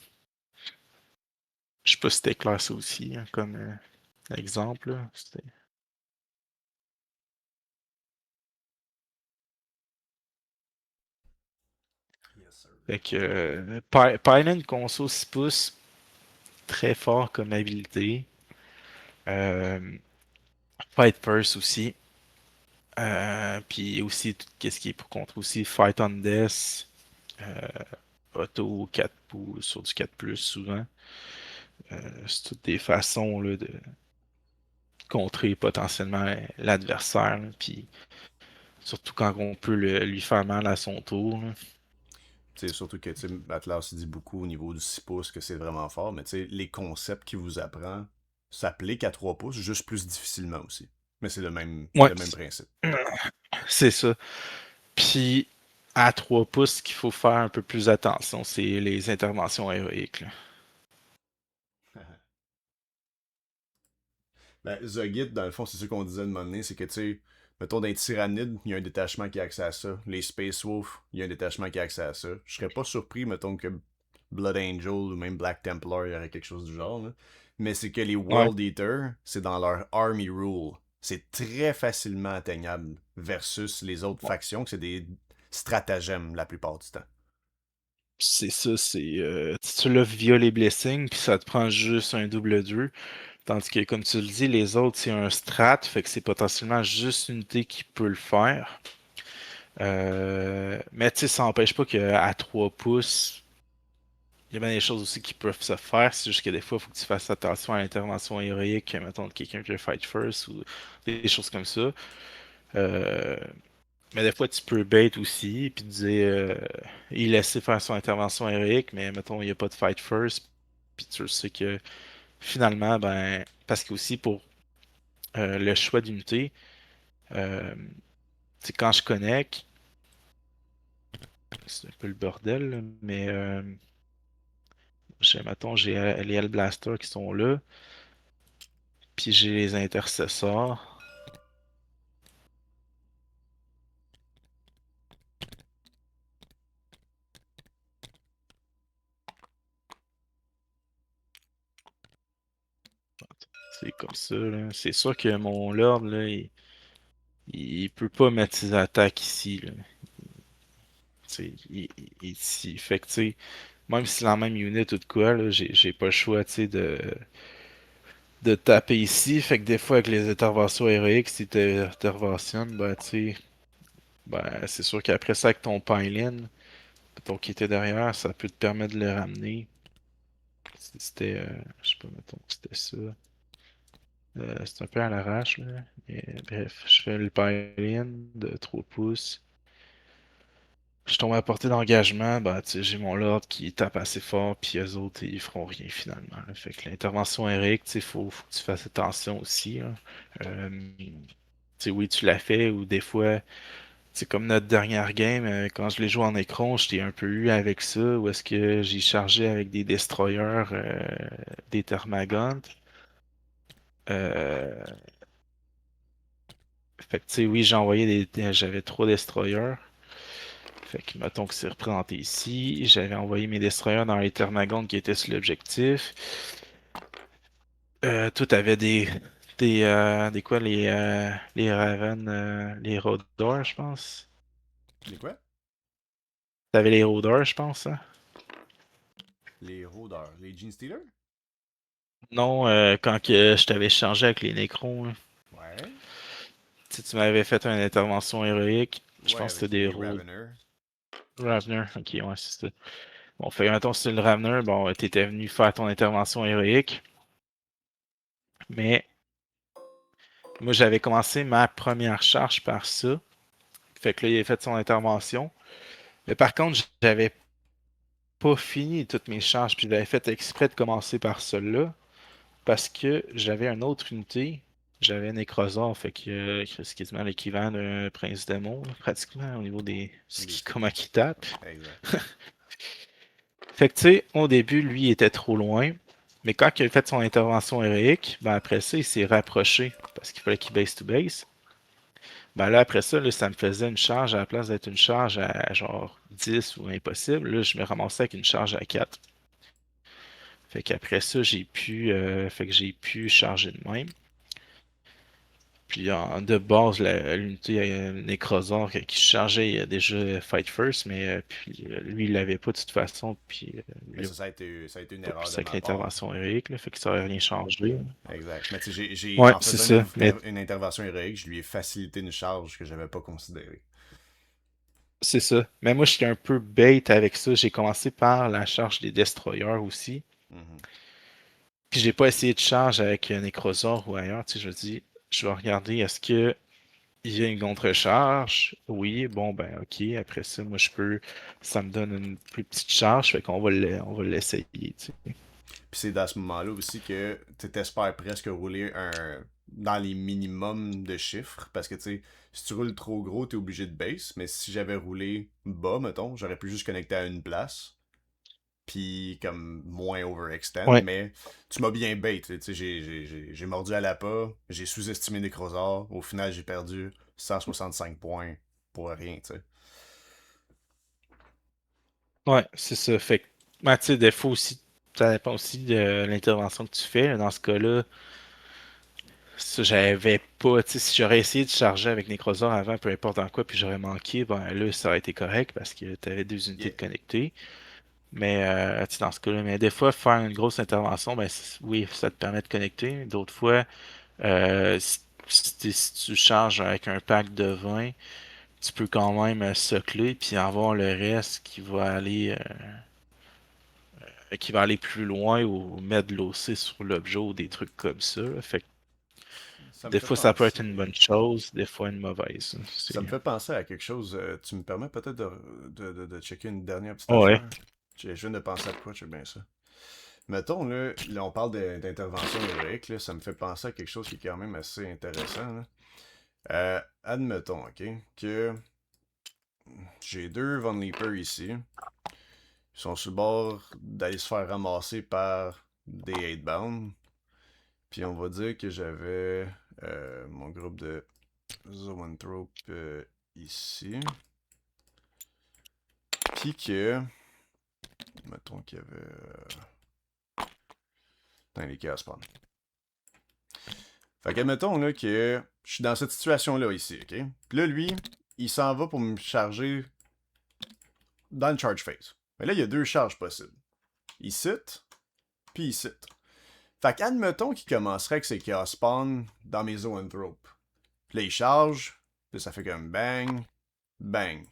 Je sais pas si c'était clair ça aussi, hein, comme exemple, là. Yes, sir. Fait que Pylon conso 6 pouces, très fort comme habilité. Euh, Fight First aussi. Puis aussi, tout ce qui est pour contre aussi, Fight on Death, euh, Auto 4 pouces sur du 4 plus souvent. C'est toutes des façons là, de contrer potentiellement l'adversaire. Là. Puis surtout quand on peut lui faire mal à son tour. Là. T'sais, surtout que Atlas il dit beaucoup au niveau du 6 pouces que c'est vraiment fort, mais les concepts qu'il vous apprend s'appliquent à 3 pouces, juste plus difficilement aussi. Mais c'est Ouais, le même principe. c'est ça. Puis à 3 pouces, ce qu'il faut faire un peu plus attention, c'est les interventions héroïques. Là. Ben, Zogit, dans le fond, c'est ce qu'on disait de moment donné, c'est que, tu sais, mettons, dans les Tyrannides, il y a un détachement qui a accès à ça. Les Space Wolf, il y a un détachement qui a accès à ça. Je serais pas surpris, mettons, que Blood Angel ou même Black Templar, il y aurait quelque chose du genre, là. Mais c'est que les Ouais. World Eaters, c'est dans leur Army Rule. C'est très facilement atteignable versus les autres Bon, factions, que c'est des stratagèmes la plupart du temps. c'est ça, tu l'as via les blessings, puis ça te prend juste un double 2. Tandis que, comme tu le dis, les autres, c'est un strat, fait que c'est potentiellement juste une unité qui peut le faire. Mais tu sais, ça n'empêche pas qu'à 3 pouces, il y a bien des choses aussi qui peuvent se faire. C'est juste que des fois, il faut que tu fasses attention à l'intervention héroïque, mettons, de quelqu'un qui a fight first ou des choses comme ça. Euh, mais des fois, tu peux bait aussi, puis dire, il laisser faire son intervention héroïque, mais mettons, il n'y a pas de fight first, puis tu sais que finalement, ben, parce que aussi pour le choix d'unité, euh, c'est quand je connecte, c'est un peu le bordel, là, mais mettons, j'ai les Hellblasters qui sont là, puis j'ai les intercesseurs. C'est comme ça, là. C'est sûr que mon Lord, là, il peut pas mettre ses attaques ici, là. Tu sais, il est ici. Fait que, tu sais, même si c'est la même unit ou de quoi, là, j'ai pas le choix, tu sais, de taper ici. Fait que des fois, avec les interventions héroïques, si t'interventionnes, ben, tu sais, ben, c'est sûr qu'après ça, avec ton pylon, ton qui était derrière, ça peut te permettre de le ramener. Si c'était, je sais pas, mettons que c'était ça. C'est un peu à l'arrache, là. Mais bref, je fais le pylon de 3 pouces. Je tombe à portée d'engagement, bah tu sais, j'ai mon Lord qui tape assez fort, puis eux autres, ils feront rien finalement, là. Fait que l'intervention héroïque, tu sais, faut que tu fasses attention aussi, là. Tu sais, oui, tu l'as fait, ou des fois, c'est comme notre dernière game, quand je l'ai joué en écran, j'étais un peu eu avec ça, où est-ce que j'ai chargé avec des destroyers, des Thermagants. Euh, Fait que, tu sais, oui, j'ai envoyé j'avais 3 destroyers. Fait que, mettons que c'est représenté ici. J'avais envoyé mes destroyers dans les Thermagondes qui étaient sur l'objectif. Toi, t'avais des quoi, les Raven, les Rôdeurs, je pense. Les quoi? T'avais les Rôdeurs, je pense, hein? Les rôdeurs. Les Gene Stealers? Non, quand que je t'avais changé avec les Necrons, là. Ouais. Tu sais, tu m'avais fait une intervention héroïque. Je Ouais, pense que avec c'était des les Raveners. Ravener. Ok, ouais, c'est ça. Bon, fait que, mettons, c'était le Ravener. Bon, t'étais venu faire ton intervention héroïque. Mais moi, j'avais commencé ma première charge par ça. Fait que là, il a fait son intervention. Mais par contre, j'avais pas fini toutes mes charges. Puis j'avais fait exprès de commencer par celle-là. Parce que j'avais une autre unité. J'avais un Nécrosaure. Fait que c'est quasiment l'équivalent d'un prince démon, là, pratiquement, au niveau des. Des Comment stats. il tape. Exact. Fait que tu sais, au début, lui, il était trop loin. Mais quand il a fait son intervention héroïque, ben après ça, il s'est rapproché. Parce qu'il fallait qu'il base to base. Ben là, après ça, là, ça me faisait une charge à la place d'être une charge à genre 10 ou impossible. Là, je me ramassais avec une charge à 4. Fait qu'après ça, fait que j'ai pu charger de même. Puis de base, l'unité Necrozor qui chargeait, il a déjà Fight First, mais puis, lui, il l'avait pas de toute façon. Puis Mais il a ça a été une pas erreur plus de avec ma part. l'intervention héroïque, là, fait que ça aurait rien changé. Exact. Mais tu sais, Ouais, en c'est faisant ça. Mais une intervention héroïque, je lui ai facilité une charge que j'avais pas considérée. c'est ça. Mais moi, j'étais un peu bait avec ça. J'ai commencé par la charge des Destroyers aussi. Mhm. Puis j'ai pas essayé de charge avec un Necrozor ou ailleurs. Tu sais, je me dis, je vais regarder, est-ce que il y a une contre-charge? Oui, bon, ben, ok. Après ça, moi, ça me donne une plus petite charge. Fait qu'on on va l'essayer, tu sais. Puis c'est dans ce moment-là aussi que tu t'espères presque rouler dans les minimums de chiffres. Parce que tu sais, si tu roules trop gros, t'es obligé de base. Mais si j'avais roulé bas, mettons, j'aurais pu juste connecter à une place. Puis comme moins overextend. Ouais, Mais tu m'as bien bait. Tu sais, j'ai mordu à l'appât. J'ai sous-estimé des Necrozor. Au final, j'ai perdu 165 points pour rien, tu sais. ouais, c'est ça. Fait que, ben, tu sais, des fois aussi, ça dépend aussi de l'intervention que tu fais. Dans ce cas-là, ça, j'avais pas, tu sais, si j'aurais essayé de charger avec Necrozor avant, peu importe dans quoi, puis j'aurais manqué, ben là, ça aurait été correct parce que t'avais 2 unités Yeah. de connectées. Mais, tu sais, dans ce cas-là, mais des fois, faire une grosse intervention, ben oui, ça te permet de connecter. D'autres fois, si tu charges avec un pack de 20, tu peux quand même socler puis avoir le reste qui va aller plus loin ou mettre de l'OC sur l'objet ou des trucs comme ça, là. Fait que Ça me des fait fois, ça peut être une penser. bonne chose, des fois une mauvaise. Ça me fait penser à quelque chose. Tu me permets peut-être de checker une dernière petite Ouais, affaire? Je viens de penser à quoi, je sais bien ça. Mettons, là on parle d'intervention héroïque, là, ça me fait penser à quelque chose qui est quand même assez intéressant, là. Admettons, ok, que j'ai deux Von Leaper ici. Ils sont sur le bord d'aller se faire ramasser par des 8-bound. Puis on va dire que j'avais mon groupe de Zoanthrope ici. Puis que. Mettons qu'il y avait. Dans les chaos spawn. Fait qu'admettons là que je suis dans cette situation-là ici, ok? Puis là, lui, il s'en va pour me charger dans le charge phase. Mais là, il y a deux charges possibles. Ici, puis ici. Fait qu'admettons qu'il commencerait avec ses chaos spawn dans mes zoanthropes. Puis là, il charge, puis ça fait comme bang, bang.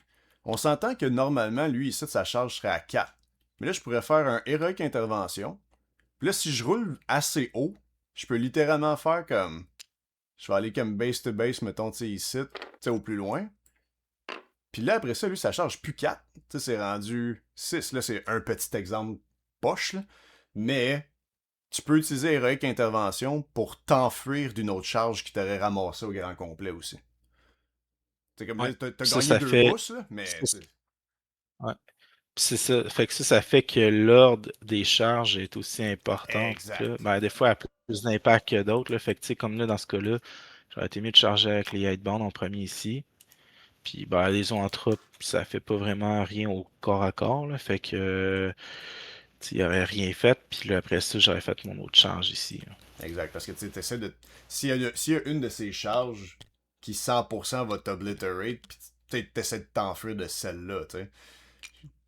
On s'entend que normalement, lui, ici, sa charge serait à 4. Mais là, je pourrais faire un Heroic Intervention. Puis là, si je roule assez haut, je peux littéralement faire comme... Je vais aller comme base to base, mettons, tu sais, ici, tu sais, au plus loin. Puis là, après ça, lui, ça charge plus 4. Tu sais, c'est rendu 6. Là, c'est un petit exemple poche, là. Mais tu peux utiliser Heroic Intervention pour t'enfuir d'une autre charge qui t'aurait ramassé au grand complet aussi. C'est comme Ouais. là, t'as Puis ça, gagné ça 2 fait. pouces, là, mais... Ouais. Puis c'est ça. Fait que ça fait que l'ordre des charges est aussi important. Là. Exact. Ben, des fois, elle a plus d'impact que d'autres. Là. Fait que, tu sais, comme là, dans ce cas-là, j'aurais été mieux de charger avec les Hightbound en premier ici. Puis, ben, les zoanthropes, ça fait pas vraiment rien au corps à corps. Là. Fait que, tu sais, il aurait rien fait. Puis là, après ça, j'aurais fait mon autre charge ici. Là. Exact, parce que tu essaies de... S'il y a une de ces charges qui 100% va t'obliterate, puis tu essaies de t'enfuir de celle-là, tu sais.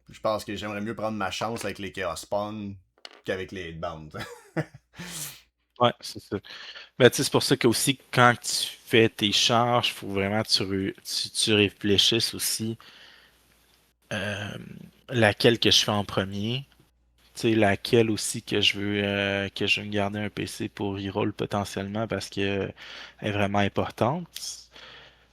Je pense que j'aimerais mieux prendre ma chance avec les Chaos Spawn qu'avec les Hitbound. Ouais, c'est ça. Ben, tu sais, c'est pour ça que aussi, quand tu fais tes charges, faut vraiment que tu réfléchisses aussi euh, laquelle que je fais en premier. Tu sais, laquelle aussi que je veux me garder un PC pour reroll potentiellement parce que elle est vraiment importante.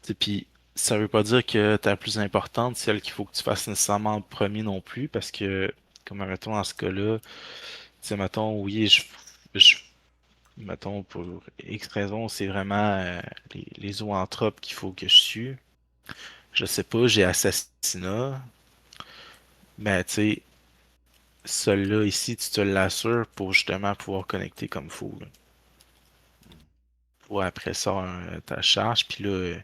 Tu sais, puis ça veut pas dire que ta plus importante, c'est celle qu'il faut que tu fasses nécessairement en premier non plus parce que, comme mettons dans ce cas-là, tu sais, mettons, oui, mettons, pour X raison, c'est vraiment les zoanthropes qu'il faut que je tue. Je sais pas, j'ai assassinat, mais tu sais, celui-là ici, tu te l'assures pour justement pouvoir connecter comme il faut. Là. Pour après ça, ta charge, puis là,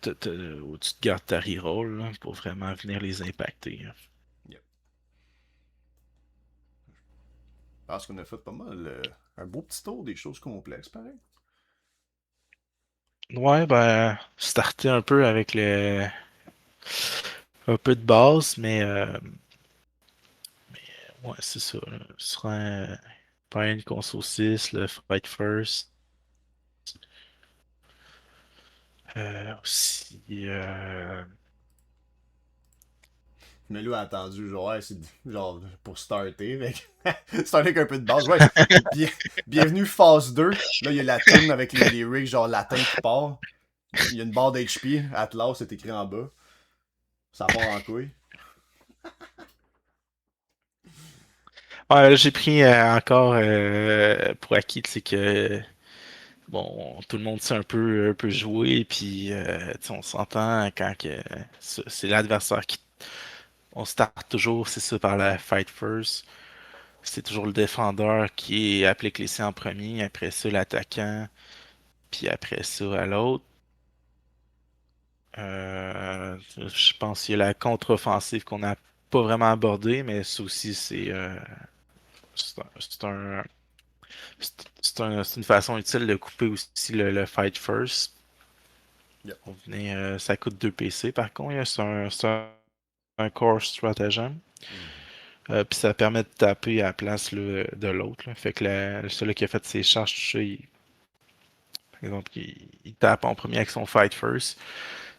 tu te gardes ta reroll là, pour vraiment venir les impacter. Là. Yep. Je pense qu'on a fait pas mal un beau petit tour des choses complexes, pareil. Ouais, ben, starter un peu avec un peu de base, mais ouais, c'est ça. Là. Ce sera un Pine Console 6, le Fight First. Aussi, Mais lui a attendu, genre, ouais, c'est genre pour starter, starter avec un peu de base. Ouais, bien, bienvenue phase 2. Là, il y a la tune avec les lyrics, genre latin qui part. Il y a une barre d'HP, Atlas, c'est écrit en bas. Ça part en couille. ouais, là, j'ai pris encore pour acquis, c'est que bon, tout le monde sait un peu jouer, puis tu sais, on s'entend quand que c'est l'adversaire qui. On start toujours, c'est ça, par la fight first. C'est toujours le défendeur qui applique l'essai en premier, après ça l'attaquant, puis après ça à l'autre. Je pense qu'il y a la contre-offensive qu'on n'a pas vraiment abordée, mais ça aussi c'est un, c'est un- c'est une façon utile de couper aussi le fight first. Yep. Ça coûte 2 PC par contre, là, un core stratagem. Mhm. Puis ça permet de taper à la place là, de l'autre. Là. Fait que celui qui a fait ses charges, tout ça, par exemple, il tape en premier avec son fight first.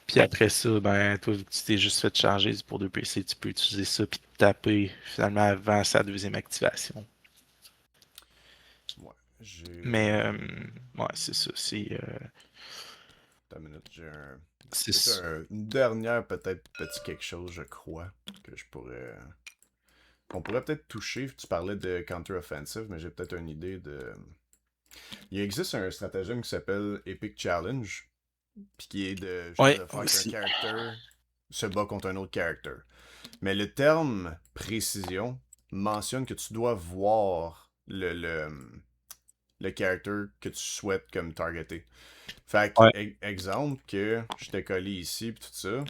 Puis après ça, ben, toi, vu que tu t'es juste fait charger pour 2 PC, tu peux utiliser ça puis taper finalement avant sa deuxième activation. Ouais, j'ai. Mais ouais, c'est ça. Attends une minute, j'ai un. Peut-être C'est une dernière, peut-être petit quelque chose, je crois, que je pourrais. On pourrait peut-être toucher. Tu parlais de counter-offensive, mais j'ai peut-être une idée de. Il existe un stratagème qui s'appelle Epic Challenge, puis qui est de justement ouais, de faire qu'un aussi. character se bat contre un autre character. Mais le terme précision mentionne que tu dois voir le character que tu souhaites comme targeter. Fait que, Ouais. exemple, que je t'ai collé ici, pis tout ça,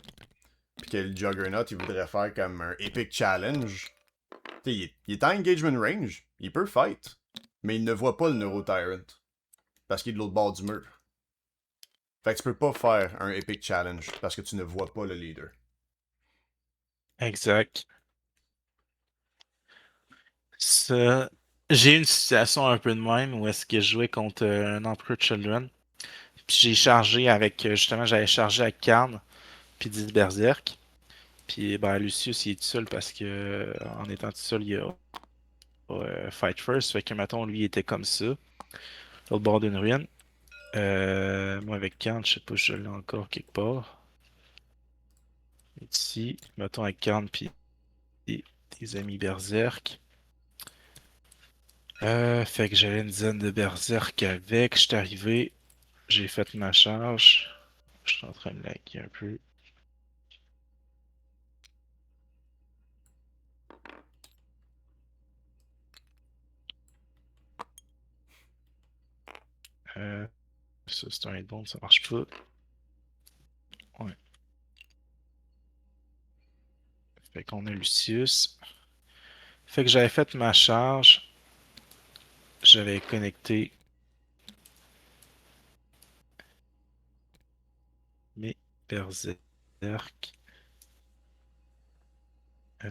puis que le Juggernaut, il voudrait faire comme un Epic Challenge. Il est en engagement range, il peut fight, mais il ne voit pas le Neuro Tyrant. parce qu'il est de l'autre bord du mur. Fait que tu peux pas faire un Epic Challenge parce que tu ne vois pas le leader. Exact. Ça, j'ai eu une situation un peu de même où est-ce que je jouais contre un Emperor Children. Puis j'ai chargé avec, justement, j'avais chargé avec Karn, puis 10 Berserk. Puis ben, Lucius, il est tout seul parce que en étant tout seul, il y a Fight First. Fait que, mettons, lui, il était comme ça, au bord d'une ruine. Moi, avec Karn, je sais pas si je l'ai encore quelque part. Ici, mettons avec Karn, puis des amis Berserk. Fait que j'avais une dizaine de Berserk avec. J'étais arrivé, j'ai fait ma charge. Je suis en train de laguer un peu. Euh, Ça, c'est un bon, ça marche pas. Ouais. Fait qu'on a Lucius. Fait que j'avais fait ma charge. J'avais connecté mes Berserk. Euh,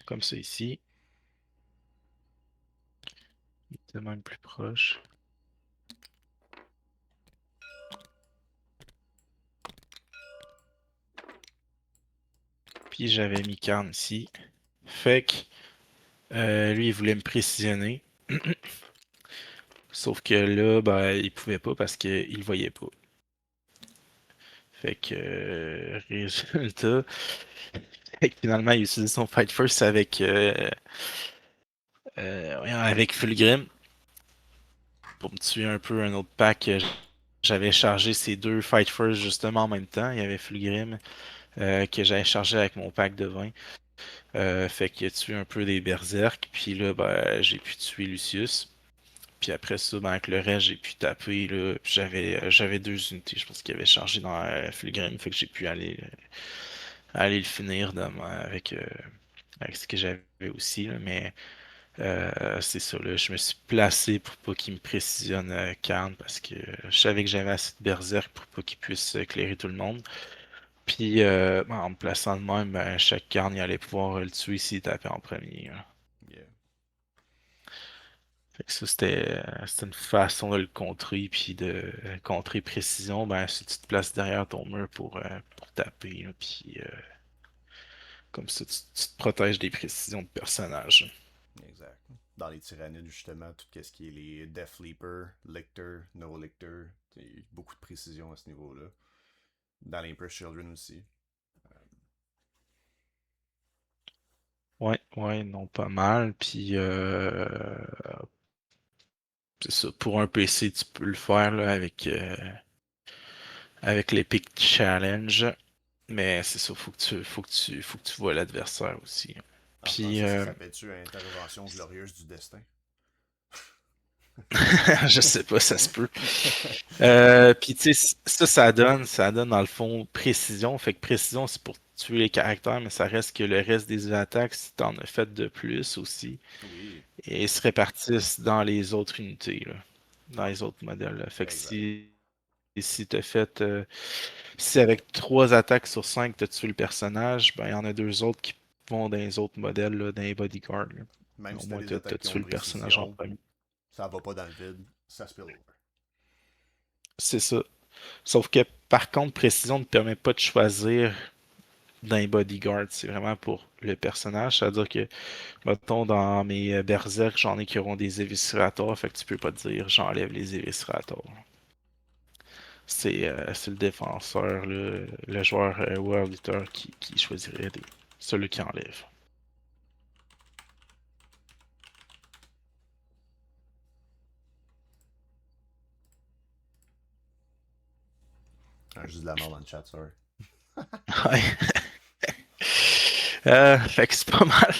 Comme ça ici. Il était même plus proche. Puis j'avais mis Karn ici. Fait que lui, il voulait me précisionner. Sauf que là, ben, il pouvait pas parce qu'il le voyait pas. Fait que, résultat, fait que finalement, il utilise son Fight First avec Fulgrim pour me tuer un peu un autre pack. J'avais chargé ces deux Fight First justement en même temps. Il y avait Fulgrim que j'avais chargé avec mon pack de 20. Fait qu'il a tué un peu des Berserk. Puis là, ben, j'ai pu tuer Lucius. Puis après ça, ben, avec le reste, j'ai pu taper. Là, puis j'avais deux unités, je pense qu'il avait chargé dans Fulgrim. Fait que j'ai pu aller le finir avec ce que j'avais aussi. Là, mais c'est ça, là, je me suis placé pour pas qu'il me précisionne Karn parce que je savais que j'avais assez de berserk pour pas qu'il puisse éclairer tout le monde. Puis ben, en me plaçant de même, ben, chaque Karn il allait pouvoir le tuer s'il tapait en premier. Là. Yeah. Fait que ça, c'était une façon de le contrer, puis de contrer précision, ben si tu te places derrière ton mur pour taper, là, puis comme ça tu te protèges des précisions de personnage. Exact. Dans les tyrannides, justement, tout ce qui est les Death Leaper, Lictor, No Lictor, beaucoup de précision à ce niveau-là. Dans l'Emperor's Children aussi. Ouais, ouais, non, pas mal. Puis c'est ça, pour un PC, tu peux le faire là, avec l'Epic Challenge. Mais c'est ça, faut que tu vois l'adversaire aussi. En Puis français, ça s'appelle-tu Intervention glorieuse du destin? je sais pas, ça se peut. Puis tu sais, ça donne dans le fond précision. Fait que précision, c'est pour tuer les caractères, mais ça reste que le reste des attaques, si t'en as fait de plus aussi, Oui, et ils se répartissent dans les autres unités, là, dans les autres modèles. Là. Fait que exact. si t'as fait si avec 3 attaques sur 5 t'as tué le personnage, ben il y en a deux autres qui vont dans les autres modèles, là, dans les bodyguards. Là. Même Au si t'as moins des t'as attaques qui ont tué le personnage en précision, premier. ça va pas dans le vide, ça spill over. C'est ça. Sauf que par contre, précision ne te permet pas de choisir d'un bodyguard. C'est vraiment pour le personnage. C'est-à-dire que, mettons, dans mes berserk, j'en ai qui auront des éviscérators. Fait que tu peux pas te dire j'enlève les éviscérators. C'est le défenseur, le joueur World Eater qui choisirait celui qui enlève. Ah, juste de la mort dans le chat, sorry. Ouais. Fait que c'est pas mal.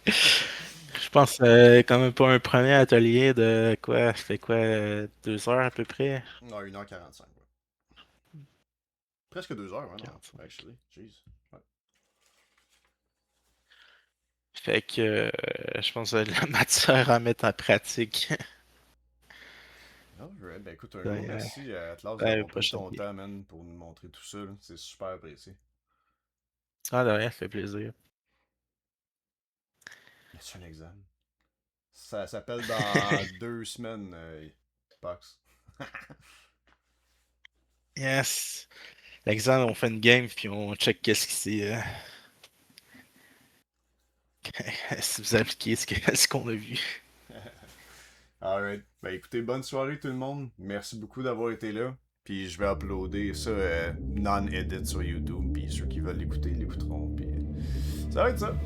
Je pense quand même pas un premier atelier de quoi? Ça fait quoi? 2 heures à peu près? Non, 1h45. Ouais. Presque 2 heures, hein, non? 45. Actually, jeez. Ouais. Fait que je pense que de la matière à mettre en pratique Alright, ben écoute, un dans gros merci à Atlas dans les d'avoir pris prochaines ton games. temps, man, pour nous montrer tout ça, là. C'est super apprécié. Ah, de rien, ça fait plaisir. Y a-tu un examen? Ça s'appelle dans 2 semaines, Pox. Yes. L'exemple, on fait une game puis on check qu'est-ce qui s'est. Si vous appliquez ce qu'on a vu. Alright. Ben écoutez, bonne soirée tout le monde. Merci beaucoup d'avoir été là. Puis je vais uploader ça non-edit sur YouTube. Puis ceux qui veulent l'écouter l'écouteront. Puis ça va être ça.